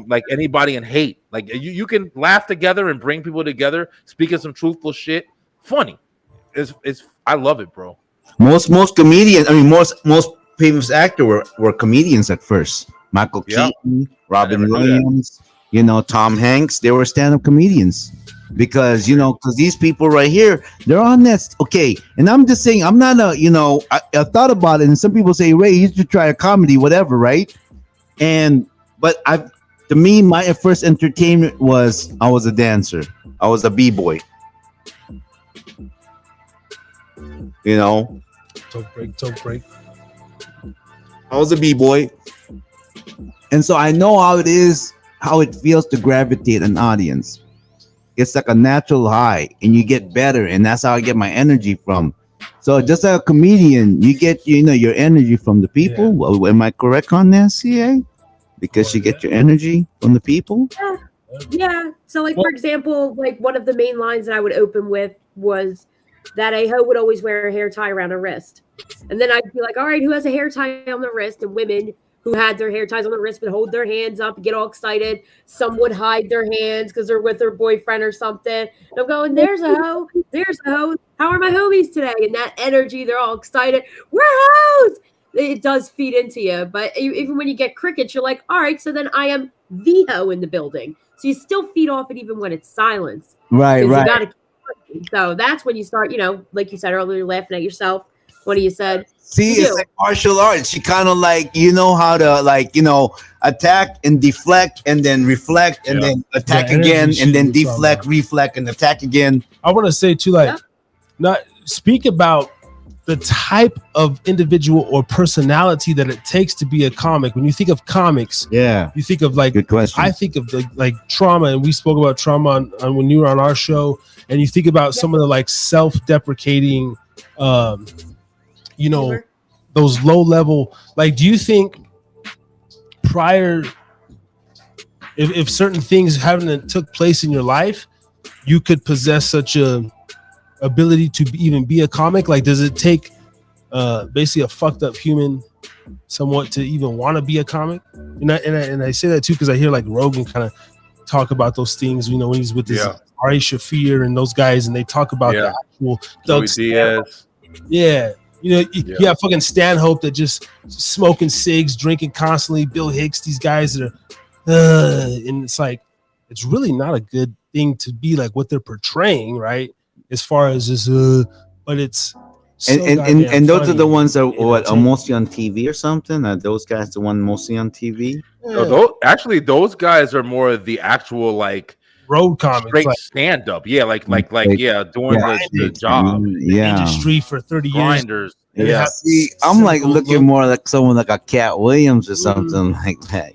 like anybody in hate. Like you can laugh together and bring people together, speaking some truthful shit. Funny. It's I love it, bro. Most comedians, most famous actors were comedians at first. Michael Keaton, Robin Williams, Tom Hanks, they were stand-up comedians. Because these people right here, they're on that. Okay, and I'm just saying, I'm not I thought about it, and some people say, Ray, you should try a comedy, whatever, right? But to me, my first entertainment was, I was a dancer. I was a b-boy. Toe break. I was a b-boy, and so I know how it feels to gravitate an audience. It's like a natural high, and you get better, and that's how I get my energy from. So just like a comedian, you get your energy from the people. Yeah. Well, am I correct on this, CA? Because you get your energy from the people. Yeah. So like, for example, like one of the main lines that I would open with was that a hoe would always wear a hair tie around her wrist, and then I'd be like, all right, who has a hair tie on the wrist? And women who had their hair ties on the wrist would hold their hands up, get all excited. Some would hide their hands because they're with their boyfriend or something. And I'm going, there's a hoe. There's a hoe. How are my homies today? And that energy, they're all excited. We're hoes. it does feed into you. But even when you get crickets, you're like, all right, so then I am the hoe in the building. So you still feed off it even when it's silence. Right, You right. gotta keep working. So that's when you start, like you said earlier, laughing at yourself. What you said? See, You it's do. like martial arts. She kind of like, how to attack and deflect and then reflect and then attack Yeah, energy again shit and then you're talking deflect, about. reflect and attack again. I want to say too, not speak about the type of individual or personality that it takes to be a comic. When you think of comics, you think of Good question. I think of like trauma, and we spoke about trauma on when you were on our show, and you think about some of the self-deprecating, Humor. those low level. Do you think prior, if certain things haven't took place in your life, you could possess such a ability to even be a comic? Does it take basically a fucked up human somewhat to even want to be a comic? And I say that too because I hear Rogan kind of talk about those things, when he's with this Ari Shaffir and those guys, and they talk about the actual Doug Diaz. Yeah. You have fucking Stanhope that just smoking cigs, drinking constantly, Bill Hicks, these guys that are and it's it's really not a good thing to be what they're portraying, right? As far as this but it's so and those are the ones that are entertaining. mostly on TV or something. Are those guys the one mostly on TV? No, those guys are more of the actual road comics, straight stand up. Yeah, doing the job. Industry for 30 years. Grinders. Yeah. See, I'm looking more like someone like a Cat Williams or something like that.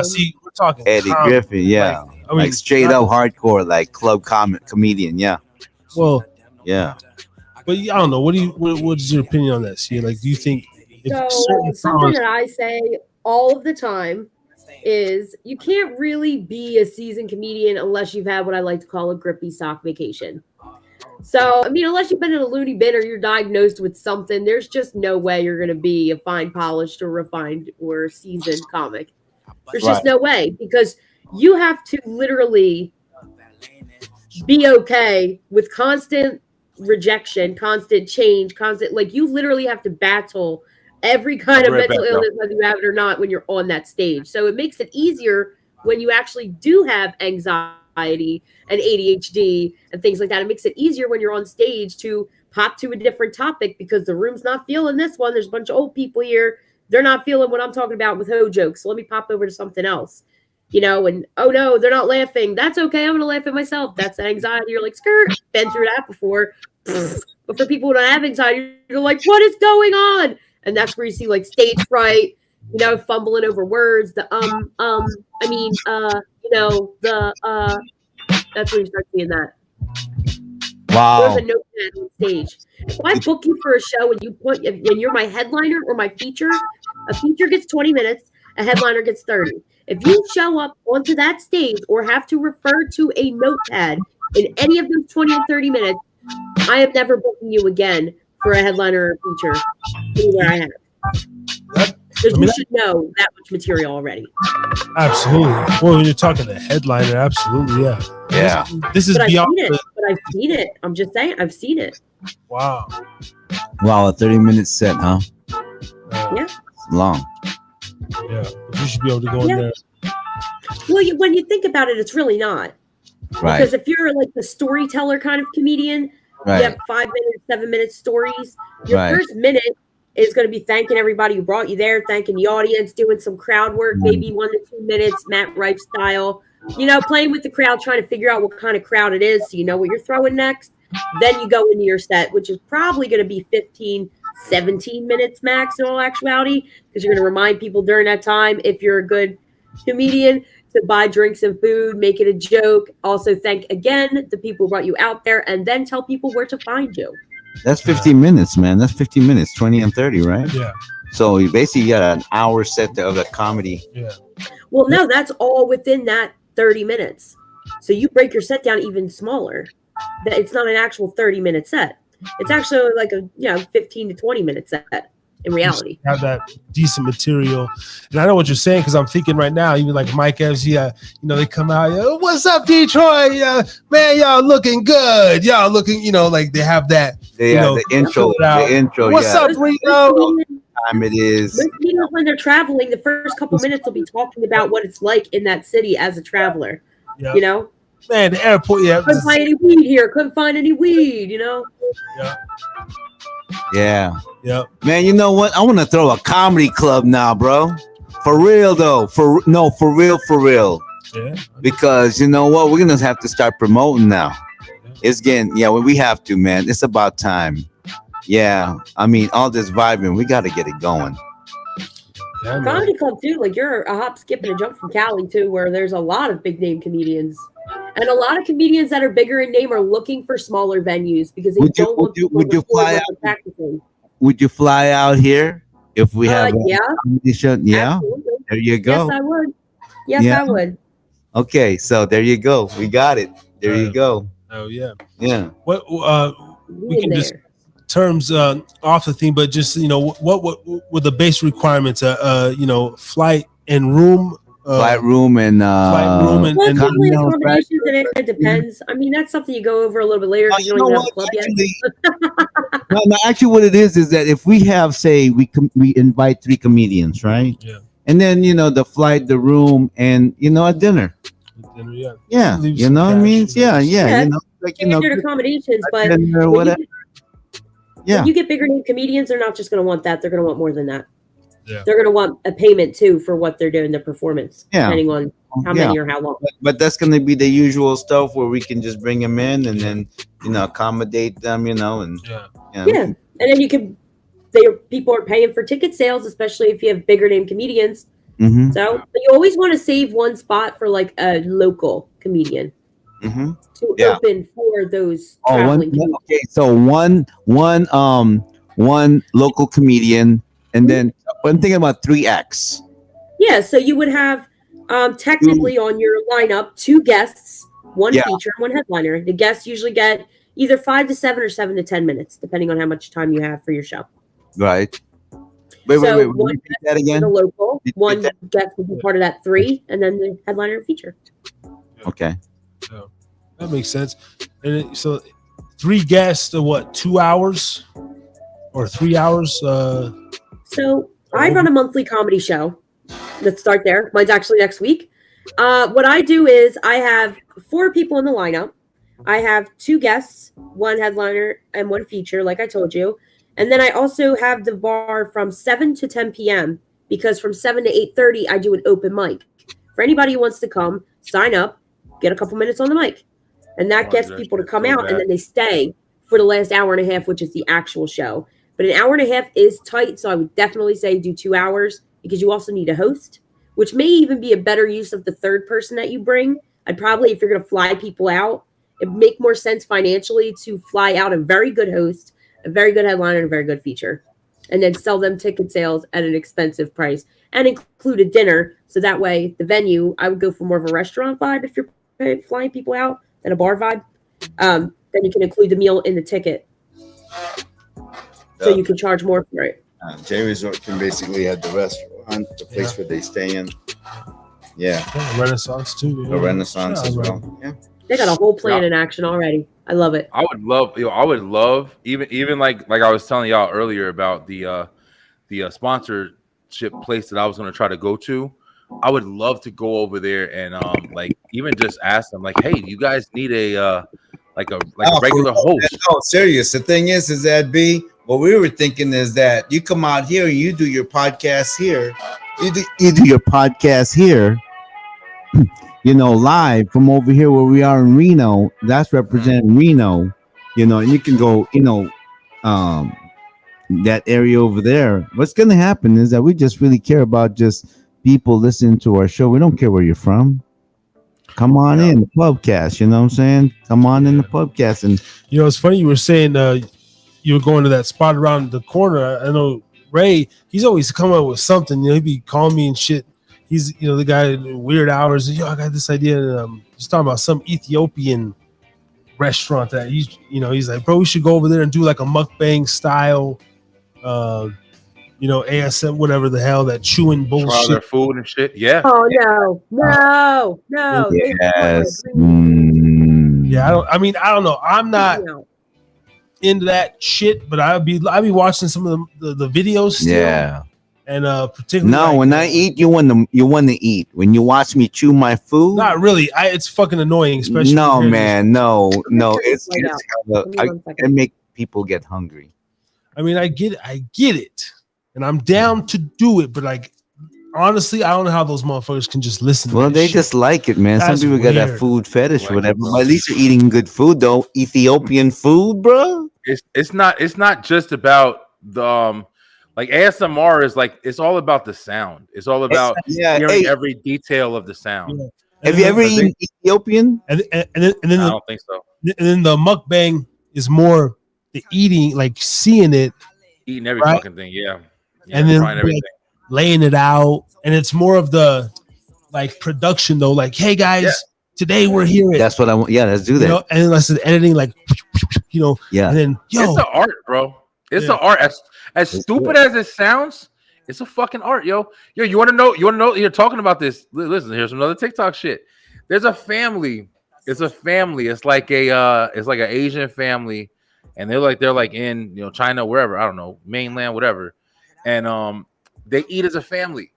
See, we're talking Eddie comic. Griffin, straight up hardcore, club comedian, Well, yeah. But I don't know. What's your opinion on that? See, do you think Something that I say all of the time is you can't really be a seasoned comedian unless you've had what I like to call a grippy sock vacation. So, unless you've been in a loony bin or you're diagnosed with something, there's just no way you're going to be a fine polished or refined or seasoned comic. There's just no way, because you have to literally be okay with constant rejection, constant change, you literally have to battle every kind of mental illness, whether you have it or not, when you're on that stage. So it makes it easier when you actually do have anxiety and ADHD and things like that. It makes it easier when you're on stage to pop to a different topic because the room's not feeling this one. There's a bunch of old people here. They're not feeling what I'm talking about with ho jokes. So let me pop over to something else. And oh no, they're not laughing. That's okay. I'm going to laugh at myself. That's anxiety. You're like, skirt, been through that before. But for people who don't have anxiety, you're like, what is going on? And that's where you see stage fright, fumbling over words, that's where you start seeing that. Wow. There's a notepad on stage. If I book you for a show and when you're my headliner or my feature, a feature gets 20 minutes, a headliner gets 30. If you show up onto that stage or have to refer to a notepad in any of those 20 or 30 minutes, I am never booking you again for a headliner or a feature anywhere I have. Because you should know that much material already. Absolutely. Well, when you're talking the headliner, absolutely, yeah. Yeah. This is beyond. But I've seen it. I'm just saying, I've seen it. Wow. Wow, a 30-minute set, huh? Yeah. It's long. Yeah. You should be able to go in there. Well, when you think about it, it's really not. Right. Because if you're the storyteller kind of comedian, you have 5 minutes, 7 minute stories. Your first minute is going to be thanking everybody who brought you there, thanking the audience, doing some crowd work, maybe 1 to 2 minutes, Matt Rife style, playing with the crowd, trying to figure out what kind of crowd it is so you know what you're throwing next. Then you go into your set, which is probably going to be 15, 17 minutes max in all actuality, because you're going to remind people during that time, if you're a good comedian, to buy drinks and food, make it a joke. Also thank again the people who brought you out there, and then tell people where to find you. That's 15 minutes, man. That's 15 minutes, 20 and 30, right? Yeah. So you basically got an hour set of a comedy. Yeah. Well, no, that's all within that 30 minutes. So you break your set down even smaller. That it's not an actual 30-minute set. It's actually like a 15 to 20 minute set in reality. Have that decent material. And I know what you're saying, because I'm thinking right now, even like Mike Evans, they come out, what's up, Detroit? Man, y'all looking good. Y'all looking, like they have that. They have the intro. What's up, Reno? time it is. Most comedians, when they're traveling, the first couple minutes will be talking about what it's like in that city as a traveler. Yeah. You know, Man, the airport. Yeah. couldn't find any weed here. Couldn't find any weed. You know. Yeah. Yeah. Man, you know what? I want to throw a comedy club now, bro. For real though. For real. Yeah. Because you know what? We're gonna have to start promoting now. It's getting we have to, man. It's about time. Yeah. I mean, all this vibing, we gotta get it going. Yeah, man. Comedy club too. Like you're a hop, skip, and a jump from Cali too, where there's a lot of big name comedians. And a lot of comedians that are bigger in name are looking for smaller venues because they don't want people to record what they're practicing. Would you fly out here if we have a comedy show? Yeah. Absolutely. There you go. Yes, I would. Yes, I would. Okay, so there you go. We got it. There you go. Oh yeah. Yeah. What we can just terms off the theme, but just what were the base requirements? Flight and room. Flight room and accommodations, and it depends. I mean, that's something you go over a little bit later because you don't even have a club yet. no, actually, what it is that if we have, say, we invite 3 comedians, right? Yeah. And then the flight, the room, and a dinner. Yeah. You know what I mean? Yeah. Standard accommodations, but whatever. When you get bigger name comedians, they're not just going to want that; they're going to want more than that. Yeah. They're going to want a payment too for what they're doing, their performance, depending on how many or how long. But that's going to be the usual stuff where we can just bring them in and then accommodate them, and and then you can. People are paying for ticket sales, especially if you have bigger name comedians. Mm-hmm. So you always want to save one spot for like a local comedian to open for those traveling. Okay, so one local comedian. And then I'm thinking about 3X. Yeah, so you would have technically on your lineup 2 guests, 1 feature, and 1 headliner. The guests usually get either 5 to 7 or 7 to 10 minutes, depending on how much time you have for your show. Right. Wait. One guest that again? The local, one guest will be part of that 3, and then the headliner and feature. Okay. So that makes sense. And so 3 guests to what? 2 hours or 3 hours? So I run a monthly comedy show. Let's start there. Mine's actually next week. What I do is I have 4 people in the lineup. I have 2 guests, 1 headliner and 1 feature, like I told you. And then I also have the bar from 7 to 10 p.m. because from 7 to 8:30, I do an open mic. For anybody who wants to come, sign up, get a couple minutes on the mic. And that gets people to come out, and then they stay for the last hour and a half, which is the actual show. But an hour and a half is tight, so I would definitely say do 2 hours because you also need a host, which may even be a better use of the third person that you bring. I'd probably, if you're going to fly people out, it'd make more sense financially to fly out a very good host, a very good headliner, and a very good feature, and then sell them ticket sales at an expensive price and include a dinner. So that way, the venue, I would go for more of a restaurant vibe if you're flying people out than a bar vibe. Then you can include the meal in the ticket. So you can charge more for it. J Resort can basically have the restaurant, the place where they stay in. Yeah. Renaissance too. A Renaissance as well. Yeah. They got a whole plan in action already. I love it. I would love even like I was telling y'all earlier about the sponsorship place that I was going to try to go to. I would love to go over there and like even just ask them like, hey, do you guys need a regular host? No, serious. The thing is that B, what we were thinking is that you come out here and you do your podcast here. You do your podcast here. Live from over here where we are in Reno. That's representing Reno. And you can go, that area over there. What's going to happen is that we just really care about just people listening to our show. We don't care where you're from. Come on in the podcast. You know what I'm saying? Come on in the podcast. And it's funny you were saying you were going to that spot around the corner. I know Ray, he's always come up with something. He'd be calling me and shit. He's the guy in weird hours. I got this idea. He's talking about some Ethiopian restaurant that he's like, bro, we should go over there and do like a mukbang style, ASM, whatever the hell, that chewing bullshit. Try their food and shit. Yeah. Oh no. Yes. Yeah, I don't know. I'm not. into that shit, but I'll be watching some of the videos still. Yeah. And particularly No, when I eat, you want to eat. When you watch me chew my food, not really. It's fucking annoying, especially. No, man, no. It's Right it make people get hungry. I mean, I get it, and I'm down to do it. But like, honestly, I don't know how those motherfuckers can just listen. Well, to they shit. just like it, man. That's Some people got that weird. food fetish or whatever. But at least you're eating good food, though. Ethiopian food, bro. It's not just about the like ASMR is like it's all about the sound. It's all about hearing every detail of the sound. Yeah. Have you ever eaten Ethiopian? And then I don't think so. And then the mukbang is more the eating, like seeing it, Eating every right? fucking thing, yeah. And then trying everything. laying it out, and it's more of the like production though. Like, hey guys, today we're here. That's what I want. Yeah, let's do that. You know, and then let's editing, like, you know. Yeah. And then It's an art, bro. It's an art. As stupid as it sounds, it's a fucking art, yo. Yo, you want to know? You're talking about this. Listen, here's some other TikTok shit. There's a family. It's a family. It's like an Asian family, and they're like in China, wherever, I don't know, mainland, whatever, and they eat as a family,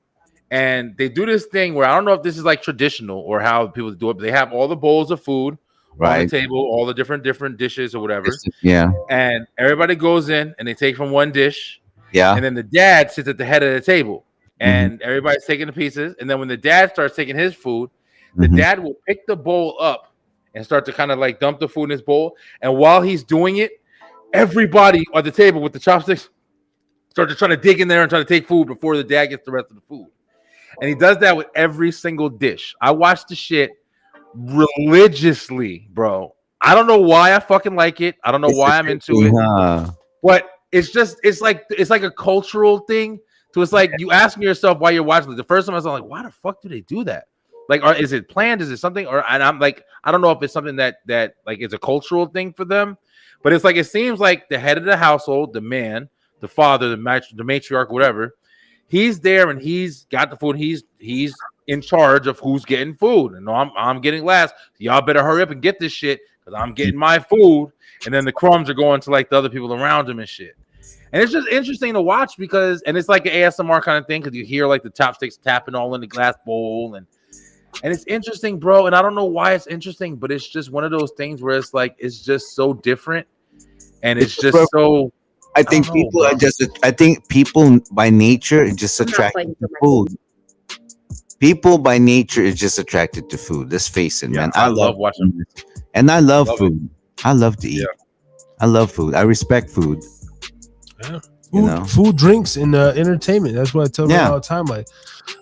and they do this thing where I don't know if this is like traditional or how people do it, but they have all the bowls of food on the table, all the different dishes or whatever. Yeah. And everybody goes in and they take from one dish. Yeah. And then the dad sits at the head of the table and everybody's taking the pieces. And then when the dad starts taking his food, the dad will pick the bowl up and start to kind of like dump the food in his bowl. And while he's doing it, everybody at the table with the chopsticks start to try to dig in there and try to take food before the dad gets the rest of the food. And he does that with every single dish. I watched the shit religiously, bro. I don't know why I fucking like it. I don't know why I'm into it. But it's like a cultural thing. So it's like you asking yourself why you're watching it. The first time I was like, why the fuck do they do that? Like, is it planned? Is it something? And I'm like, I don't know if it's something that like is a cultural thing for them. But it's like it seems like the head of the household, the man, the father, the matriarch, whatever, he's there and he's got the food. He's in charge of who's getting food. And I'm getting last. Y'all better hurry up and get this shit because I'm getting my food. And then the crumbs are going to like the other people around him and shit. And it's just interesting to watch because it's like an ASMR kind of thing because you hear like the chopsticks tapping all in the glass bowl and it's interesting, bro. And I don't know why it's interesting, but it's just one of those things where it's like it's just so different and it's just so. I think people by nature are just attracted to food. People by nature is just attracted to food. Let's face it, man. I love watching this. And I love food. I love to eat. I love food. I respect food. Yeah. Food, drinks, and entertainment. That's what I tell them all the time. Like,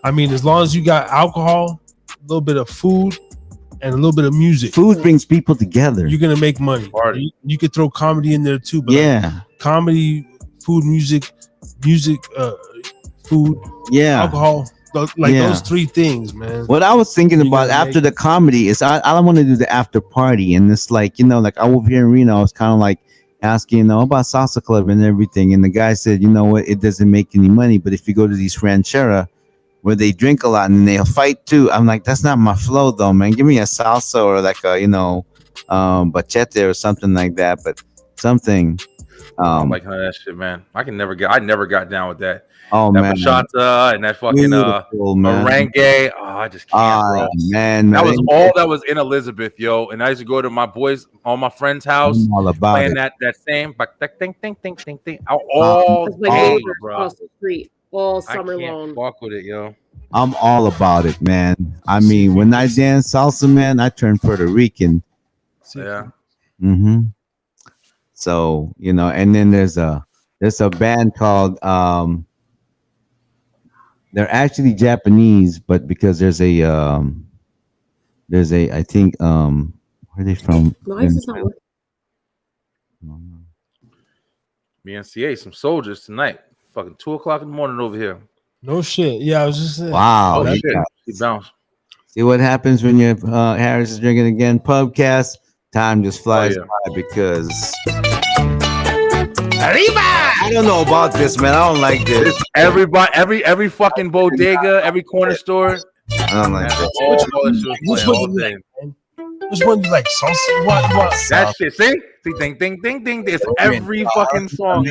I mean, as long as you got alcohol, a little bit of food, and a little bit of music. Food brings people together. You're gonna make money. You could throw comedy in there too. But like, comedy, food, music, food, alcohol. Like those three things, man. What I was thinking about after the comedy is I don't want to do the after party, and it's like like over here in Reno, I was kind of like asking about salsa club and everything, and the guy said, you know what, it doesn't make any money, but if you go to these ranchera where they drink a lot and they'll fight too, I'm like, that's not my flow though, man. Give me a salsa or like a bachete or something like that, but something. I like that shit, man. I never got down with that. Oh that man, bachata and that fucking merengue. Oh, I just can't, bro. Man, that was all that was in Elizabeth, yo. And I used to go to my my friend's house, playing that same thing all day, bro. Across the street all summer I can't long. Fuck with it, yo. I'm all about it, man. I mean, when I dance salsa, man, I turn Puerto Rican. Yeah. So and then there's a band called they're actually Japanese, but because there's a I think where are they from? BNCA, some soldiers tonight. Fucking 2:00 in the morning over here. No shit. Yeah, I was just saying. Wow. Oh, shit. He bounced. See what happens when your Harris is drinking again. Pubcast. Time just flies by because I don't know about this, man. I don't like this. Everybody, every fucking bodega, every corner store. I don't like this. Which one Which one do you like? Salsa? What? That shit. See, ding, ding, ding, ding. It's every fucking song.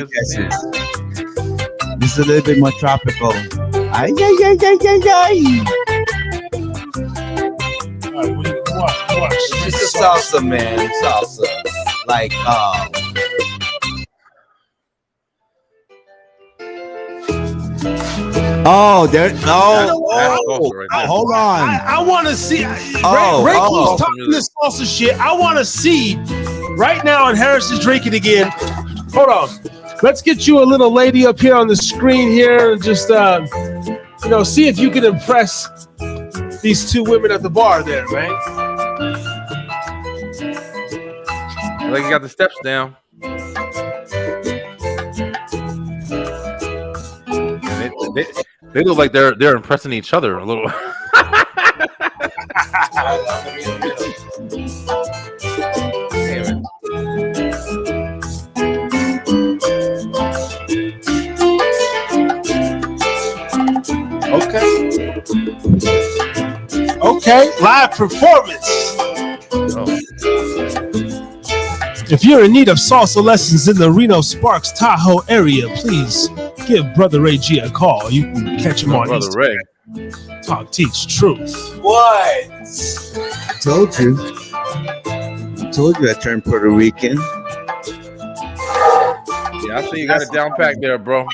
This is a little bit more tropical. Ay, ay, ay, ay, ay, ay. What? It's just a salsa, man. Salsa. Like, Oh, there. That's Oh, salsa right there. hold on. I want to see. Ray oh. keeps talking this salsa shit. I want to see right now. And Harris is drinking again. Hold on. Let's get you a little lady up here on the screen here, and just see if you can impress these two women at the bar there, man. Like you got the steps down. They look like they're impressing each other a little. Damn Okay. Okay. Live performance. Oh. If you're in need of salsa lessons in the Reno Sparks Tahoe area, please give Brother Ray G a call. You can catch him on Brother Instagram. Ray. Talk, teach, truth. what? I told you I turned Puerto Rican. Yeah, I see you got it down packed there, bro.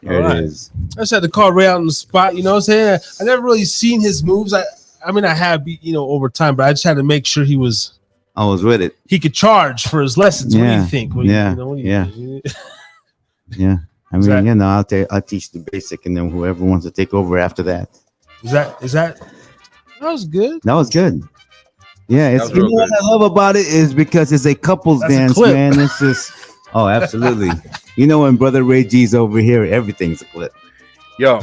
Here All it right. is. I just had to call Ray out on the spot. You know what I'm saying? I never really seen his moves. I mean, I have, over time, but I just had to make sure I was with it. he could charge for his lessons. What do you think? What do you think? Yeah. I mean, Is I'll teach the basic, and then whoever wants to take over after that. Is that was good? That was good. Yeah, it's That was real what good. I love about it is because it's a couples That's a dance, clip. man. It's just absolutely. When Brother Ray G's over here, everything's a clip. Yo,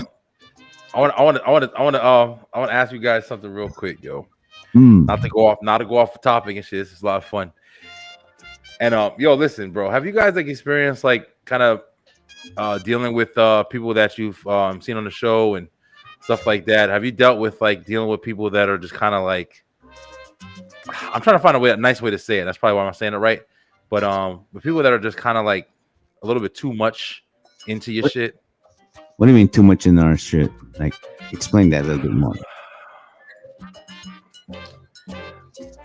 I want to ask you guys something real quick, yo. Not to go off the topic and shit. This is a lot of fun. And listen, bro. Have you guys experienced kind of dealing with people that you've seen on the show and stuff like that? Have you dealt with dealing with people that are just kind of I'm trying to find a nice way to say it. That's probably why I'm saying it right. But with people that are just kind of a little bit too much into your shit. What do you mean too much in our shit? Explain that a little bit more.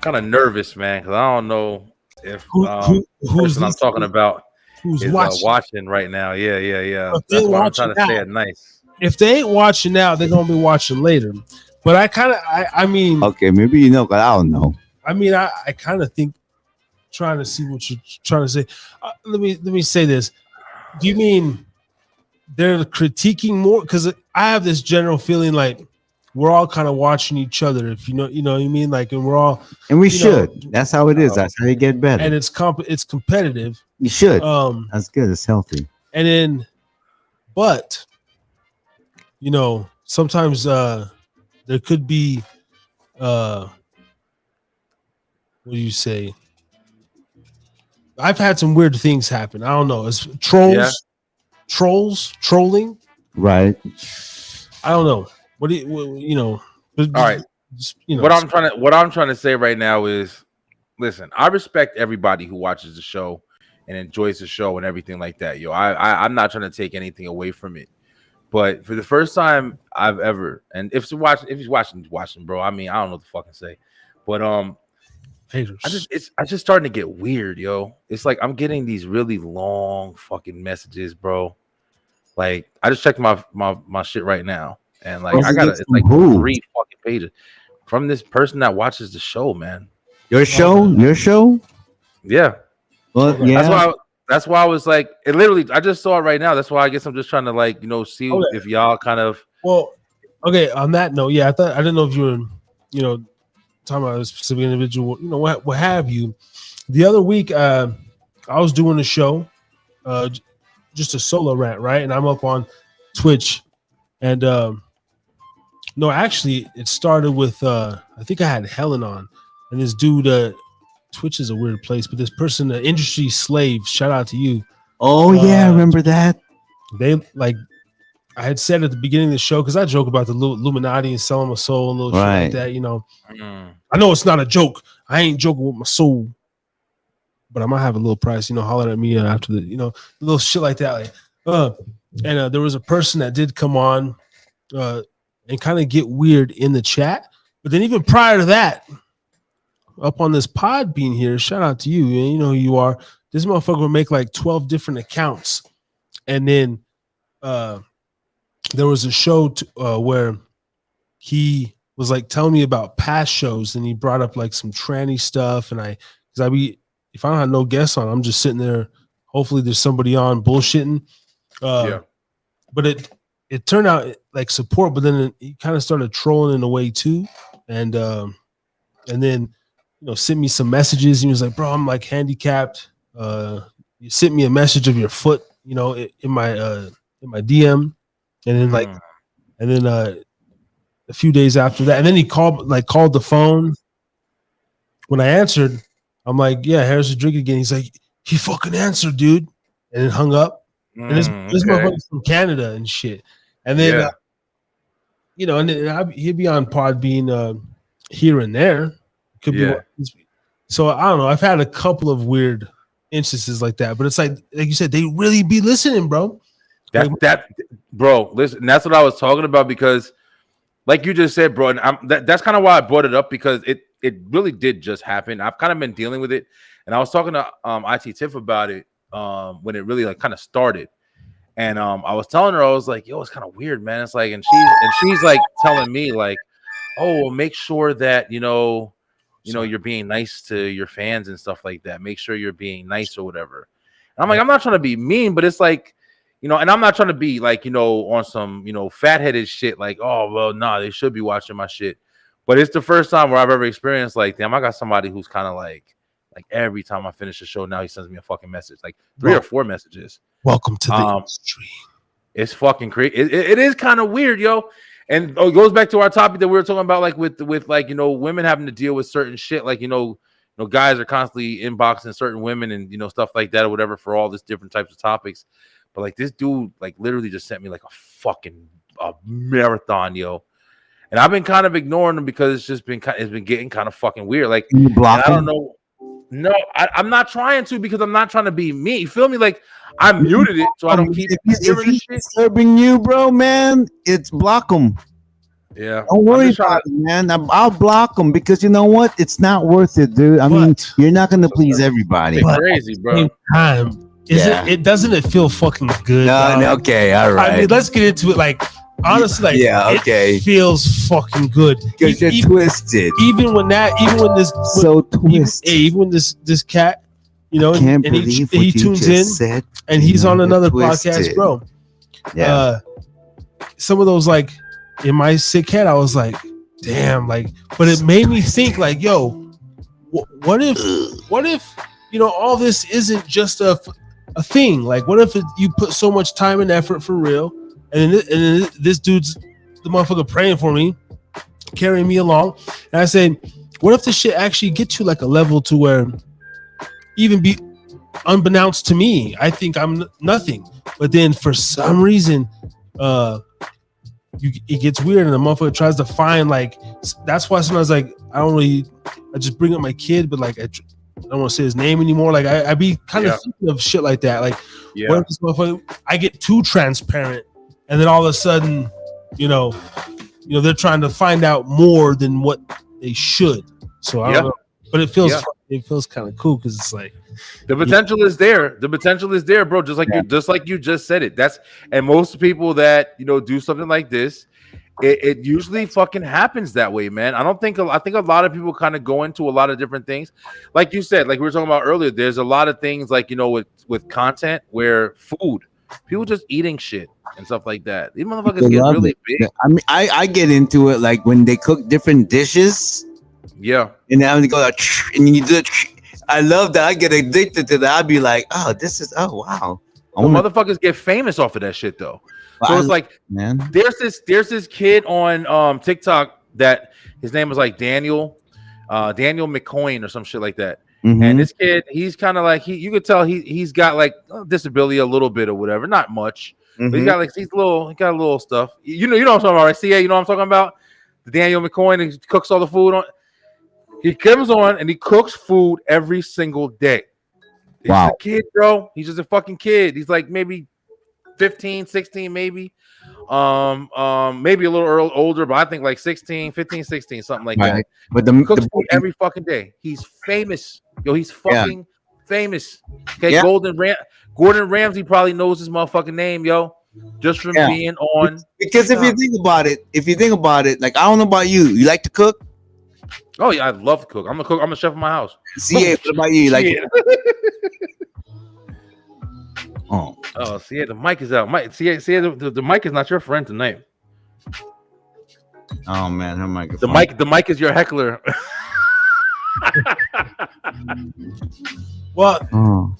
Kind of nervous, man, because I don't know if who's I'm talking about who's is watching? watching right now. Yeah. If That's they're why I'm trying to watching say now. it nice. If they ain't watching now, they're gonna be watching later. But I mean, Okay, maybe but I don't know. I mean, I kind of think, trying to see what you're trying to say. Let me say this. Do you mean they're critiquing more? Because I have this general feeling we're all kind of watching each other. If you know what I mean. And we're all, And we you should. know, That's how it is. That's how you get better. and it's competitive. You should. That's good. It's healthy. And then, but sometimes there could be what do you say? I've had some weird things happen. I don't know. It's trolling. Right. I don't know. What do you All right. What I'm trying to say right now is, listen, I respect everybody who watches the show and enjoys the show and everything like that. Yo, I'm not trying to take anything away from it. But for the first time I've ever, and if he's watching, bro. I mean, I don't know what to fucking say. But haters. it's just starting to get weird, yo. It's I'm getting these really long fucking messages, bro. I just checked my shit right now, and I got it's 3 fucking pages from this person that watches the show, man. Your show? Yeah. Well, yeah. That's why I was it literally, I just saw it right now. That's why I guess I'm just trying to see if y'all kind of. Well, okay. On that note, yeah, I didn't know if you were, talking about a specific individual, what have you. The other week, I was doing a show, just a solo rant, right? And I'm up on Twitch, and no, actually, it started with I think I had Helen on, and this dude. Twitch is a weird place, but this person, the industry slave, shout out to you. Oh yeah, I remember that. They I had said at the beginning of the show, because I joke about the Illuminati and selling my soul and little shit like that, you know. I know it's not a joke. I ain't joking with my soul, but I might have a little price, you know, holler at me after the, you know, little shit like that. Like, and there was a person that did come on and kind of get weird in the chat. But then even prior to that, up on this pod being here, shout out to you. You know who you are. This motherfucker would make like 12 different accounts. And then there was a show where he was like telling me about past shows, and he brought up like some tranny stuff. And if I don't have no guests on, I'm just sitting there. Hopefully there's somebody on bullshitting. But it turned out like support, but then he kind of started trolling in a way too. And then, you know, sent me some messages. He was like, bro, I'm like handicapped. You sent me a message of your foot, you know, in my DM. And then a few days after that, and then he called the phone. When I answered, I'm like, yeah, Harris is drinking again. He's like, he fucking answered, dude, and then hung up. And this motherfucker's from Canada and shit. And then you know, and then he'd be on Podbean here and there. Could be so I don't know. I've had a couple of weird instances like that, but it's like you said, they really be listening, bro. Bro, listen, that's what I was talking about, because like you just said, bro, and that's kind of why I brought it up, because it really did just happen. I've kind of been dealing with it, and I was talking to IT Tiff about it when it really like kind of started, and I was telling her, I was like, yo, it's kind of weird, man. It's like, and she's like telling me like, oh, well, make sure that you know you're being nice to your fans and stuff like that. Make sure you're being nice or whatever. And I'm like, I'm not trying to be mean, but it's like, you know, and I'm not trying to be like, you know, on some, you know, fat-headed shit like, oh, well, nah, they should be watching my shit. But it's the first time where I've ever experienced like, damn, I got somebody who's kind of like every time I finish a show, now he sends me a fucking message, like 3 or 4 messages. Welcome to the industry. It's fucking crazy. It is kind of weird, yo. And it goes back to our topic that we were talking about, like with like, you know, women having to deal with certain shit, like, you know, guys are constantly inboxing certain women and, you know, stuff like that or whatever for all this different types of topics. But like this dude, like literally just sent me like a marathon, yo. And I've been kind of ignoring him because it's been getting kind of fucking weird. Like, you block I don't know. No, I'm not trying to, because I'm not trying to be me. You feel me? Like I muted it so I don't keep hearing this shit. Disturbing you, bro, man. It's block them. Yeah, don't worry about it, man. I'll block them, because you know what? It's not worth it, dude. I mean, you're not gonna please everybody. It's crazy, bro. It doesn't it feel fucking good? No, okay, all right. I mean, let's get into it. Like, honestly, like, it feels fucking good. Because you're twisted. Even when this twisted. Even when this cat, you know, and he tunes in, and he's on another podcast, bro. Yeah. Some of those, like, in my sick head, I was like, damn, like, but it made me think, like, yo, what if, you know, all this isn't just a thing? Like, what if you put so much time and effort for real, and then this dude's the motherfucker praying for me, carrying me along, and I said, what if this shit actually gets to like a level to where even be unbeknownst to me, I think I'm nothing, but then for some reason, it gets weird, and the motherfucker tries to find, like, that's why sometimes, like, I just bring up my kid, but like I don't want to say his name anymore. Like I be kind of thinking of shit like that. Like, what if this motherfucker, I get too transparent, and then all of a sudden, you know, they're trying to find out more than what they should. So I don't know, but it feels kind of cool, because it's like the potential is there. The potential is there, bro. Just like you just said it. And most people that, you know, do something like this, it usually fucking happens that way, man. I think a lot of people kind of go into a lot of different things. Like you said, like we were talking about earlier, there's a lot of things, like, you know, with content where food, people just eating shit and stuff like that. These motherfuckers get really big. I mean, I get into it, like when they cook different dishes. Yeah. And then they go like, and you do it. I love that. I get addicted to that. I'd be like, oh, wow. Motherfuckers get famous off of that shit, though. So it's like, man, there's this kid on TikTok that his name was like Daniel McCoyne or some shit like that. Mm-hmm. And this kid, he's kind of like, you could tell he's got like a disability a little bit or whatever, not much, But he got like he got a little stuff. You know what I'm talking about, right? CA, you know what I'm talking about? The Daniel McCoy, and he cooks all the food on. He comes on and he cooks food every single day. He's a kid, bro. He's just a fucking kid. He's like maybe 15, 16, maybe. Maybe a little older, but I think like 16, 15, 16, something like that. But he cooks food every fucking day. He's famous. Yo, he's fucking famous. Okay, Gordon Ramsay probably knows his motherfucking name, yo. Just from being on. Because if you think about it, like I don't know about you. You like to cook? Oh yeah, I love to cook. I'm a cook. I'm a chef in my house. CA, what about you? Like CA, the mic is out. CA, the mic is not your friend tonight. Oh man, her mic. The mic is your heckler. Well,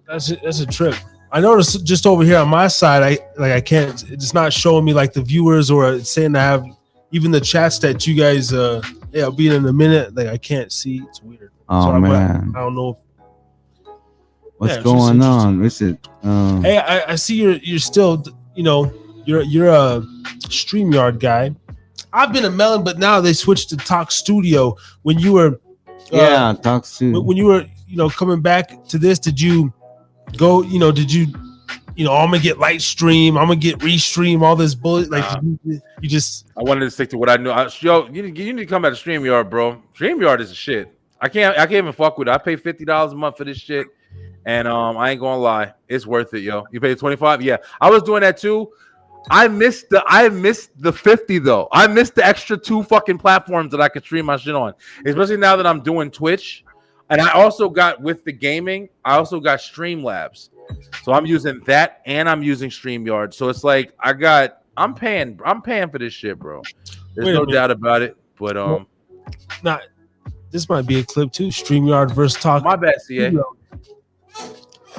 that's a trip. I noticed just over here on my side, I can't. It's not showing me like the viewers, or it's saying I have even the chats that you guys. I'll be in a minute. Like I can't see. It's weird. Oh man, I don't know. What's going on? Is it? Hey, I see you're still. You're a StreamYard guy. I've been a Melon, but now they switched to Talk Studio. When you were Talk Studio. When you were coming back to this, did you go? Did you? I'm gonna get light stream. I'm gonna get restream. All this bullet. Like you just. I wanted to stick to what I knew. Yo, you need to come back to StreamYard, bro. StreamYard is a shit. I can't even fuck with it. I pay $50 a month for this shit, and I ain't gonna lie, it's worth it, yo. You pay $25. Yeah, I was doing that too. I missed the 50 though. I missed the extra 2 fucking platforms that I could stream my shit on, especially now that I'm doing Twitch. And I also got, with the gaming, I also got Streamlabs. So I'm using that and I'm using StreamYard. So it's like I'm paying for this shit, bro. There's no doubt about it. But this might be a clip too. StreamYard versus Talk. My bad, CA.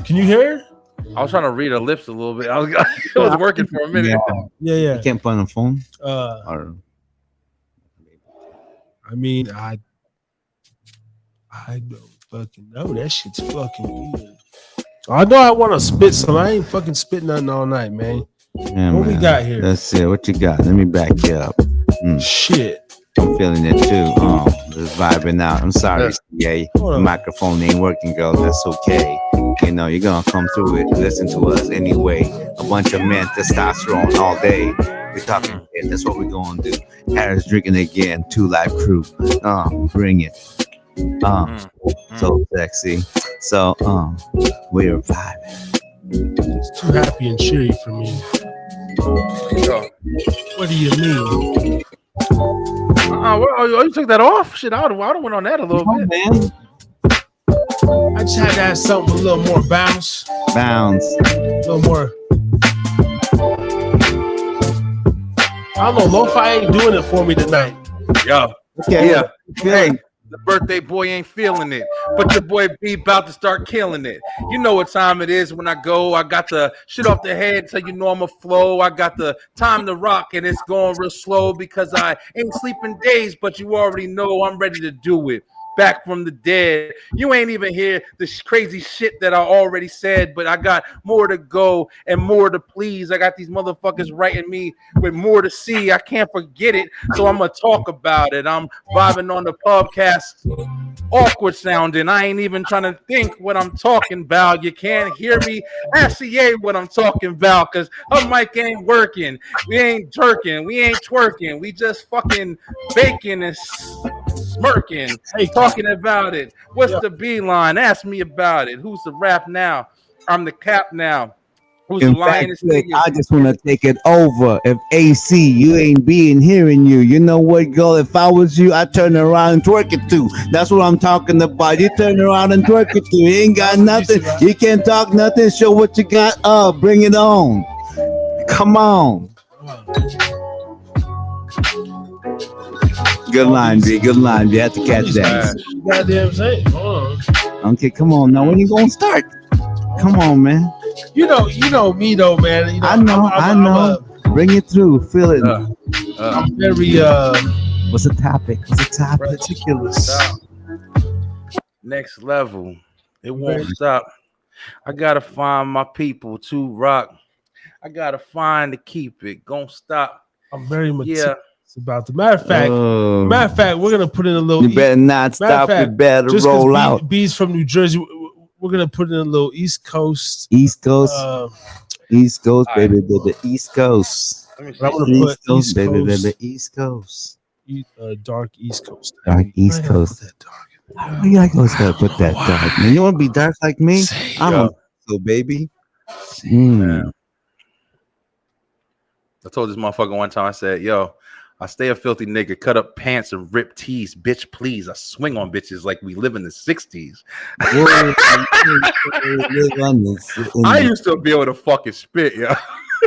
Can you hear her? I was trying to read her lips a little bit. It was working for a minute. Yeah. You can't put on the phone. I don't fucking know. That shit's fucking good. I know I want to spit some. I ain't fucking spitting nothing all night, man. Yeah, what we got here? That's it. What you got? Let me back you up. Shit. I'm feeling it too. Just vibing out. I'm sorry, CA. The microphone ain't working, girl. That's okay. You're gonna come through it. Listen to us anyway. A bunch of men, testosterone all day. We're talking shit. That's what we're gonna do. Harris drinking again. 2 Live Crew. Bring it. So sexy. So we're vibing. It's too happy and cheery for me. What do you mean? You took that off? Shit, I would have went on that a little bit. Man. I just had to have something with a little more bounce. A little more. I don't know. Lo-fi ain't doing it for me tonight. Yeah. Okay. Yeah. Hey, the birthday boy ain't feeling it, but your boy B about to start killing it. You know what time it is when I go. I got the shit off the head so you know I'm a flow. I got the time to rock and it's going real slow because I ain't sleeping days, but you already know I'm ready to do it. Back from the dead. You ain't even hear the crazy shit that I already said, but I got more to go and more to please. I got these motherfuckers writing me with more to see. I can't forget it, so I'm gonna talk about it. I'm vibing on the podcast. Awkward sounding. I ain't even trying to think what I'm talking about. You can't hear me. Ask CA what I'm talking about, because her mic ain't working. We ain't jerking. We ain't twerking. We just fucking baking and smirking, talking about it. What's the Bline? Ask me about it. Who's the rap now? I'm the cap now. Who's the lion? I just want to take it over. If AC, you ain't being hearing you. You know what, girl? If I was you, I'd turn around and twerk it too. That's what I'm talking about. You turn around and twerk it too. You ain't got nothing. You can't talk nothing. Show what you got. Bring it on. Come on. Good line, B. Good line. You have to catch that. Goddamn saying. Hold on. Okay, come on. Now, when you gonna start? Come on, man. You know me though, man. I know. Bring it through. Feel it. I'm very What's the topic? Meticulous. Next level. It won't stop. I gotta find my people to rock. I gotta find to keep it. Gonna stop. I'm very meticulous about the matter of fact. Oh. Matter of fact, we're gonna put in a little. You better not stop. Fact, You better just roll out. B's from New Jersey. We're gonna put in a little East Coast. East Coast. East Coast, baby, the East Coast. I'm gonna put East Coast, baby, the East Coast. Dark East Coast. Dark East Coast. You gotta put that dark. Man, you want to be dark like me? I'm so baby. I told this motherfucker one time. I said, "Yo, I stay a filthy nigga, cut up pants and rip tees, bitch. Please, I swing on bitches like we live in the '60s." I used to be able to fucking spit, yo.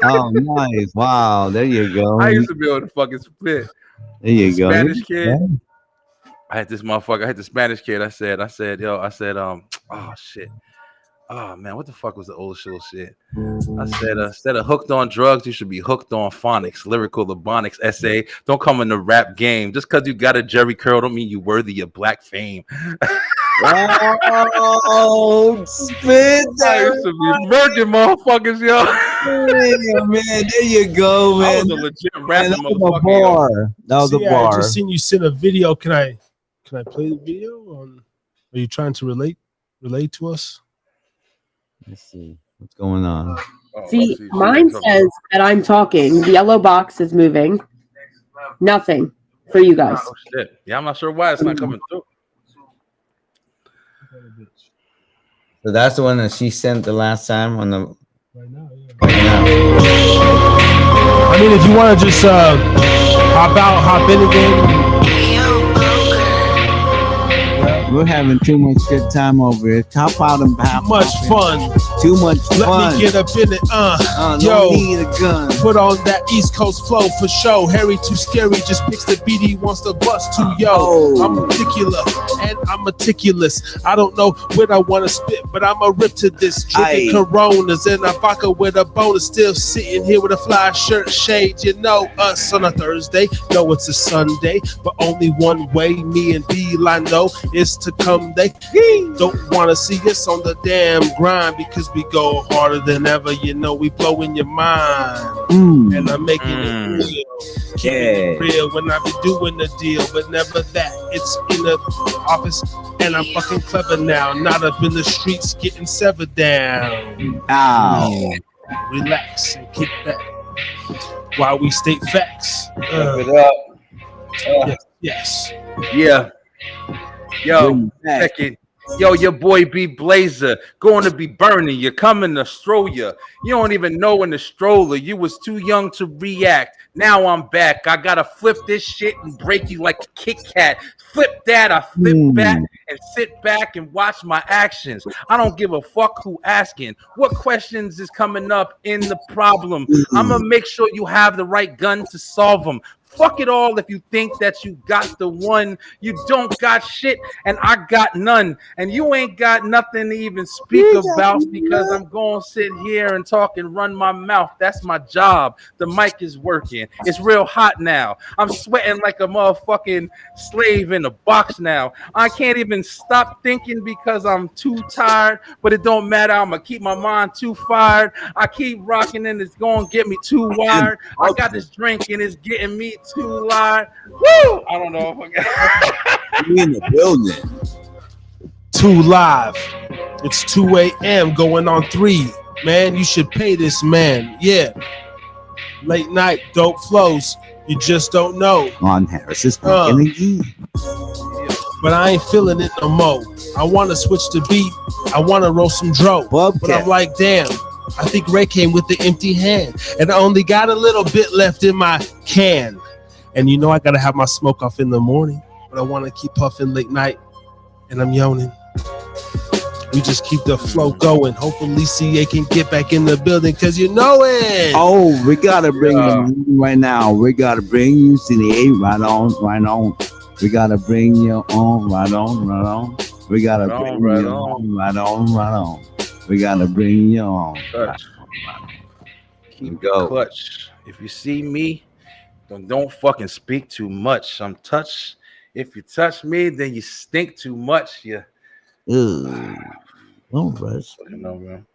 Oh, nice! Wow, there you go. I used to be able to fucking spit. There you go. Spanish kid. I had this motherfucker. I had the Spanish kid. I said, oh shit. Oh man, what the fuck was the old shit? I said, instead of hooked on drugs, you should be hooked on phonics, lyrical, ebonics, essay. Don't come in the rap game. Just because you got a Jerry curl don't mean you worthy of black fame. Oh, spit that. I used to be murking motherfuckers, yo. Yeah, man, there you go, man. I was a legit rapping that was motherfucker. a bar. That was a bar. I just seen you send a video. Can I play the video? Are you trying to relate to us? Let's see what's going on. See, mine says that I'm talking. The yellow box is moving. Nothing for you guys. Oh shit! Yeah, I'm not sure why it's not coming through. So that's the one that she sent the last time on the. Right now. Yeah. I mean, if you want to just hop in again. We're having too much good time over here. Top out and Too much fun. Too much fun. Let me get up in it. No need a gun. Put on that East Coast flow for show. Harry too scary, just picks the beat he wants to bust to. Yo, I'm particular and I'm meticulous. I don't know when I want to spit, but I'm a rip to this. Drinking Coronas and a vodka with a bonus. Still sitting here with a fly shirt, shades. You know us on a Thursday. No, it's a Sunday, but only one way. Me and Bline know is to come. They don't want to see us on the damn grind because we go harder than ever. You know, we blow in your mind. And I'm making it real. Keeping it real when I be doing the deal, but never that. It's in the office and I'm fucking clever now. Not up in the streets getting severed down. Ow. Relax and kick back while we state facts. Yes. Yeah. Yo, second. Yo, your boy B Blazer going to be burning you, coming to stroll you. You don't even know in the stroller. You was too young to react. Now I'm back. I gotta flip this shit and break you like a Kit Kat. Flip that. I flip back and sit back and watch my actions. I don't give a fuck who asking. What questions is coming up in the problem? I'm gonna make sure you have the right gun to solve them. Fuck it all if you think that you got the one. You don't got shit and I got none. And you ain't got nothing to even speak about because I'm going to sit here and talk and run my mouth. That's my job. The mic is working. It's real hot now. I'm sweating like a motherfucking slave in a box now. I can't even stop thinking because I'm too tired, but it don't matter. I'm going to keep my mind too fired. I keep rocking and it's going to get me too wired. I got this drink and it's getting me too live. Woo! I don't know if I got you in the building. Too live. It's 2 a.m. going on 3. Man, you should pay this man. Yeah. Late night, dope flows. You just don't know. On Harris is again. But I ain't feeling it no more. I want to switch the beat. I want to roll some dro. But I'm like, damn. I think Ray came with the empty hand. And I only got a little bit left in my can. And you know I gotta have my smoke off in the morning, but I want to keep puffing late night, and I'm yawning. We just keep the flow going. Hopefully CA can get back in the building, cause you know it. Oh, we gotta bring them right now. We gotta bring you CA right on. We gotta bring you on right on. We gotta bring you on right on. We gotta bring you on. Keep go. Clutch. If you see me, don't fucking speak too much. I'm touched. If you touch me, then you stink too much. Yeah. Don't rush. You know, man.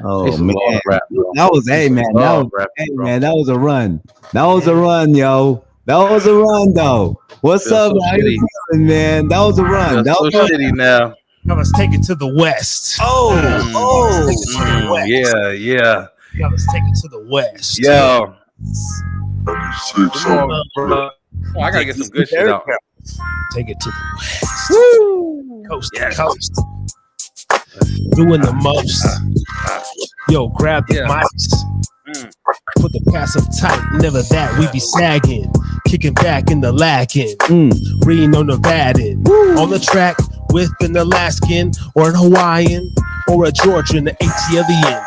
Oh Used to love man, rap, bro. that was hey man, that Love was rap, hey bro. man, that was a run. That was a run, yo. That was a run, though. What's Feel up, so how you feeling, man? That was a run. That so was a shitty now. Now let's take it to the west. Yeah. Now let's take it to the west. Yo. Come on, bro. Oh, I gotta get some good shit out. Take it to the west. Coast to coast. Doing the most. Yo, grab the mics. Put the passive tight. Never that. We be sagging. Kicking back in the lacking. Reading on Nevadan. On the track with an Alaskan or an Hawaiian or a Georgian, the ATLian.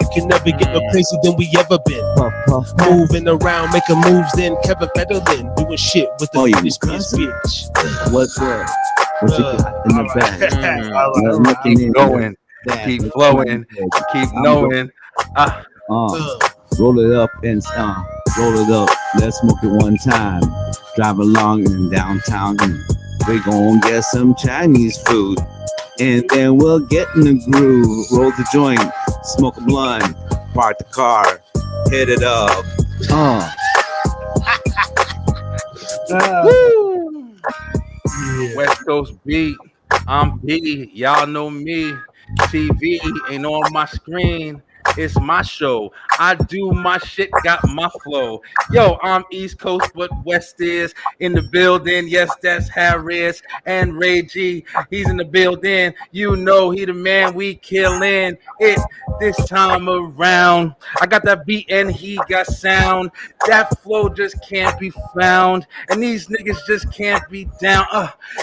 You can never get no crazier than we ever been. Moving around, making moves, then Kevin Federline doing shit with the bitch. What's up? What you got in the bag? Keep going, keep flowing, keep knowing. Roll it up and roll it up. Let's smoke it one time. Drive along in downtown and we're gonna get some Chinese food. And then we'll get in the groove. Roll the joint, smoke a blunt, park the car, hit it up. West Coast beat. I'm B. Y'all know me. TV ain't on my screen. It's my show. I do my shit, got my flow. Yo, I'm East Coast, but West is in the building. Yes, that's Harris and Ray G. He's in the building. You know he the man. We killing it this time around. I got that beat and he got sound. That flow just can't be found. And these niggas just can't be down.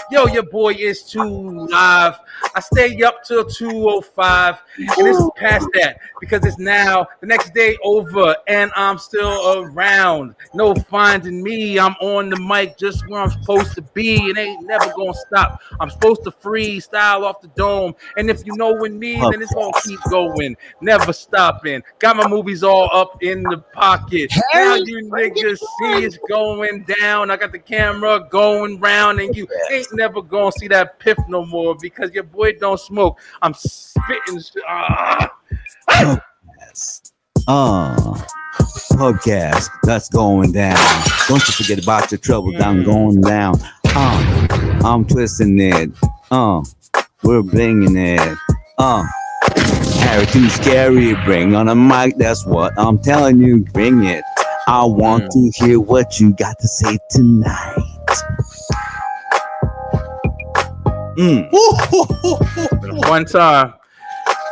Yo, your boy is too live. I stay up till 2:05. And this is past that. Because it's now the next day over and I'm still around. No finding me. I'm on the mic just where I'm supposed to be. It ain't never gonna stop. I'm supposed to freestyle off the dome. And if you know with me, then it's gonna keep going. Never stopping. Got my movies all up in the pocket. Now you niggas see it's going down. I got the camera going round and you ain't never gonna see that piff no more because your boy don't smoke. I'm spitting. Podcast that's going down. Don't you forget about your trouble. I'm going down. I'm twisting it. We're bringing it. Harry too scary. Bring on a mic. That's what I'm telling you. Bring it. I want to hear what you got to say tonight. One time.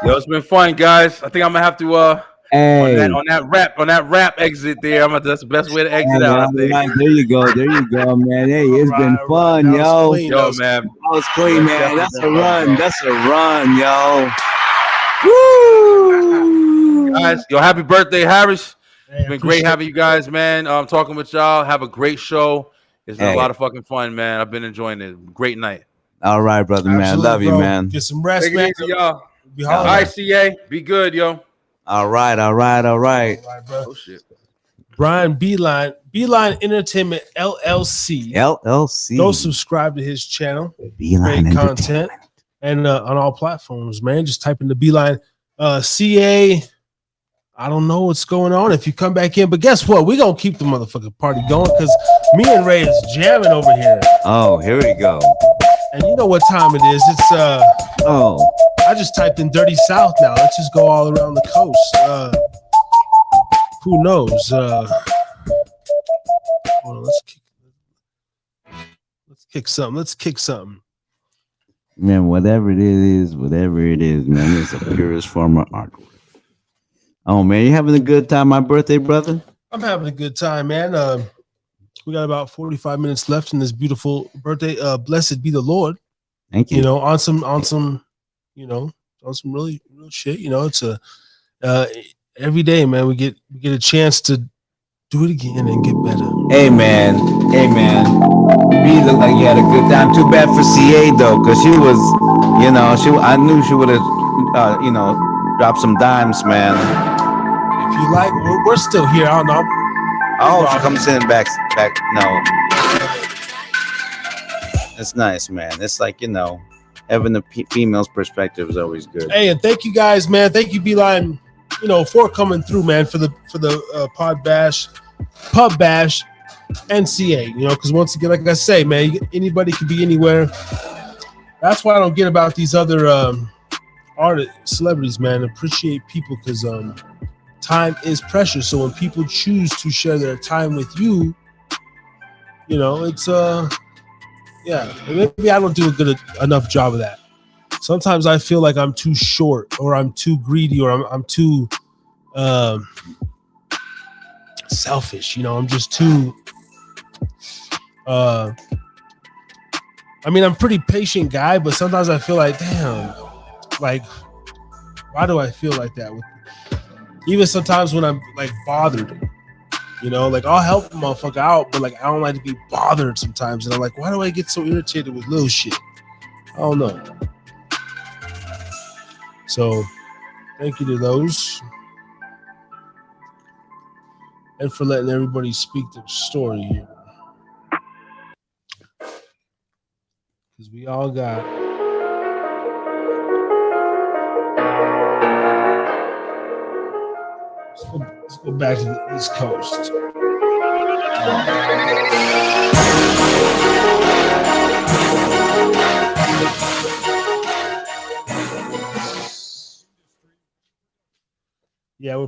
Yo, it's been fun, guys. I think I'm gonna have to on that rap exit there. That's the best way to exit out. I think. Right, there you go, man. Hey, it's been fun, yo. Yo, man. That was clean, man. That's a run, yo. Woo! Guys, yo, happy birthday, Harris. It's been great having you guys, man. Talking with y'all. Have a great show. It's been a lot of fucking fun, man. I've been enjoying it. Great night. All right, brother, man. Absolutely, Love you, bro. man. Get some rest, Take man. it easy, y'all. All right, CA. Be good, yo. All right. bro. Oh, shit. Brian Bline Entertainment LLC. Go subscribe to his channel. Great content. And on all platforms, man. Just type in the Bline CA. I don't know what's going on if you come back in, but guess what? We're gonna keep the motherfucking party going because me and Ray is jamming over here. Oh, here we go. And you know what time it is? It's I just typed in Dirty South now. Let's just go all around the coast. Who knows? Well, let's kick something. Man, whatever it is, man, it's the purest form of artwork. Oh man, you having a good time, my birthday brother? I'm having a good time, man. We got about 45 minutes left in this beautiful birthday. Blessed be the Lord. Thank you. You know, on some really real shit. You know, it's every day, man. We get a chance to do it again and get better. Amen. B looked like you had a good time. Too bad for CA though, because she was, I knew she would have, dropped some dimes, man. If you like, we're still here. I don't know. Oh, she comes in back. No, it's nice, man. It's like having the female's perspective is always good. Hey, and thank you guys, man. Thank you, Bline, for coming through, man, for the PubBash NCA, because once again, like I say, man, anybody can be anywhere. That's why I don't get about these other artists, celebrities, man. Appreciate people because time is precious. So when people choose to share their time with you, it's maybe I don't do a good enough job of that. Sometimes I feel like I'm too short, or I'm too greedy, or I'm too selfish. I'm just too. I'm a pretty patient guy, but sometimes I feel like, damn, like, why do I feel like that? Even sometimes when I'm like bothered, like I'll help a motherfucker out, but like I don't like to be bothered sometimes, and I'm like, why do I get so irritated with little shit? I don't know. So, thank you to those, and for letting everybody speak their story here. Because we all got let's go back to the East Coast. Yeah, we're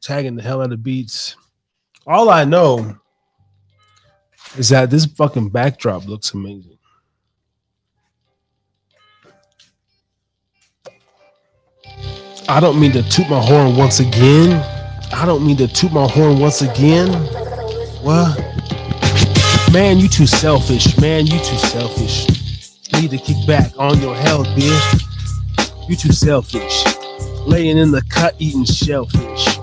tagging the hell out of beats. All I know is that this fucking backdrop looks amazing. I don't mean to toot my horn once again. What? Man, you too selfish. You need to kick back on your health, bitch. You too selfish. Laying in the cut, eating shellfish.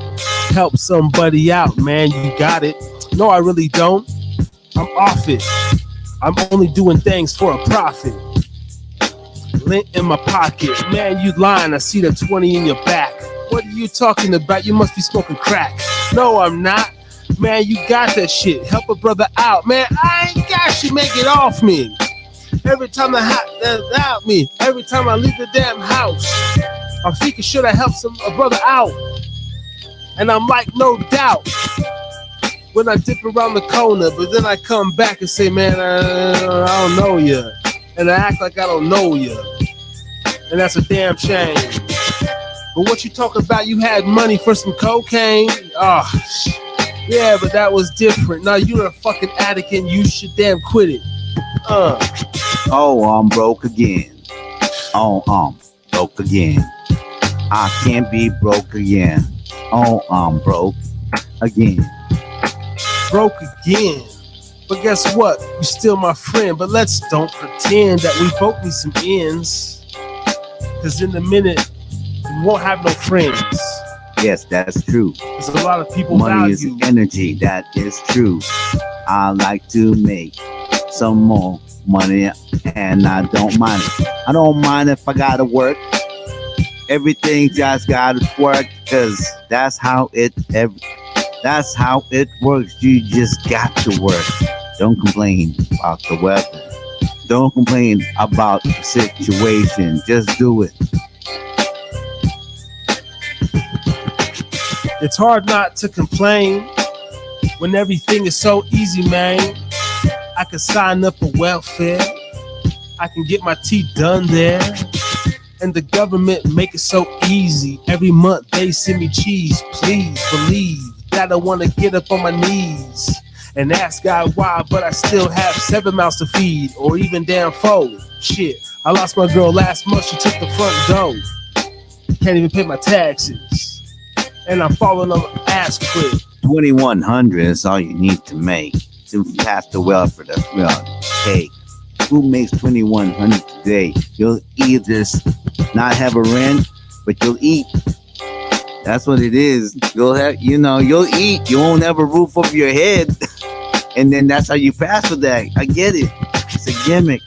Help somebody out, man. You got it. No, I really don't. I'm off it. I'm only doing things for a profit. Lint in my pocket. Man, you lying. I see the 20 in your back. What are you talking about? You must be smoking crack. No, I'm not. Man, you got that shit. Help a brother out. Man, I ain't got you. Make it off me. Every time I leave the damn house, I'm thinking, should I help a brother out? And I'm like, no doubt. When I dip around the corner, but then I come back and say, man, I don't know you. And I act like I don't know you. And that's a damn shame. But what you talking about, you had money for some cocaine? Oh, yeah, but that was different. Now you're a fucking addict and you should damn quit it. Oh, I'm broke again. Oh, I'm broke again. I can't be broke again. Oh, I'm broke again. Broke again. But guess what? You still my friend. But let's don't pretend that we both need some ends. Because in a minute, we won't have no friends. Yes, that's true. There's a lot of people Money is value energy. That is true. I like to make some more money, and I don't mind it. I don't mind if I gotta work. Everything just gotta work, because that's how it works. You just got to work. Don't complain about the weather. Don't complain about the situation. Just do it. It's hard not to complain when everything is so easy, man. I can sign up for welfare. I can get my teeth done there. And the government make it so easy. Every month they send me cheese. Please believe that I want to get up on my knees and ask God why, but I still have 7 mouths to feed, or even damn 4. Shit, I lost my girl last month. She took the front door. Can't even pay my taxes. And I'm falling on my ass quick. 2,100 is all you need to make to pass the welfare take. Who makes 2,100 today? You'll either not have a rent, but you'll eat. That's what it is. You'll eat. You won't have a roof over your head, and then that's how you pass for that. I get it. It's a gimmick.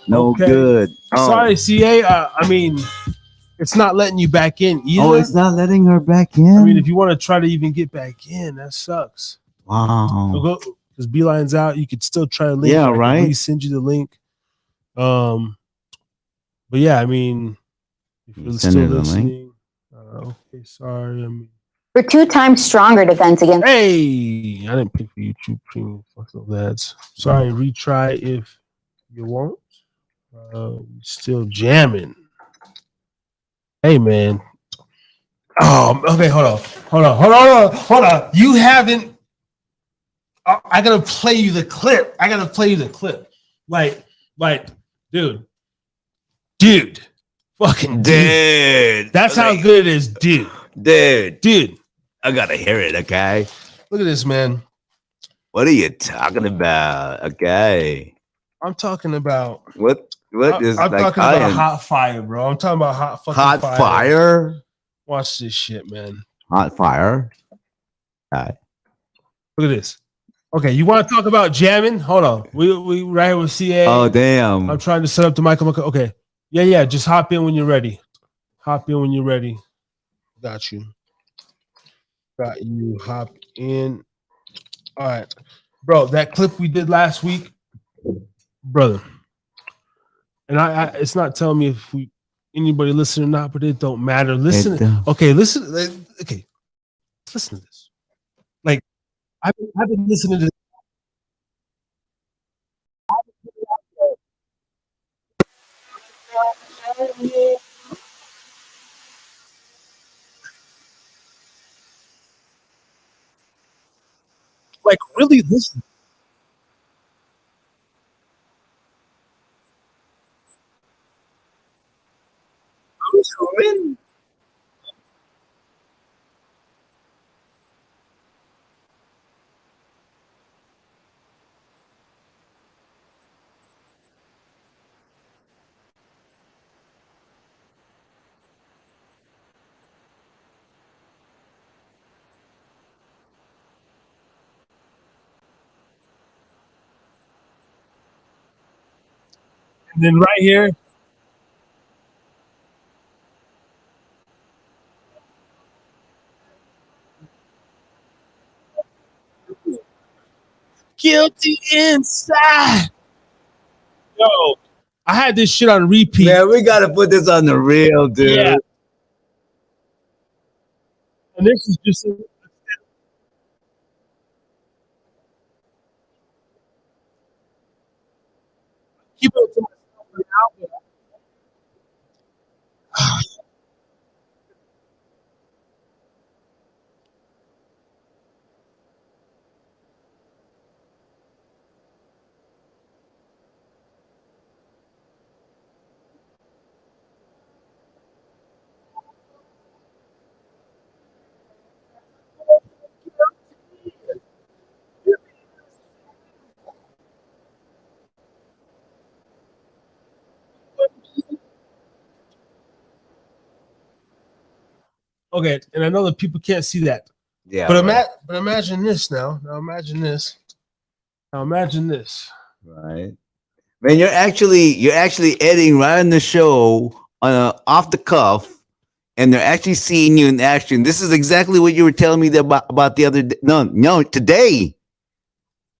No good. Oh. Sorry, CA. It's not letting you back in either. Oh, it's not letting her back in? I mean, if you want to try to even get back in, that sucks. Wow. Because Bline's out, you could still try to link. Yeah, right. Right. Please send you the link. But yeah, I mean, if you're Send still her the link. listening, okay, sorry. I mean, For 2 times stronger defense against. hey, I didn't pick for YouTube Premium. Fuck those ads. Sorry, retry if you want. Still jamming. Hey, man. Oh, okay. Hold on. You haven't. I gotta play you the clip. Like, dude, fucking dude. That's how good it is, dude. Dude. I gotta hear it, okay? Look at this, man. What are you talking about, okay? I'm talking about. What is I'm like talking about hot fire, bro. I'm talking about hot fire? Watch this shit, man. Hot fire. All right. Look at this. Okay, you want to talk about jamming? Hold on. We right here with CA. Oh damn. I'm trying to set up the mic. Okay. Yeah. Just hop in when you're ready. Got you. Hop in. All right. Bro, that clip we did last week, brother. And I it's not telling me if anybody listen or not, but it don't matter. Listen. Okay, listen. Okay. Listen to this. Like, I've been listening to this. Like, really listen. Who's coming? And then right here, guilty inside. Yo, I had this shit on repeat. Man, we gotta put this on the reel, dude. Yeah. And this is just keep it to myself for now. Okay, and I know that people can't see that. Yeah. But right. imagine this now. Now imagine this. Right. Man, you're actually editing right on the show on off the cuff, and they're actually seeing you in action. This is exactly what you were telling me about the other day. No, today.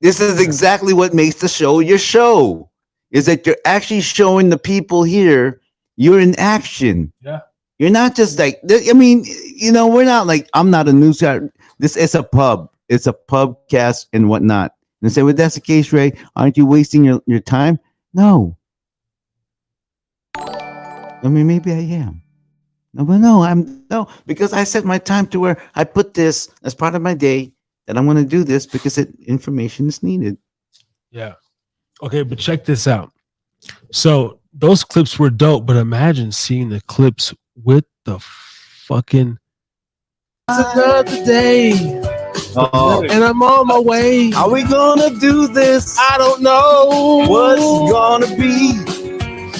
This is exactly what makes the show your show. Is that you're actually showing the people here you're in action. Yeah. You're not just like, I mean, we're not like, I'm not a news guy. This is a pub. It's a pubcast and whatnot. And say, well, that's the case, Ray. Aren't you wasting your time? No. I mean, maybe I am. No, but no, because I set my time to where I put this as part of my day that I'm going to do this because information is needed. Yeah. Okay, but check this out. So those clips were dope, but imagine seeing the clips with the fucking. It's another day. And I'm on my way. Are we gonna do this? I don't know. What's gonna be?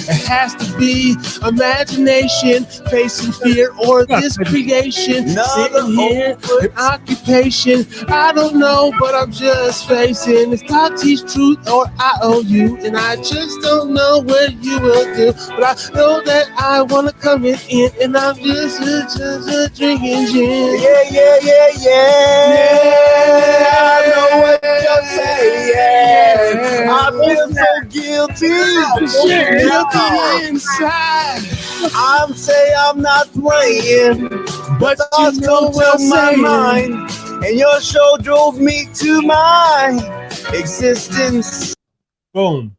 It has to be imagination, facing fear, or this creation. Sitting here, an occupation. I don't know, but I'm just facing. It's God teach truth, or I owe you, and I just don't know what you will do. But I know that I wanna come in, and I'm just drinking gin. Yeah. I know what you're saying. I feel so guilty inside. I'm say I'm not playing, but thoughts go to my mind, and your show drove me to my existence. Boom.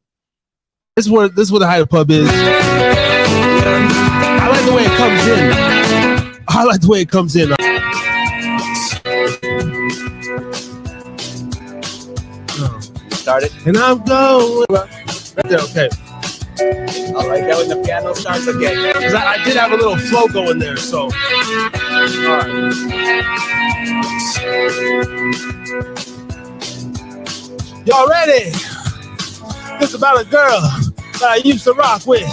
This is what the Hida Pub is. I like the way it comes in. I like the way it comes in. Started. And I'm going right there. Okay. I like that when the piano starts again. 'Cause I did have a little flow going there, so. All right. Y'all ready? It's about a girl that I used to rock with.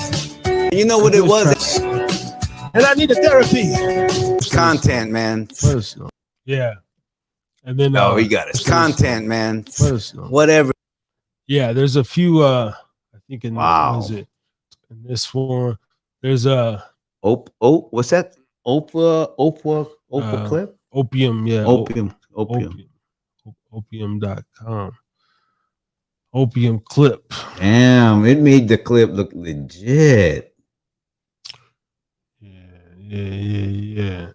You know what it was? And I needed therapy. Content, man. Personal. Yeah. And then Oh, we got it. Content, man. Personal. Whatever. Yeah, there's a few I think in Wow. what is it? In this one, there's a what's that? Oprah clip? Opium, yeah. Opium. Opium.com. Opium clip. Damn, it made the clip look legit. Yeah.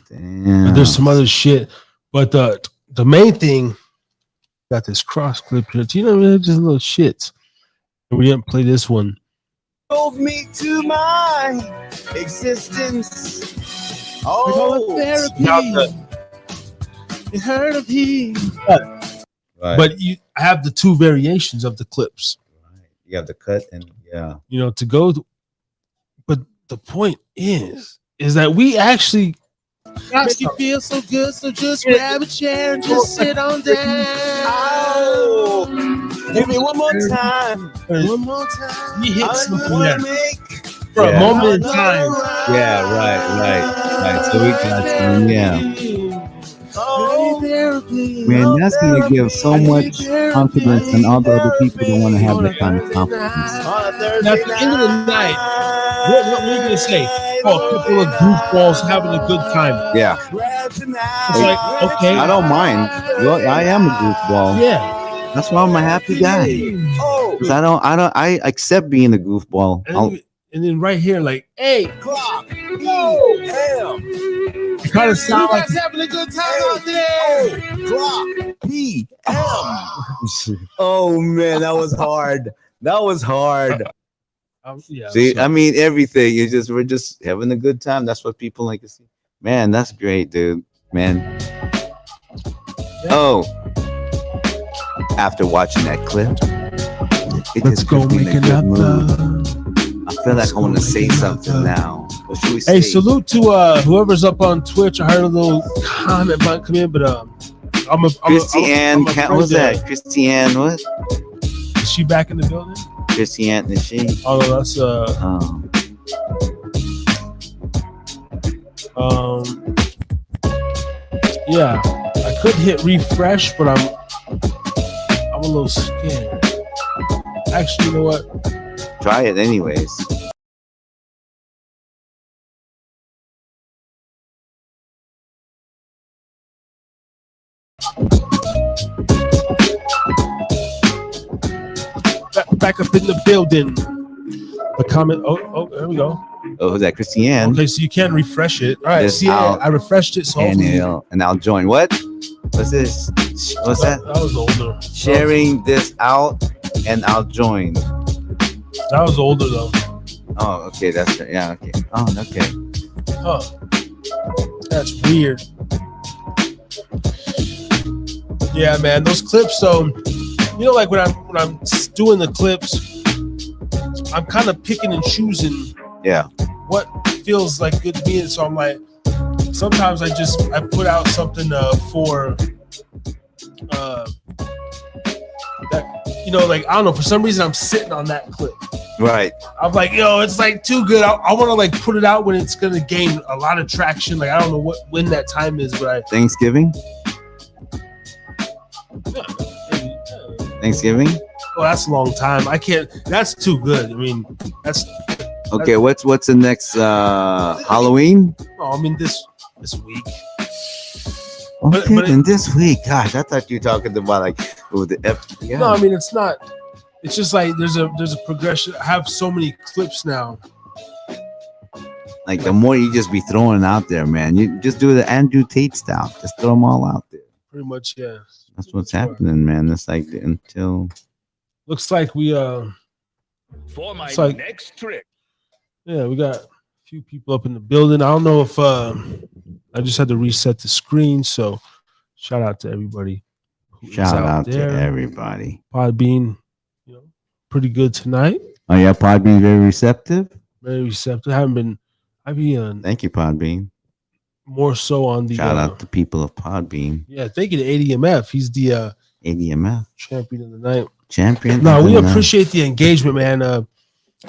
Damn. There's some other shit, but the main thing got this cross clip here. You know, just little shits. We didn't play this one. Drove me to my existence. Oh, therapy. You heard of he. Right. But I have the two variations of the clips. You have the cut and yeah. You know, to go. But the point is that we actually make you feel so good. So just grab a chair and just sit on down. Oh, give me one more time. One more time. You hit something there. For Yeah. a moment in time. Yeah, right. So we got some, yeah. Man, that's going to give so much confidence in all the other people that want to have that kind of confidence. Now, at the end of the night, what are you going to say? Oh, a couple of goofballs having a good time. Yeah. It's like, okay. I don't mind. Well, I am a goofball. Yeah. That's why I'm a happy guy. Because I accept being a goofball. And then right here, like, hey, Clock. Oh, damn. you kind of sound like having a good time out there. Clock. PM. Oh man, that was hard. Yeah, See, so- I mean everything. We're just having a good time. That's what people like to see. Man, that's great, dude. Man. Oh. After watching that clip, Let's go make another. I feel like I want to say something now. What should we say? Hey, salute to whoever's up on Twitch. I heard a little comment might come in, but Christiane, what was that? Christiane, what? Is she back in the building? Christiane, is she? Oh, that's yeah. I could hit refresh, but I'm a little scared. Actually, you know what? Try it anyways. Back up in the building. The comment. Oh, there we go. Oh, who's that? Christiane. Okay, so you can refresh it. All right, This see, out. I refreshed it. So And I'll join. What? What's this? What's that? That was older. Sharing this out and I'll join. That was older though. Oh, okay. That's yeah. Okay. Oh, okay. Huh. That's weird. Yeah, man. Those clips. So, you know, like when I'm doing the clips, I'm kind of picking and choosing. Yeah. What feels like good to me, and so I'm like, sometimes I put out something for that, you know, like I don't know, for some reason I'm sitting on that clip. Right. I'm like, yo, it's like too good. I want to like put it out when it's gonna gain a lot of traction. Like I don't know when that time is, but Thanksgiving. Thanksgiving. Well, that's a long time. I can't. That's too good. I mean, that's Okay. What's the next Halloween? Oh, I mean this week. Okay, but then this week, gosh, I thought you were talking about like with the F. Yeah. No, I mean it's not it's just like there's a progression. I have so many clips now. Like the more you just be throwing out there, man. You just do the Andrew Tate style. Just throw them all out there. Pretty much, yeah. That's what's happening, man. It's like until looks like we for my next trick. Yeah, we got a few people up in the building. I don't know if I just had to reset the screen, so shout out to everybody. Shout out to everybody. Podbean, pretty good tonight. Oh yeah, Podbean very receptive. Very receptive. I've been thank you, Podbean. More so on the shout out to people of Podbean. Yeah, thank you to ADMF. He's the ADMF champion of the night. Champion. No, we appreciate the engagement, man.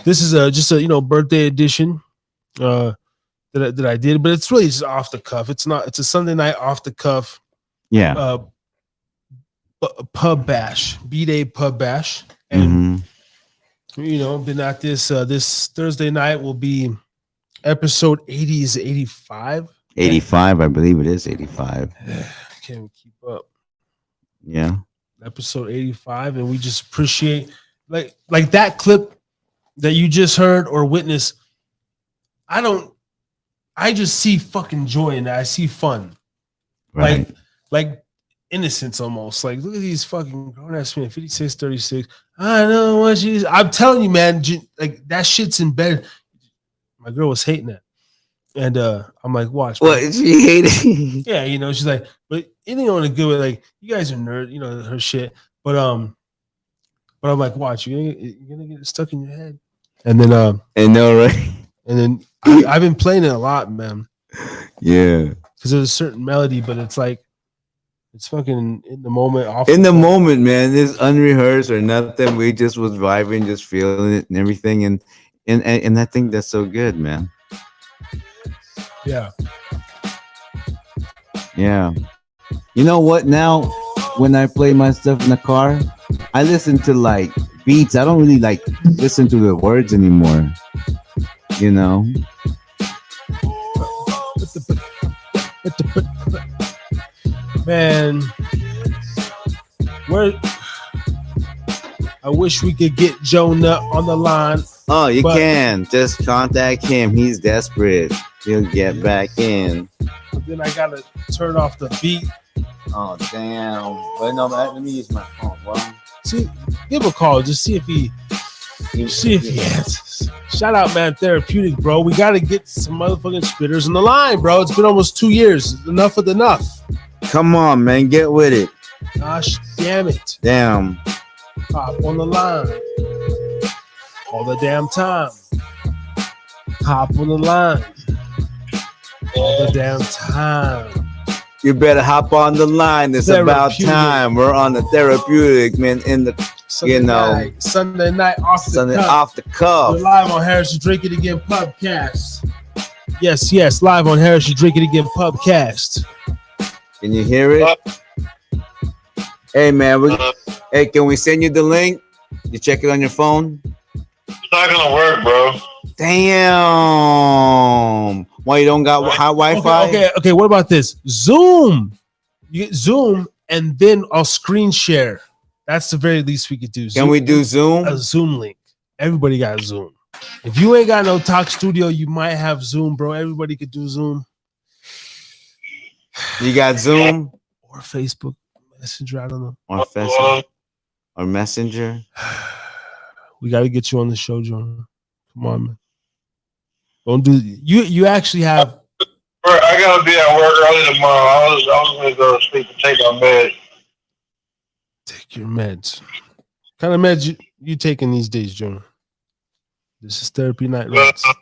This is just a birthday edition that I did, but it's really just off the cuff. It's a Sunday night off the cuff. Yeah. PubBash, B-Day PubBash, and been at this this Thursday night will be episode 80 is 85. 85, I believe it is 85. Can't keep up. Yeah. Episode 85, and we just appreciate like that clip that you just heard or witnessed. I just see fucking joy in that. I see fun. Right. Like innocence almost. Like, look at these fucking grown-ass men, 56, 36. I know what she's. I'm telling you, man, like that shit's in bed. My girl was hating that. And I'm like, watch. What? She hated? Yeah, she's like, but anything on a good way, like, you guys are nerd, her shit. But I'm like, watch, you're gonna get it stuck in your head. And then I know, right? And then I've been playing it a lot, man. Yeah. Because there's a certain melody, but it's like it's fucking in the moment. In the moment, man. It's unrehearsed or nothing. We just was vibing, just feeling it and everything. And I think that's so good, man. Yeah. Yeah. You know what? Now, when I play my stuff in the car, I listen to like beats. I don't really like listen to the words anymore. Man, I wish we could get Jonah on the line. Oh, you can. Just contact him. He's desperate. He'll get back in. But then I gotta turn off the beat. Oh, damn. Wait, no, let me use my phone. Well, see, give a call. Just see if he answers. Shout out, man, Therapeutic, bro. We gotta get some motherfucking spitters on the line, bro. It's been almost 2 years. Enough with enough. Come on, man. Get with it. Gosh damn it. Damn. Hop on the line. All the damn time. Hop on the line. All the damn time. You better hop on the line. It's about time. We're on the Therapeutic, man. In the Sunday night off the cuff. We're live on Harris Drink It Again Pubcast. Yes, live on Harris Drink It Again Pubcast. Can you hear it? Hey, man. Hey, can we send you the link? You check it on your phone? It's not gonna work, bro. Damn. Why you don't got hot Wi-Fi? Okay. What about this? Zoom. You get Zoom, and then I'll screen share. That's the very least we could do. Can we do Zoom? A Zoom link. Everybody got Zoom. If you ain't got no Talk Studio, you might have Zoom, bro. Everybody could do Zoom. You got Zoom? Or Facebook Messenger, I don't know. Or Facebook. Or Messenger. We got to get you on the show, Jonah. Come on, man. Don't do you actually have. I gotta be at work early tomorrow. I was gonna go to sleep and take my meds. Take your meds. What kind of meds you taking these days, Jonah? This is therapy night. Right? I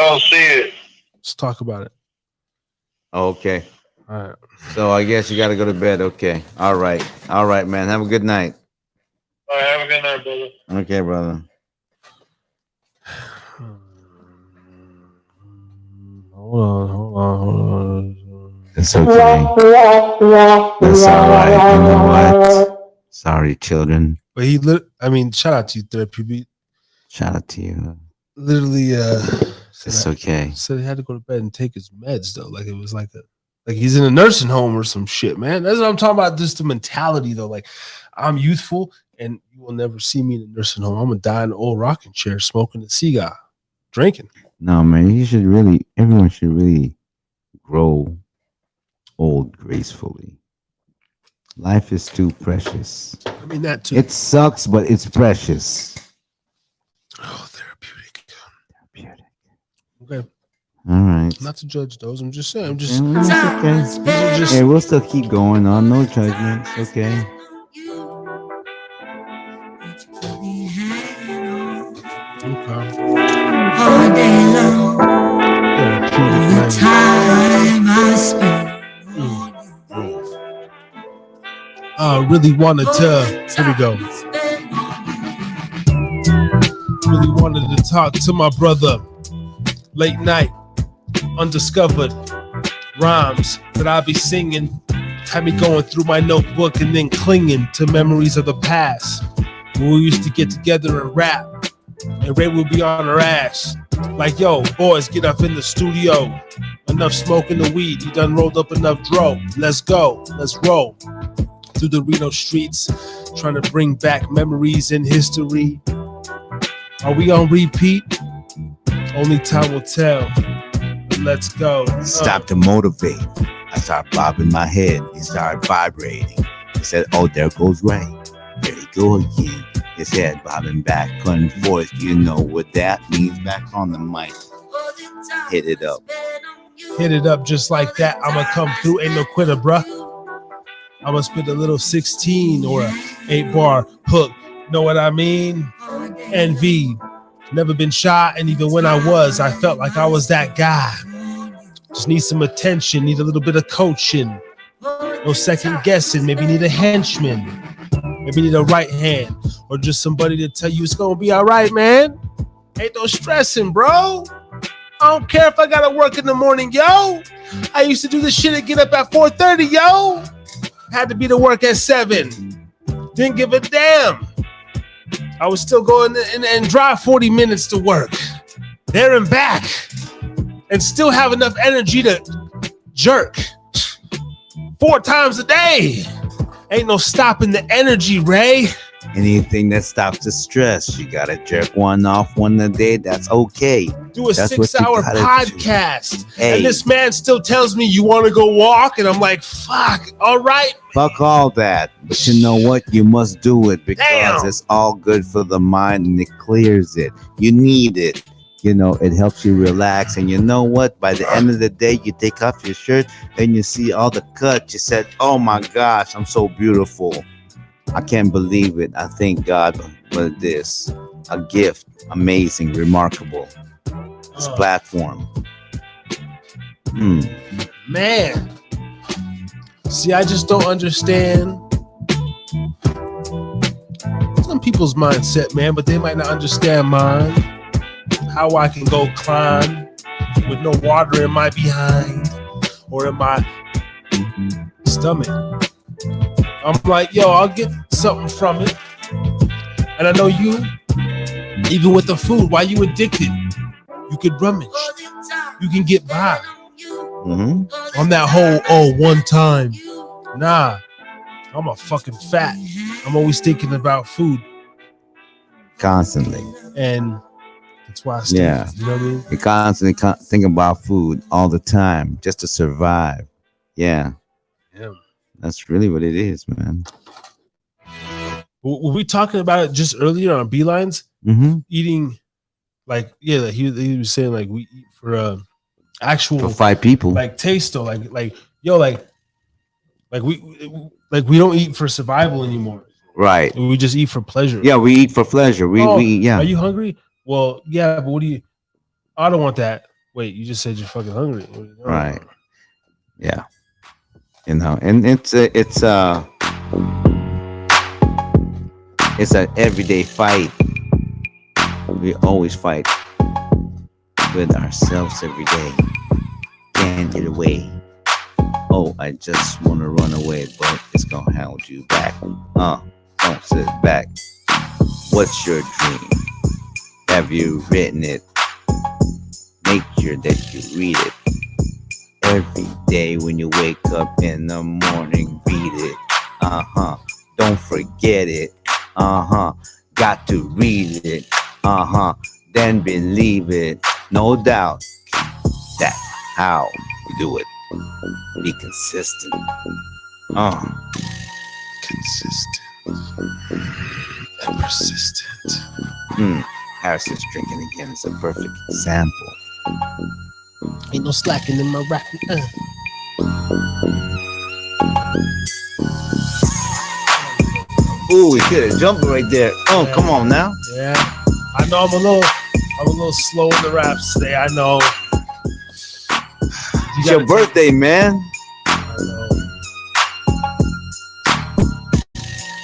don't see it. Let's talk about it. Okay. All right. So I guess you got to go to bed. Okay. All right, man. Have a good night. All right. Have a good night, brother. Okay, brother. Hold on. It's okay. That's all right. You know what? Sorry, children. But shout out to you, Therapy. Shout out to you. Literally, it's okay. Said he had to go to bed and take his meds though. Like it was like he's in a nursing home or some shit, man. That's what I'm talking about. Just the mentality though. Like I'm youthful. and you will never see me in a nursing home. I'm gonna die in an old rocking chair, smoking a cigar, drinking. No, man, everyone should really grow old gracefully. Life is too precious. I mean that too. It sucks, but it's precious. Oh, therapeutic. Okay. All right. Not to judge those. I'm just saying. It's okay. Hey, we'll still keep going on. No judgments. Okay. All day long, the time I spent. I really wanted to. Here we go. Really wanted to talk to my brother. Late night, undiscovered rhymes that I be singing had me going through my notebook and then clinging to memories of the past when we used to get together and rap. And Ray would be on her ass like, yo, boys, get up in the studio. Enough smoking the weed, you done rolled up enough dro. Let's go, let's roll through the Reno streets, trying to bring back memories in history. Are we on repeat? Only time will tell. Let's go. Stop to motivate. I start bobbing my head. It started vibrating. I said, oh, there goes Ray. There he go again. His head bobbing back and forth. You know what that means. Back on the mic. Hit it up. Hit it up just like that. I'ma come through. Ain't no quitter, bruh. I'ma spit a little 16 or a 8-bar hook. Know what I mean? NV. Never been shy, and even when I was, I felt like I was that guy. Just need some attention, need a little bit of coaching. No second guessing, maybe need a henchman. Maybe need a right hand, or just somebody to tell you it's gonna be all right, man. Ain't no stressing, bro. I don't care if I gotta work in the morning, yo. I used to do this shit and get up at 4:30, yo. Had to be to work at 7. Didn't give a damn. I was still going and drive 40 minutes to work, there and back, and still have enough energy to jerk 4 times a day. Ain't no stopping the energy, Ray. Anything that stops the stress, you gotta jerk one off one a day. That's okay. Do a 6-hour podcast. Hey. And this man still tells me you want to go walk, and I'm like, fuck, all right. Fuck all that. But you know what? You must do it because it's all good for the mind and it clears it. You need it. You know, it helps you relax. And you know what? By the end of the day, you take off your shirt and you see all the cuts. You said, oh my gosh, I'm so beautiful. I can't believe it. I thank God for this. A gift. Amazing. Remarkable. This platform. Man. See, I just don't understand some people's mindset, man, but they might not understand mine. How I can go climb with no water in my behind or in my stomach. I'm like, yo, I'll get something from it. And I know you, even with the food, why you addicted? You could rummage. You can get by. On that whole, one time. Nah, I'm a fucking fat. I'm always thinking about food. Constantly. And that's why I stay. Yeah. You know what I mean? You constantly thinking about food all the time just to survive. Yeah. Yeah. That's really what it is, man. Were we talking about it just earlier on B-Lines? Eating, like, yeah, he was saying, like, we eat for actual, for 5 people, like taste though, like we don't eat for survival anymore, right? We just eat for pleasure. Yeah, we eat for pleasure. We eat, yeah. Are you hungry? Well, yeah, but what do you? I don't want that. Wait, you just said you're fucking hungry, right? Yeah, you know, and it's an everyday fight. We always fight with ourselves every day. Can't get away. Oh, I just want to run away, but it's gonna hold you back. Don't sit back. What's your dream? Have you written it? Make sure that you read it. Every day when you wake up in the morning, read it. Don't forget it. Got to read it. Then believe it. No doubt. That's how we do it. Be consistent. Consistent and persistent. Harrison's drinking again. It's a perfect example. Ain't no slacking in my rapping. Ooh, he hit a jumper right there. Oh, yeah. Come on now. Yeah, I know I'm a little slow in the raps today. I know. It's your birthday, man.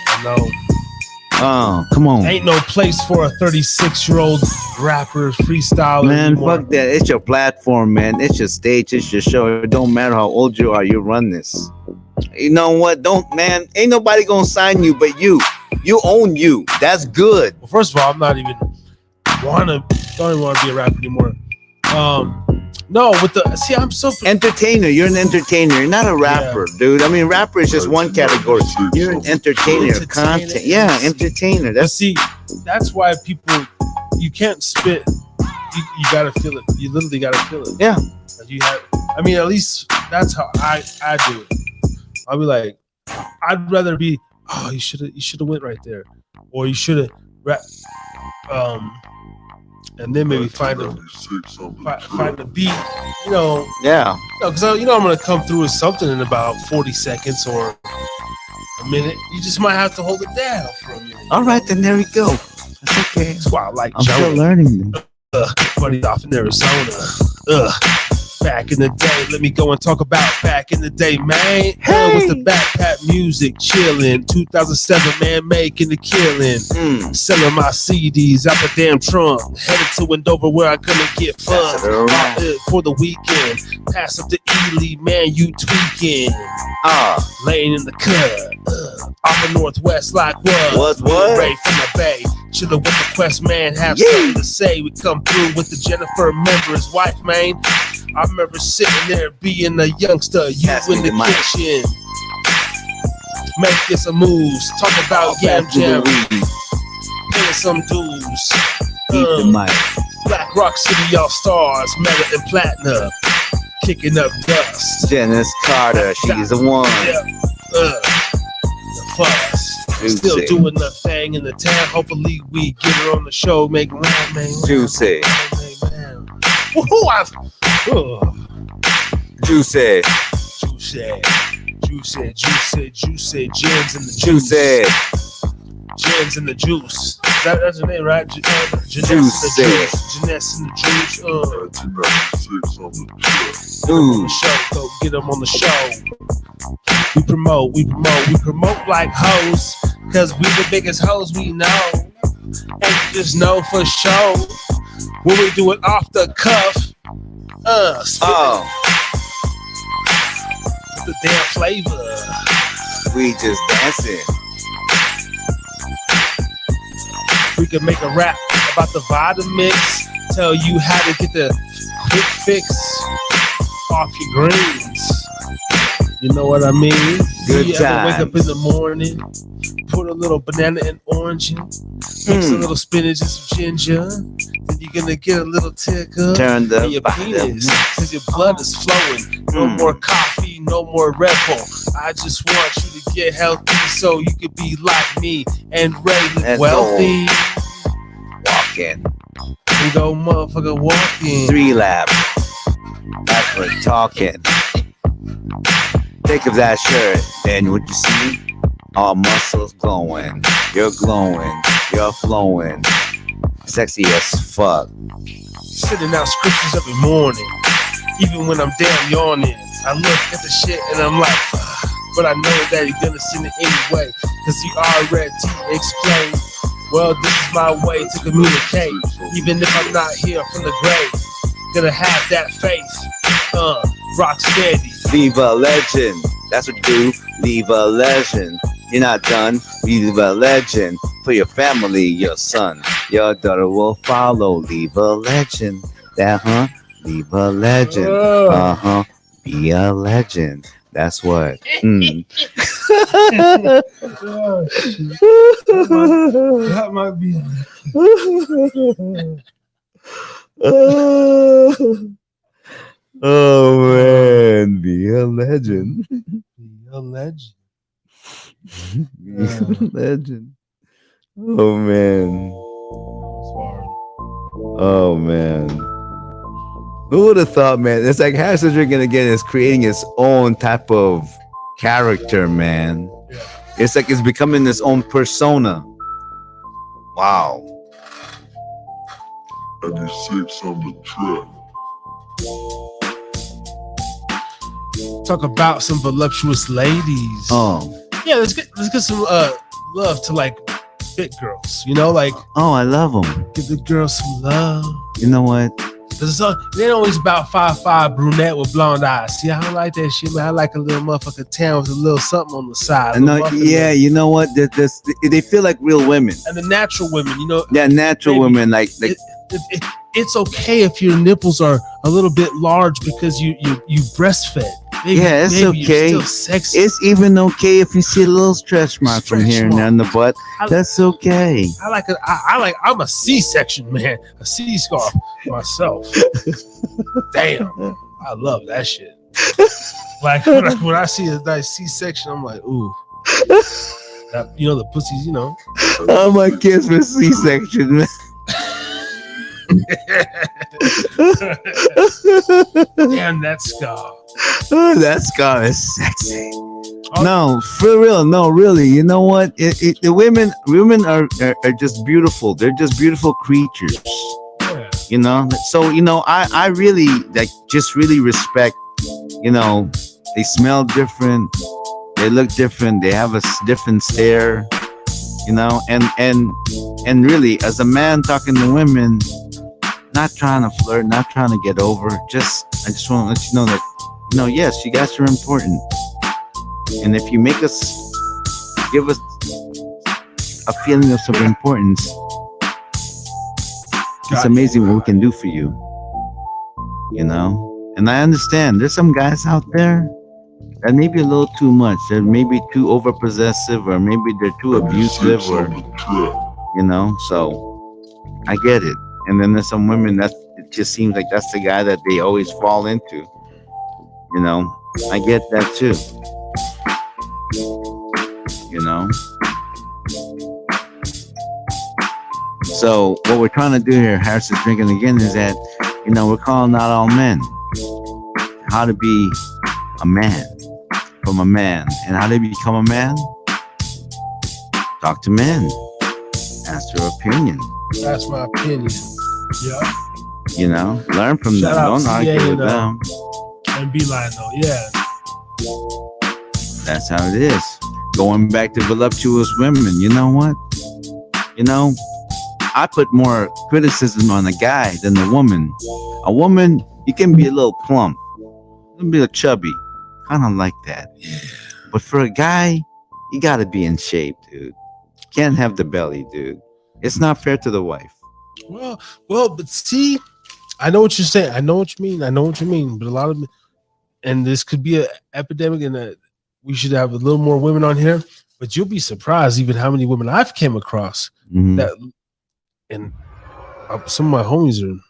I know. Oh, come on. Ain't no place for a 36-year-old rapper freestyler. Man, anymore. Fuck that. It's your platform, man. It's your stage. It's your show. It don't matter how old you are. You run this. You know what? Ain't nobody gonna sign you but you. You own you. That's good. Well, first of all, I'm not even don't even want to be a rapper anymore. No, I'm so entertainer. You're an entertainer. You're not a rapper, dude. I mean, rapper is just one category. You're an entertainer. Content. Yeah, entertainer. That's why people, you can't spit. You gotta feel it. You literally gotta feel it. Yeah. At least that's how I do it. I'll be like, I'd rather be, you should have went right there, or you should have and then maybe find a beat, Yeah. Because I'm gonna come through with something in about 40 seconds or a minute. You just might have to hold it down for a minute. All right, then there we go. That's okay. That's why I like. I'm still learning. Buddy off in Arizona. Back in the day, let me go and talk about back in the day, man. Hey. With the backpack music, chilling. 2007, man, making the killing. Selling my CDs out the damn trunk. Headed to Wendover where I gonna get fun for the weekend. Pass up to Ely, man, you tweaking. Laying in the cut. Off the Northwest like what? Ray from the Bay. Chillin' with the Quest, man, have something to say. We come through with the Jennifer member's wife, man. I remember sitting there being a youngster, you in the kitchen, making some moves, talk about Yam Jam, paying some dues. Black Rock City All Stars, Mega and Platinum, kicking up dust. Janice Carter, she's the one. The fuss. Still doing the thing in the town. Hopefully we get her on the show, make round, man. Juicy. Juicy. Jams in the juice. Jams in the juice. That's her name, right? Janess in the juice. Show, get them on the show. We promote like hoes, cause we the biggest hoes we know. And you just know for sure when we do it off the cuff. The damn flavor. We just dancing. We can make a rap about the Vitamix, tell you how to get the quick fix off your greens. You know what I mean? Good time. Wake up in the morning, put a little banana and orange in, mix a little spinach and some ginger. Then you're gonna get a little tickle in your penis, cause your blood is flowing. No more coffee, no more Red Bull. I just want you to get healthy so you can be like me and live wealthy. Walking. We go motherfucker walking. 3 laps. That's what talking. Take off that shirt, then what you see? All muscles glowing. You're glowing. You're flowing. Sexy as fuck. Sitting out scriptures every morning, even when I'm damn yawning. I look at the shit and I'm like, but I know that he's gonna send it anyway, cause he already explained. Well, this is my way to communicate, even if I'm not here from the grave. Gonna have that faith, rock steady. Leave a legend. That's what you do. Leave a legend. You're not done. Leave a legend for your family, your son, your daughter will follow. Leave a legend. Leave a legend. Be a legend. That's what. That might be. Oh man, be a legend. Be a legend. Be a legend. Oh man. Oh man. Who would have thought, man? It's like Harrison Drinking Again is creating its own type of character, man. It's like it's becoming its own persona. Wow. 96 on the track. Talk about some voluptuous ladies. Oh. Yeah, let's get some love to like fit girls. You know, like Oh, I love them. give the girls some love. You know what? It ain't always about 5'5" brunette with blonde eyes. See, I don't like that shit, man. I like a little motherfucker tan with a little something on the side. No, yeah, you know what? They feel like real women. And the natural women, you know. Yeah, natural women. Like it's okay if your nipples are a little bit large because you breastfed. Baby, yeah, it's baby, okay. You're still sexy. It's even okay if you see a little stretch mark from here and there in the butt. That's okay. I'm a C-section man, a C-scarf myself. Damn, I love that shit. Like when I see a nice C-section, I'm like, ooh. That, you know, the pussies, you know. Oh, my kids for C-section, man. Damn, that scar. Oh, that scar is sexy. No, for real. No, really. You know what? The women are just beautiful. They're just beautiful creatures. Yeah. You know. So you know, I really just really respect. You know, they smell different. They look different. They have a different stare. You know, and really, as a man talking to women, not trying to flirt, not trying to get over. I just want to let you know that, you know, yes, you guys are important. And if you give us a feeling of some importance, it's amazing what we can do for you. You know? And I understand there's some guys out there that may be a little too much. They're maybe too over possessive, or maybe they're too abusive, or you know, so I get it. And then there's some women that it just seems like that's the guy that they always fall into. You know, I get that too. You know. So what we're trying to do here, Harrison's Drinking Again, is that, you know, we're calling out all men. How to be a man from a man. And how to become a man? Talk to men. Ask their opinion. That's my opinion. Yeah. You know, learn from Shout them. out Don't argue CA with them. And Bline though, yeah. That's how it is. Going back to voluptuous women, you know what? You know, I put more criticism on a guy than the woman. A woman, you can be a little plump, a little bit chubby, kind of like that. But for a guy, you gotta be in shape, dude. You can't have the belly, dude. It's not fair to the wife. Well, but see, I know what you're saying. I know what you mean. But a lot of, and this could be an epidemic, and that we should have a little more women on here. But you'll be surprised even how many women I've came across that, and some of my homies are a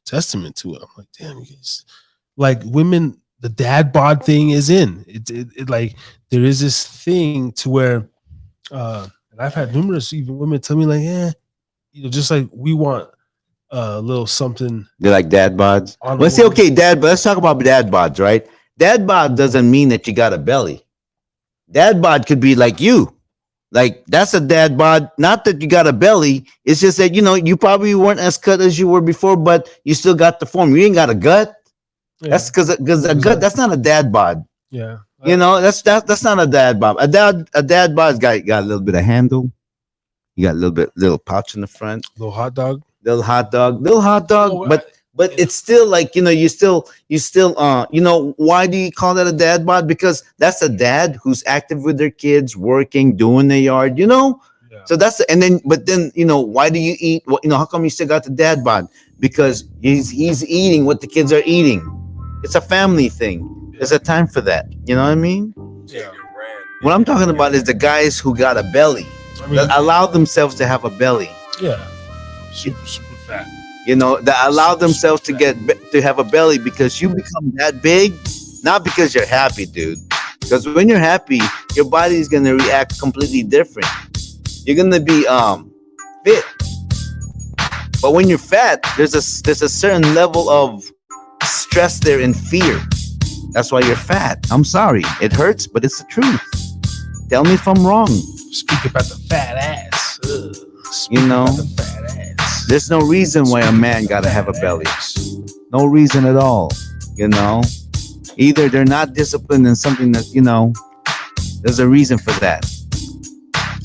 testament to it. I'm like, damn, you guys, like women, the dad bod thing is in. It like there is this thing to where, and I've had numerous even women tell me like, yeah, you know, just like we want a little something. They're like dad bods. Let's say, okay, let's talk about dad bods, right? Dad bod doesn't mean that you got a belly. Dad bod could be like you. Like, that's a dad bod. Not that you got a belly. It's just that, you know, you probably weren't as cut as you were before, but you still got the form. You ain't got a gut. Yeah. That's because a gut, that's not a dad bod. Yeah. You know, that's not a dad bod. A dad bod's got a little bit of handle. You got a little pouch in the front. Little hot dog. Oh, but it's still like, you know, you still, you know, why do you call that a dad bod? Because that's a dad who's active with their kids, working, doing the yard, you know? Yeah. So but then, you know, why do you eat? You know, how come you still got the dad bod? Because he's eating what the kids are eating. It's a family thing. There's a time for that. You know what I mean? Yeah. What I'm talking about is the guys who got a belly, that allow themselves to have a belly. Yeah. Super fat. You know, that allow themselves to have a belly because you become that big, not because you're happy, dude. Because when you're happy, your body is gonna react completely different. You're gonna be fit. But when you're fat, there's a certain level of stress there and fear. That's why you're fat. I'm sorry, it hurts, but it's the truth. Tell me if I'm wrong. Speak about the fat ass. You know, there's no reason why a man gotta have a belly. No reason at all. You know, either they're not disciplined in something that, you know, there's a reason for that.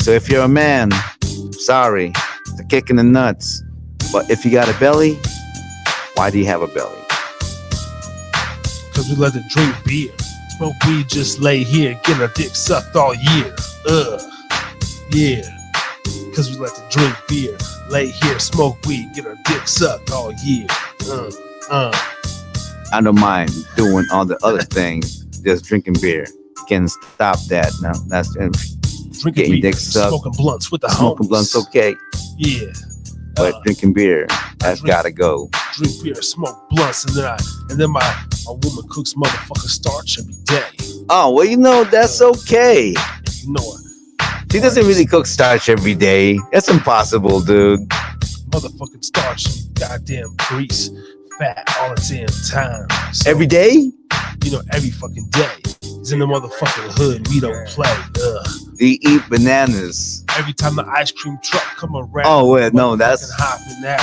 So if you're a man, sorry, it's a kick in the nuts. But if you got a belly, why do you have a belly? Because we like to drink beer, smoke weed, just lay here, get our dick sucked all year. Yeah. Because we like to drink beer, lay here, smoke weed, get our dick sucked all year. I don't mind doing all the other things, just drinking beer. Can't stop that. No, that's drinking getting beer, dick sucked. smoking blunts with the Smoking homies. blunts, okay. Yeah. But drinking beer, that's gotta go. Drink beer, smoke blunts, and then my woman cooks motherfucking starch every day. Oh, well, you know, that's okay. You know it. She doesn't really cook starch every day. That's impossible, dude. Motherfucking starch and goddamn grease, fat all the damn time. So, every day? You know, every fucking day. It's in the motherfucking hood. We don't play. They eat bananas. Every time the ice cream truck come around. Oh, wait, no, that's hopping out.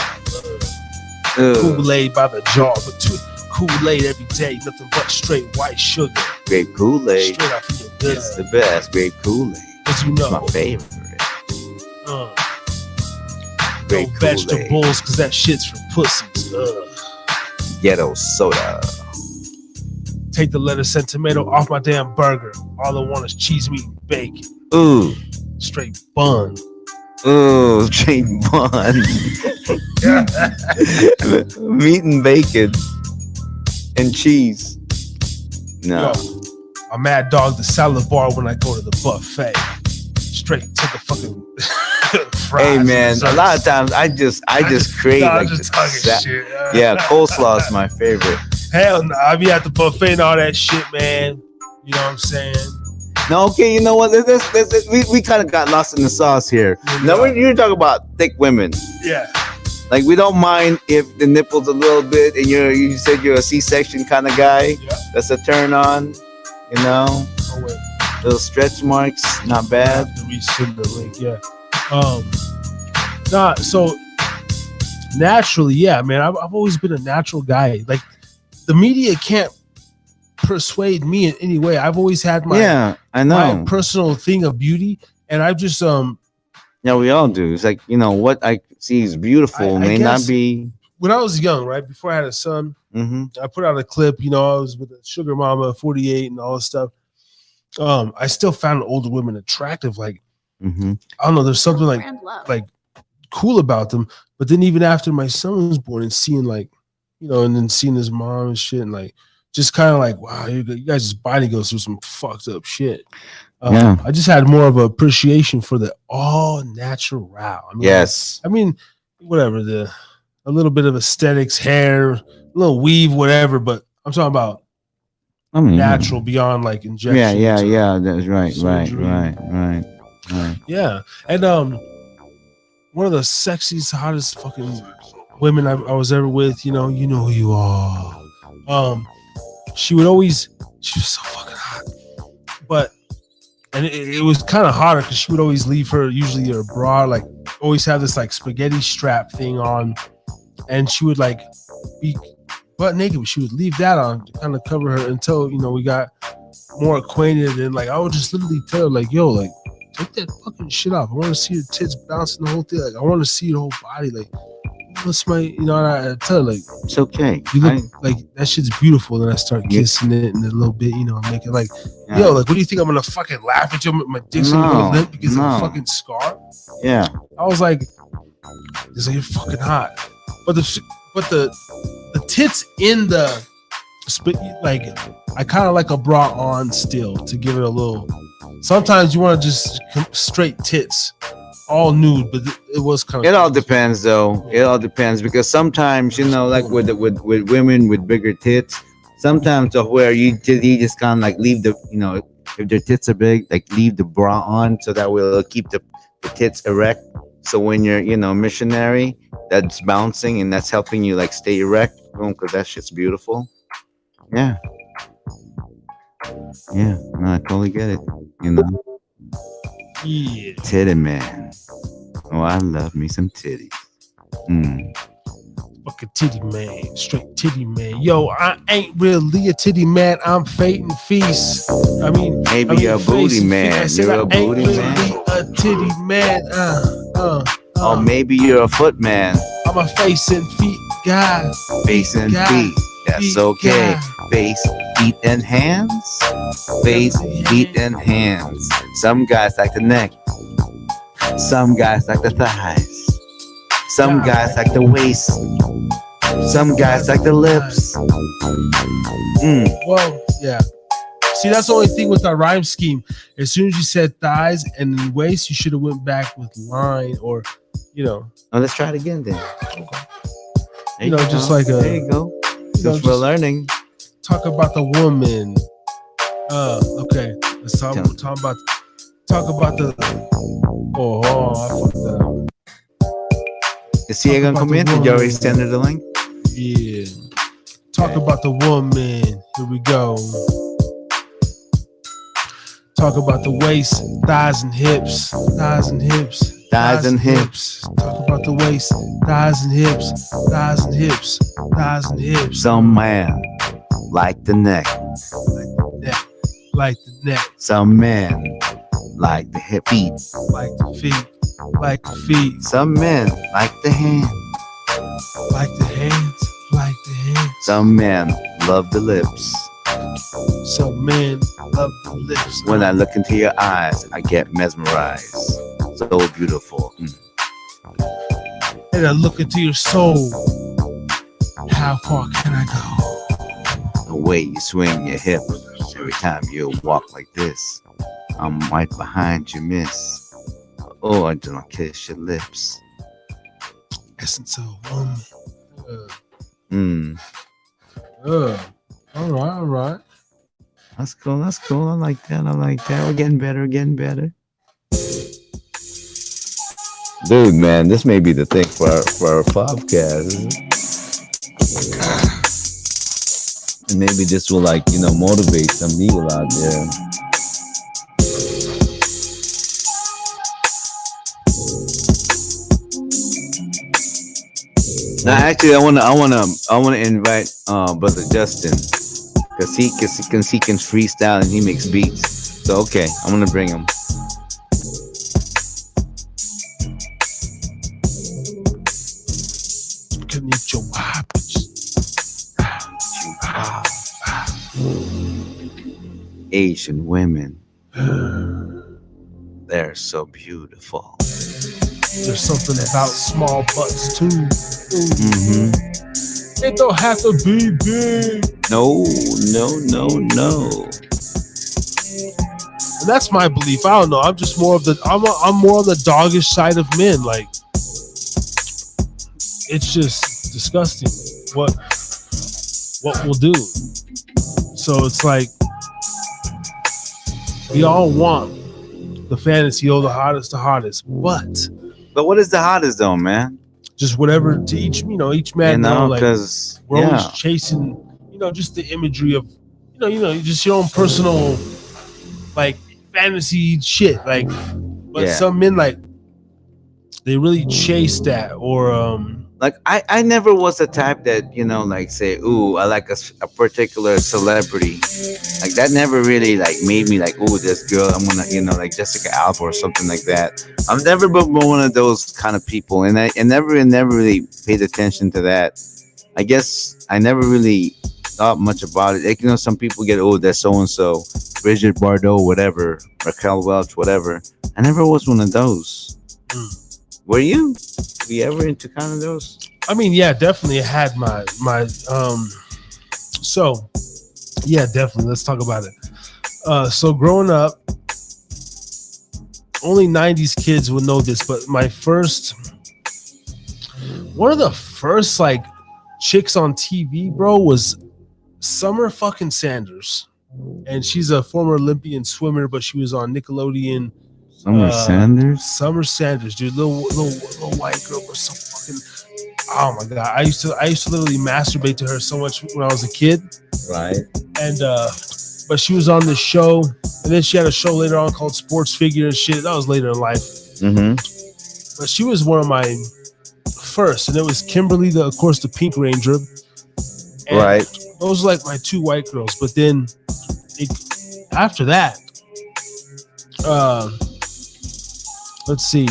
Kool-Aid by the jar, but Kool-Aid every day, nothing but straight white sugar. Grape Kool-Aid. Straight out from your good. It's the best. Grape Kool-Aid. As you know, it's my favorite. No vegetables, cause that shit's for pussies. Ghetto soda. Take the lettuce and tomato off my damn burger. All I want is cheese, meat, and bacon. Ooh. Straight bun. Ooh, straight bun. Meat and bacon. And cheese. No. Yo, I mad dog the salad bar when I go to the buffet. Straight to the fucking fries. Hey man, a lot of times I just create like shit. Yeah, coleslaw is my favorite. Hell no, I be at the buffet and all that shit, man. You know what I'm saying? No, okay, you know what? We kind of got lost in the sauce here. No, you're talking about thick women. Yeah. Like we don't mind if the nipples a little bit, and you said you're a C-section kind of guy. Yeah. That's a turn on. You know. Oh wait. Little stretch marks, not bad. I have to resend the link, yeah. So naturally, yeah, man. I've always been a natural guy. Like the media can't persuade me in any way. I've always had my my personal thing of beauty, and I've just Yeah, we all do. It's like, you know, what I see is beautiful may not be. When I was young, right before I had a son, I put out a clip. You know, I was with a sugar mama, 48, and all this stuff. I still found older women attractive. Like, I don't know, there's something like cool about them. But then even after my son was born and seeing like, you know, and then seeing his mom and shit, and like, just kind of like, wow, you guys' body goes through some fucked up shit. I just had more of an appreciation for the all natural. I mean, yes. I mean, whatever, a little bit of aesthetics, hair, a little weave, whatever. But I'm talking about natural beyond like injection. Yeah. That's right. Yeah, and one of the sexiest, hottest fucking women I was ever with. You know who you are. She was so fucking hot, and it was kind of hotter because she would always leave usually her bra, like always have this like spaghetti strap thing on, and she would like be butt naked, but she would leave that on to kind of cover her until, you know, we got more acquainted, and like I would just literally tell her like, yo, like take that fucking shit off. I want to see your tits bouncing the whole thing. Like I want to see your whole body. Like what's my, you know, and I tell her like, it's okay. You look like that shit's beautiful. Then I start kissing it and a little bit, you know, make it like, yo, like what do you think I'm gonna fucking laugh at you? My dick's gonna limp because of a fucking scar? Yeah. I was like, it's like you're fucking hot, but the tits in the like I kind of like a bra on still to give it a little. Sometimes you want to just straight tits, all nude, but it was kind of. It all depends, though. It all depends because sometimes like with women with bigger tits, sometimes where you just kind of like leave the if their tits are big, like leave the bra on so that way it'll keep the tits erect. So when you're missionary, that's bouncing and that's helping you like stay erect. Because that shit's beautiful. Yeah. Yeah, no, I totally get it. Yeah. Titty man. Oh, I love me some titties. Fucking titty man, straight titty man. Yo, I ain't really a titty man. I'm fate and feast. Maybe you're a booty man. You're a booty man. Really a titty man. Or maybe you're a foot man. I'm a face and feet guy. Face and feet. That's okay. Face, feet, and hands. Face, feet, and hands. Some guys like the neck. Some guys like the thighs. Some guys like the waist. Some guys like the lips. Well, yeah. See, that's the only thing with our rhyme scheme. As soon as you said thighs and waist, you should have went back with line or, Oh, let's try it again then. Okay. Just like a. There you go. Since we're learning. Talk about the woman. Okay. Let's talk about the. Oh, I fucked up. Is he gonna come in? Did you already send her the link? Yeah. Talk about the woman. Here we go. Talk about the waist, thighs and hips, thighs and hips. Thighs and hips. Talk about the waist, thighs and hips, thighs and hips, thighs and hips. Some man like the neck. Like the neck. Some men like the feet. Like the feet. Like the feet. Some men like the hand. Like the hands. Like the hands. Some men love the lips. Some men love the lips. When I look into your eyes, I get mesmerized. So beautiful. And I look into your soul. How far can I go? The way you swing your hip every time you walk like this. I'm right behind you, miss. Oh, I just want to kiss your lips. Essence of a woman. All right. That's cool. I like that. We're getting better. Dude, man, this may be the thing for our podcast. And maybe this will motivate some people out there. Now, actually, I wanna invite Brother Justin because he can freestyle and he makes beats. So okay, I'm gonna bring him. Asian women, they're so beautiful. There's something about small butts too. It don't have to be big. No. And that's my belief. I don't know. I'm just more of the. I'm more on the doggish side of men. Like, it's just disgusting what we'll do. So it's like we all want the fantasy, the hottest, But what is the hottest though, man? Just whatever to each man. Because we're always chasing, just the imagery of, just your own personal, like fantasy shit. Like, but some men they really chase that, or like I never was the type that say, ooh, I like a particular celebrity. Like that never really made me ooh, this girl, I'm gonna like Jessica Alba or something like that. I've never been one of those kind of people, and I never really paid attention to that. I guess I never really thought much about it. Some people get, oh, that's so and so, Bridget Bardot, whatever, Raquel Welch, whatever. I never was one of those. Were you? Were you ever into kind of those? I mean, yeah, definitely had my So, yeah, definitely. Let's talk about it. So growing up, only 90s kids would know this, but one of the first like chicks on TV, bro, was Summer fucking Sanders. And she's a former Olympian swimmer, but she was on Nickelodeon. Summer Sanders, dude, little white girl was so fucking. Oh my god, I used to literally masturbate to her so much when I was a kid. Right. And but she was on this show, and then she had a show later on called Sports Figure and shit. That was later in life. Mm-hmm. But she was one of my first, and it was Kimberly, of course, the Pink Ranger. And right. Those were like my two white girls. But then after that, let's see.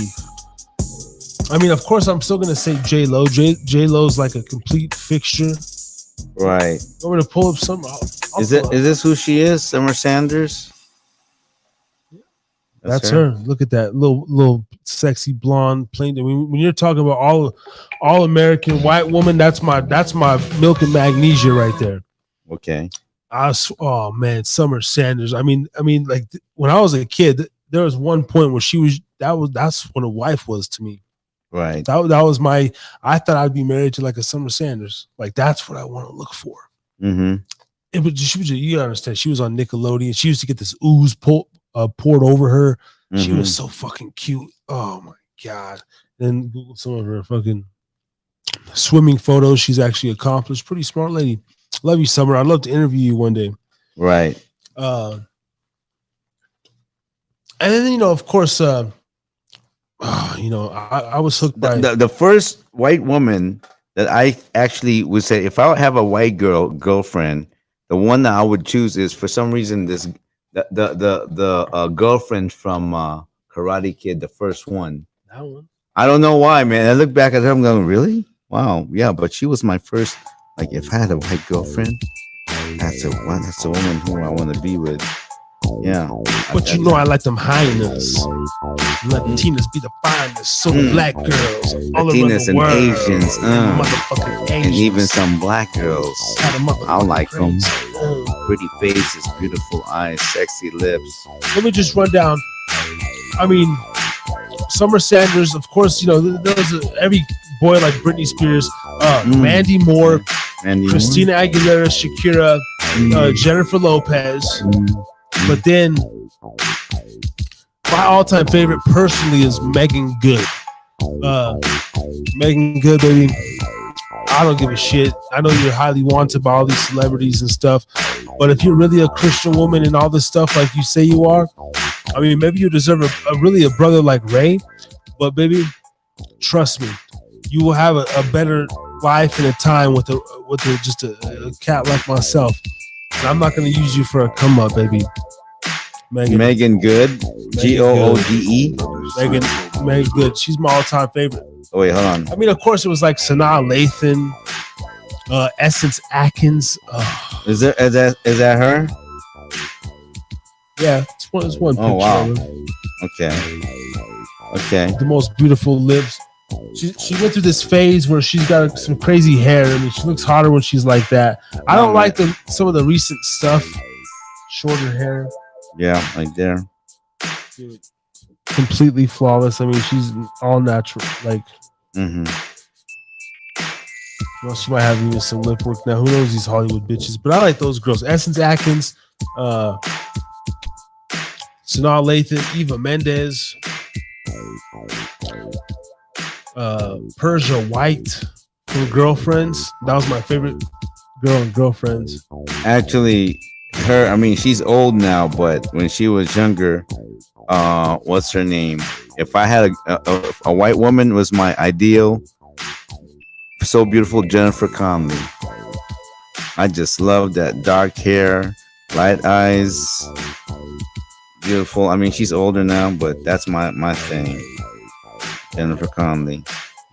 I mean, of course, I'm still gonna say J Lo. J Lo's like a complete fixture. Right. I'm gonna pull up some. Is this who she is? Summer Sanders. That's her. Look at that little sexy blonde plain. I mean, when you're talking about all American white woman, that's my milk and magnesia right there. Okay. Oh man, Summer Sanders. I mean, like when I was a kid, there was one point where that's what a wife was to me. Right. That was I thought I'd be married to like a Summer Sanders. Like that's what I want to look for. Mm-hmm. You gotta understand, she was on Nickelodeon. She used to get this ooze poured over her. Mm-hmm. She was so fucking cute. Oh my god. Then Google some of her fucking swimming photos. She's actually accomplished. Pretty smart lady. Love you, Summer. I'd love to interview you one day. Right. And then of course, I was hooked by the first white woman that I actually would say, if I have a white girlfriend, the one that I would choose is, for some reason, the girlfriend from Karate Kid, the first one. That one. I don't know why, man. I look back at her, I'm going, really? Wow, yeah. But she was my first. Like, if I had a white girlfriend, that's the woman who I want to be with. Yeah. But I like them highness. Latinas be the finest. So black girls. All Latinas and world. Asians. Motherfucking Asians. And even some black girls. I like them. Pretty faces, beautiful eyes, sexy lips. Let me just run down. I mean, Summer Sanders, of course, there's every boy like Britney Spears, Mandy Moore, Christina Aguilera, Shakira, Jennifer Lopez. But then my all-time favorite personally is Megan Good. Megan Good, baby. I don't give a shit. I know you're highly wanted by all these celebrities and stuff, but if you're really a Christian woman and all this stuff like you say you are, I mean, maybe you deserve a brother like Ray, but baby, trust me, you will have a better life and a time with just a cat like myself. And I'm not going to use you for a come up, baby. Megan Good, Goode. Megan Good. She's my all-time favorite. Oh wait, hold on. I mean, of course, it was like Sanaa Lathan, Essence Atkins. Is that her? Yeah, it's one picture. Oh wow. Of her. Okay. The most beautiful lips. She went through this phase where she's got some crazy hair. I mean, she looks hotter when she's like that. I don't like some of the recent stuff. Shorter hair. Yeah, like there. Dude, completely flawless. I mean, she's all natural. Like, well, she might have even some lip work now. Who knows these Hollywood bitches? But I like those girls. Essence Atkins, Sanaa Lathan, Eva Mendes, Persia White from Girlfriends. That was my favorite girl in Girlfriends. Actually, her, I mean, she's old now, but when she was younger, what's her name? If I had a white woman was my ideal, so beautiful, Jennifer Connelly. I just love that dark hair, light eyes, beautiful. I mean, she's older now, but that's my thing. Jennifer Connelly.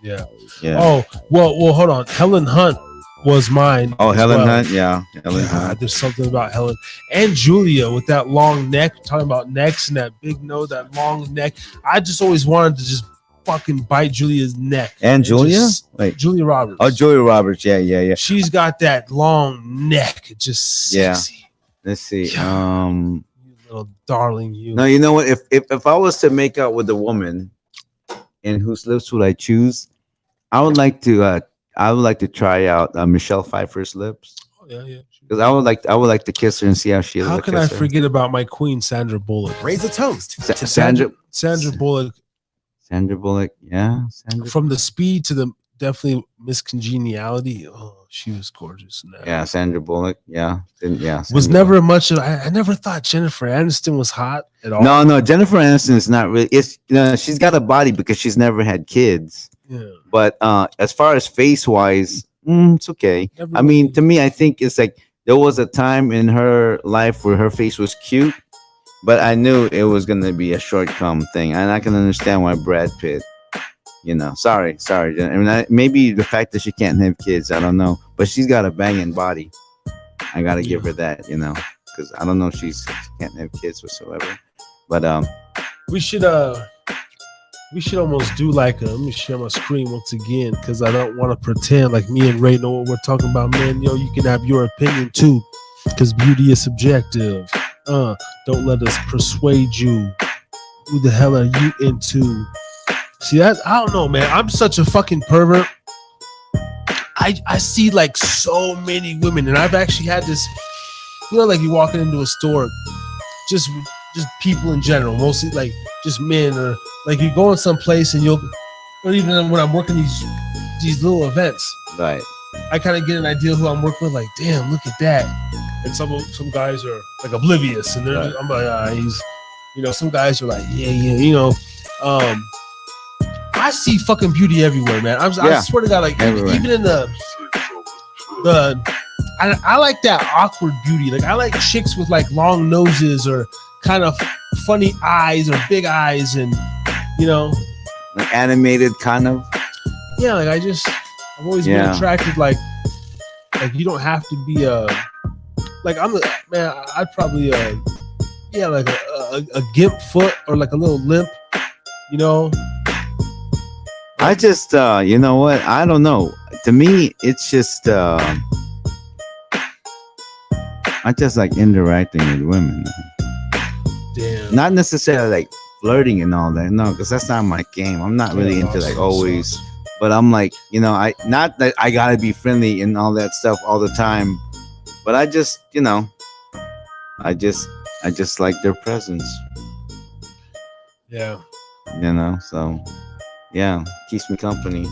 Yeah. Yeah. Oh, well, hold on. Helen Hunt was mine. Oh, Helen Hunt, yeah. Helen Hunt. There's something about Helen and Julia with that long neck. Talking about necks and that big nose, that long neck. I just always wanted to just fucking bite Julia's neck. And Julia? Wait, Julia Roberts. Oh, Julia Roberts. Yeah. She's got that long neck. It's just sexy. Yeah. Let's see. You little darling, you. No, you know what? If I was to make out with a woman, and whose lips would I choose? I would like to try out Michelle Pfeiffer's lips. Oh, yeah. Because I would like to kiss her and see how she is. How can I forget about my queen, Sandra Bullock? Raise a toast. Sandra Bullock. Sandra Bullock, yeah. From the Speed to the definitely Miss Congeniality. Oh, she was gorgeous in that. Yeah, Sandra Bullock. Yeah. Was never much of. I never thought Jennifer Aniston was hot at all. No, Jennifer Aniston is not really. It's she's got a body because she's never had kids. Yeah. But as far as face wise, it's okay. I mean, to me, I think it's like there was a time in her life where her face was cute, but I knew it was gonna be a shortcoming thing, and I can understand why Brad Pitt. Sorry. I mean, maybe the fact that she can't have kids, I don't know, but she's got a banging body. I gotta give her that, because I don't know if she can't have kids whatsoever. But we should almost do like let me share my screen once again, because I don't want to pretend like me and Ray know what we're talking about, man. You can have your opinion too, because beauty is subjective. Don't let us persuade you. Who the hell are you into? See, that I don't know, man. I'm such a fucking pervert. I see like so many women, and I've actually had this, like you walking into a store, just people in general, mostly like just men, or like you go in some place and or even when I'm working these little events, right? I kind of get an idea who I'm working with. Like, damn, look at that. And some guys are like oblivious, and they're I'm like, he's, some guys are like, yeah, I see fucking beauty everywhere, man. I swear to God, like everywhere. Even in the I like that awkward beauty. Like I like chicks with like long noses or kind of funny eyes or big eyes, and like animated kind of. Yeah, like I've always been attracted. Like you don't have to be like I'd probably like a gimp foot or like a little limp, I just, you know what? I don't know. To me, it's just, I just like interacting with women. Damn. Not necessarily like flirting and all that. No, because that's not my game. I'm not really into like always. But I'm like, not that I gotta be friendly and all that stuff all the time. But I just, I just like their presence. Yeah. So. Yeah, keeps me company,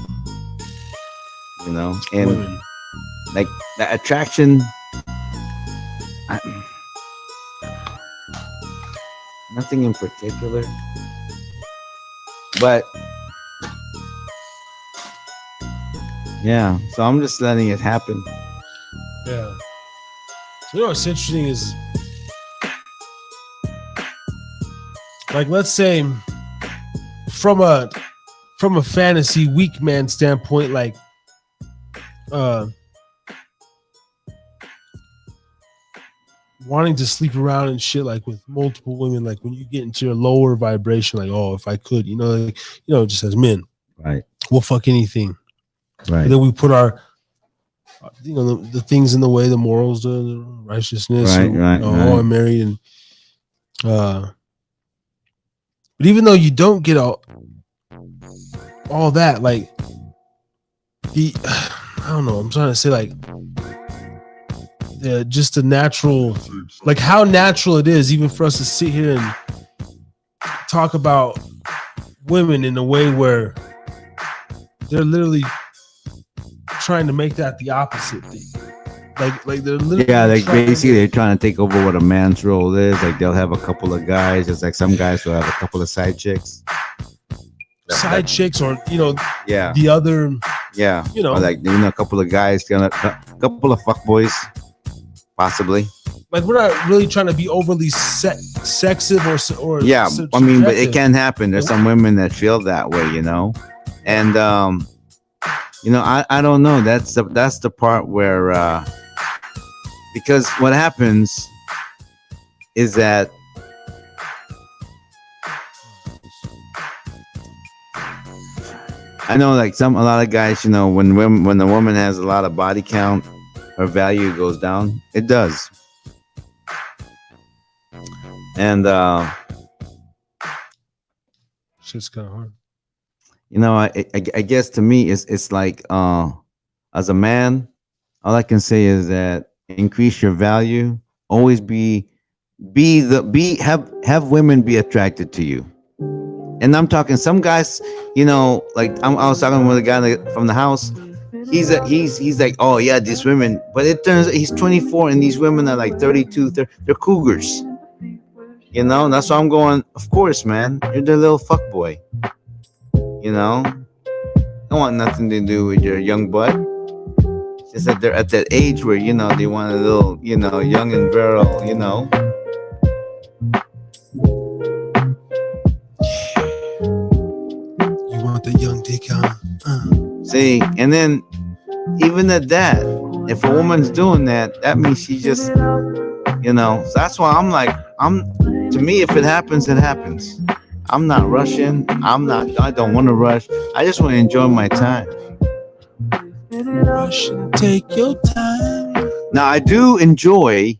and women. Like the attraction. Nothing in particular, but yeah. So I'm just letting it happen. Yeah. What's interesting is, like, let's say from a fantasy weak man standpoint, like wanting to sleep around and shit, like with multiple women, like when you get into your lower vibration, like, oh, if I could, just as men, right, we'll fuck anything, right, and then we put our the things in the way, the morals, the righteousness, right. Oh, I'm married, and but even though you don't get all that, like I don't know, I'm trying to say, like, just the natural, like how natural it is even for us to sit here and talk about women in a way where they're literally trying to make that the opposite thing. Like they're literally like basically they're trying to take over what a man's role is. Like they'll have a couple of guys. It's like some guys will have a couple of side chicks. Chicks, or yeah, the other, or like a couple of guys, a couple of fuckboys, possibly. Like we're not really trying to be overly sexive or yeah. I mean, but it can happen. There's some women that feel that way, and I don't know. That's the part where because what happens is that I know, like a lot of guys, you know, when the woman has a lot of body count, her value goes down. It does. And shit's kind of hard. you know, I guess to me, it's like as a man, all I can say is that increase your value. Always have women be attracted to you. And I'm talking some guys, you know, like I was talking with a guy from the house. He's like, oh yeah, these women, but it turns out he's 24 and these women are like 32. They're cougars. You know, that's why I'm going. Of course, man, you're the little fuck boy. You know, don't want nothing to do with your young bud. It's just that they're at that age where, you know, they want a little, you know, young and virile, you know. You want the young dick, huh? See, and then even at that, if a woman's doing that, that means she just, you know. So that's why I'm like, to me, if it happens, it happens. I'm not rushing. I don't want to rush. I just want to enjoy my time. Rush and take your time. Now, I do enjoy.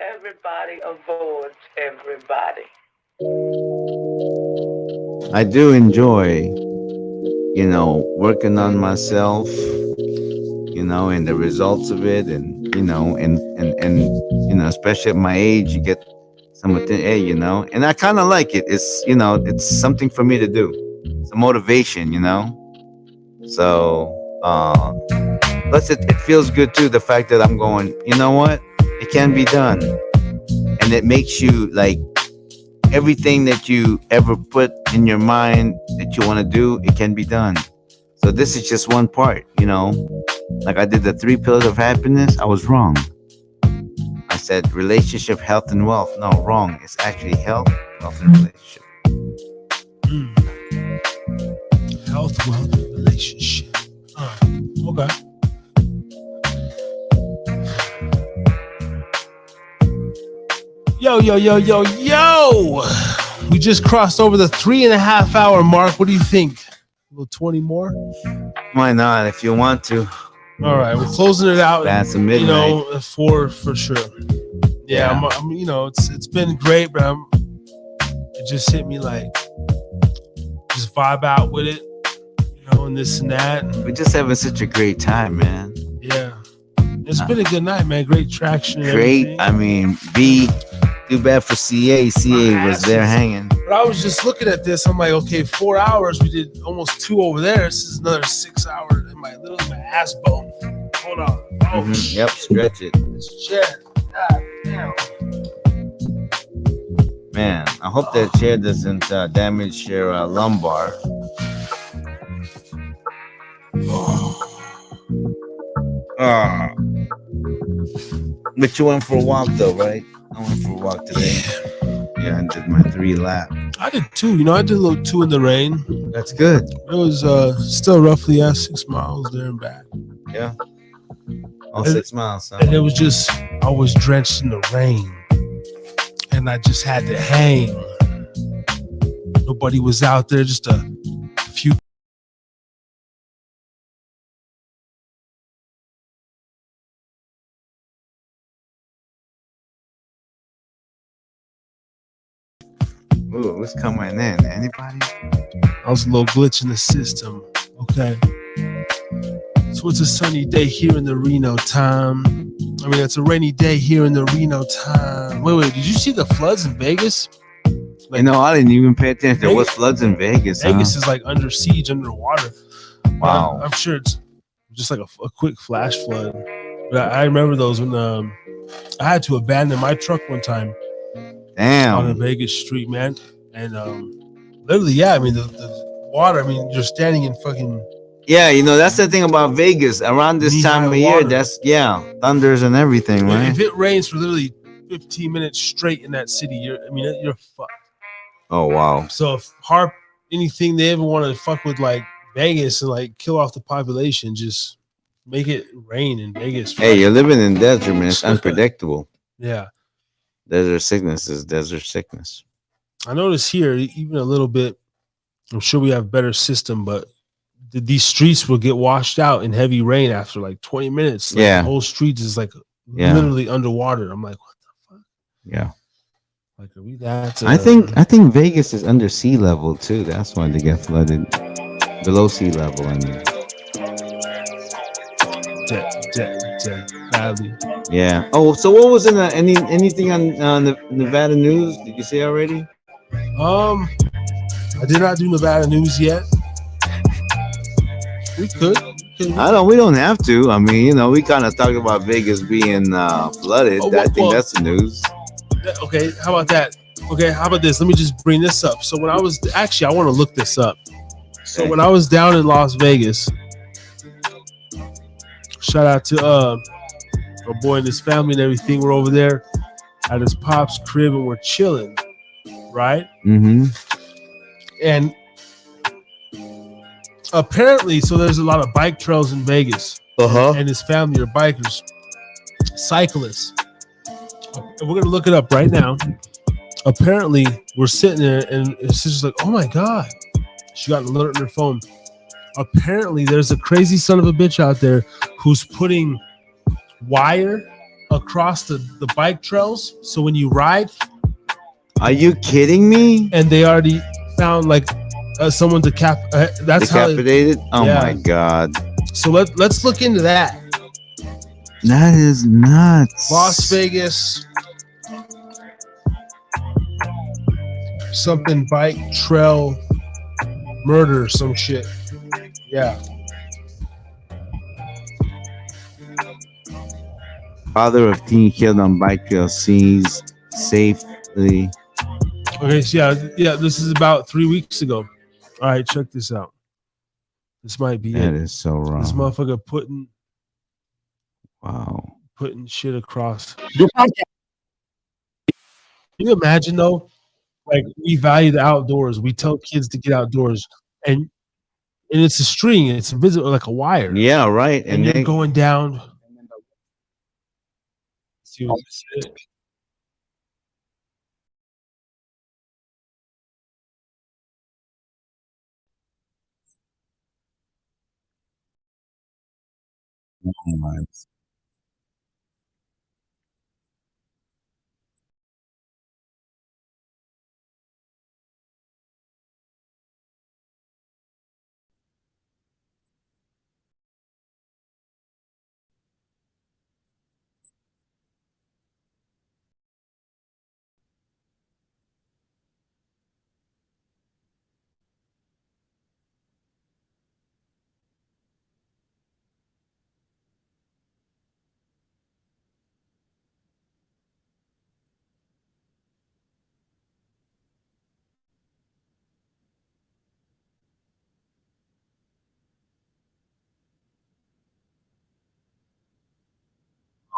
Everybody avoids everybody. I do enjoy, you know, working on myself, you know, and the results of it, and you know, and you know, especially at my age, you get some attention, hey, you know, and I kind of like it. It's, you know, it's something for me to do. It's a motivation, you know. So, plus it feels good too. The fact that I'm going, you know what, it can be done, and it makes you like. Everything that you ever put in your mind that you want to do, it can be done. So this is just one part, you know. Like I did the 3 pillars of happiness. I was wrong. I said relationship, health, and wealth. No, wrong. It's actually health, wealth, and relationship. Health, wealth, and relationship. Okay. Yo. We just crossed over the 3.5 hour mark. What do you think? A little 20 more? Why not? If you want to. All right, we're closing it out. That's a midnight. You know, at 4 for sure. Yeah. I'm you know, it's been great, but it just hit me like, just vibe out with it, you know, and this and that. We're just having such a great time, man. Yeah. It's been a good night, man. Great traction. Great. I mean, too bad for CA. CA was there hanging. But I was just looking at this. I'm like, okay, 4 hours. We did almost 2 over there. This is another 6 hours in my ass bone. Hold on. Oh, Yep, stretch it. This chair. God damn. Man, I hope that chair doesn't damage your lumbar. But you went for a walk though, right? I went for a walk today. Yeah, I did my 3 lap. I did 2. You know, I did a little 2 in the rain. That's good. It was still roughly 6 miles there and back. Yeah. All 6 miles. Huh? And it was just, I was drenched in the rain. And I just had to hang. Nobody was out there, just a few. Ooh, who's coming in? Anybody? I was a little glitch in the system. Okay. So it's a sunny day here in the Reno time. I mean, it's a rainy day here in the Reno time. Wait, did you see the floods in Vegas? Like, you know, I didn't even pay attention. There was floods in Vegas. Vegas is like under siege, underwater. Wow. I'm sure it's just like a quick flash flood. But I remember those when I had to abandon my truck one time. Damn. On a Vegas street, man. And literally, yeah, I mean, the water, I mean, you're standing in fucking. Yeah, you know, that's the thing about Vegas. Around this time of year, that's, thunders and everything, right? If it rains for literally 15 minutes straight in that city, you're fucked. Oh, wow. So if anything they ever want to fuck with like Vegas and like kill off the population, just make it rain in Vegas. Hey, you're living in desert, man. It's unpredictable. Yeah. Desert sickness is desert sickness. I noticed here, even a little bit I'm sure we have better system, but these streets will get washed out in heavy rain after like 20 minutes. Like Yeah. the whole street is like Yeah. literally underwater. I'm like, what the fuck? Yeah. Like, are we that? I think Vegas is under sea level too. That's why they get flooded. Below sea level, I mean. Badly. Yeah. Oh, so what was in the, anything on the Nevada news? Did you say already? I did not do Nevada news yet. We could. We don't have to. I mean, you know, we kind of talked about Vegas being flooded. I think that's the news. Okay, how about that? Okay, how about this? Let me just bring this up. So when I was I want to look this up. So when I was down in Las Vegas, shout out to my boy and his family and everything. We're over there at his pop's crib and we're chilling, right? Mm-hmm. And apparently, so there's a lot of bike trails in Vegas. And his family are bikers, cyclists. And we're gonna look it up right now. Apparently, we're sitting there and his sister's like, "Oh my god!" She got an alert on her phone. Apparently, there's a crazy son of a bitch out there who's putting wire across the bike trails. So when you ride, are you kidding me? And they already found like someone that's decapitated. How my god! So let's look into that. That is nuts. Las Vegas, something bike trail murder, some shit. Yeah. Father of teen killed on bike trail sees safely. Okay, so yeah, this is about 3 weeks ago. All right, check this out. This might be That it. is so wrong. This motherfucker putting Wow. Putting shit across. Can you imagine though? Like, we value the outdoors. We tell kids to get outdoors, and it's a string. It's invisible, like a wire. Yeah, right. And you're going down. See what this is.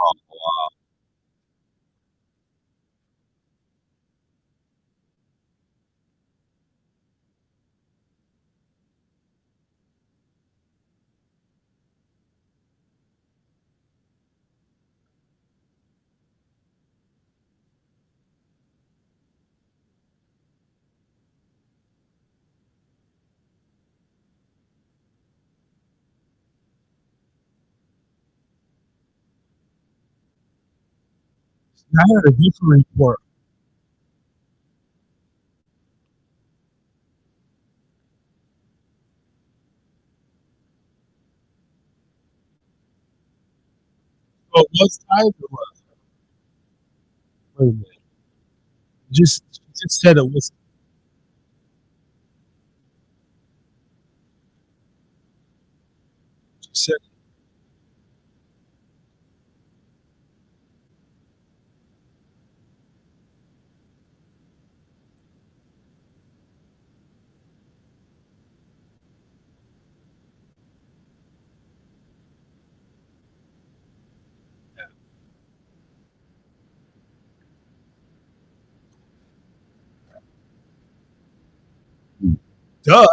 Oh, wow. I heard a different report. Oh, what's time or what? Wait a minute. Just said it was. Just said. Duh.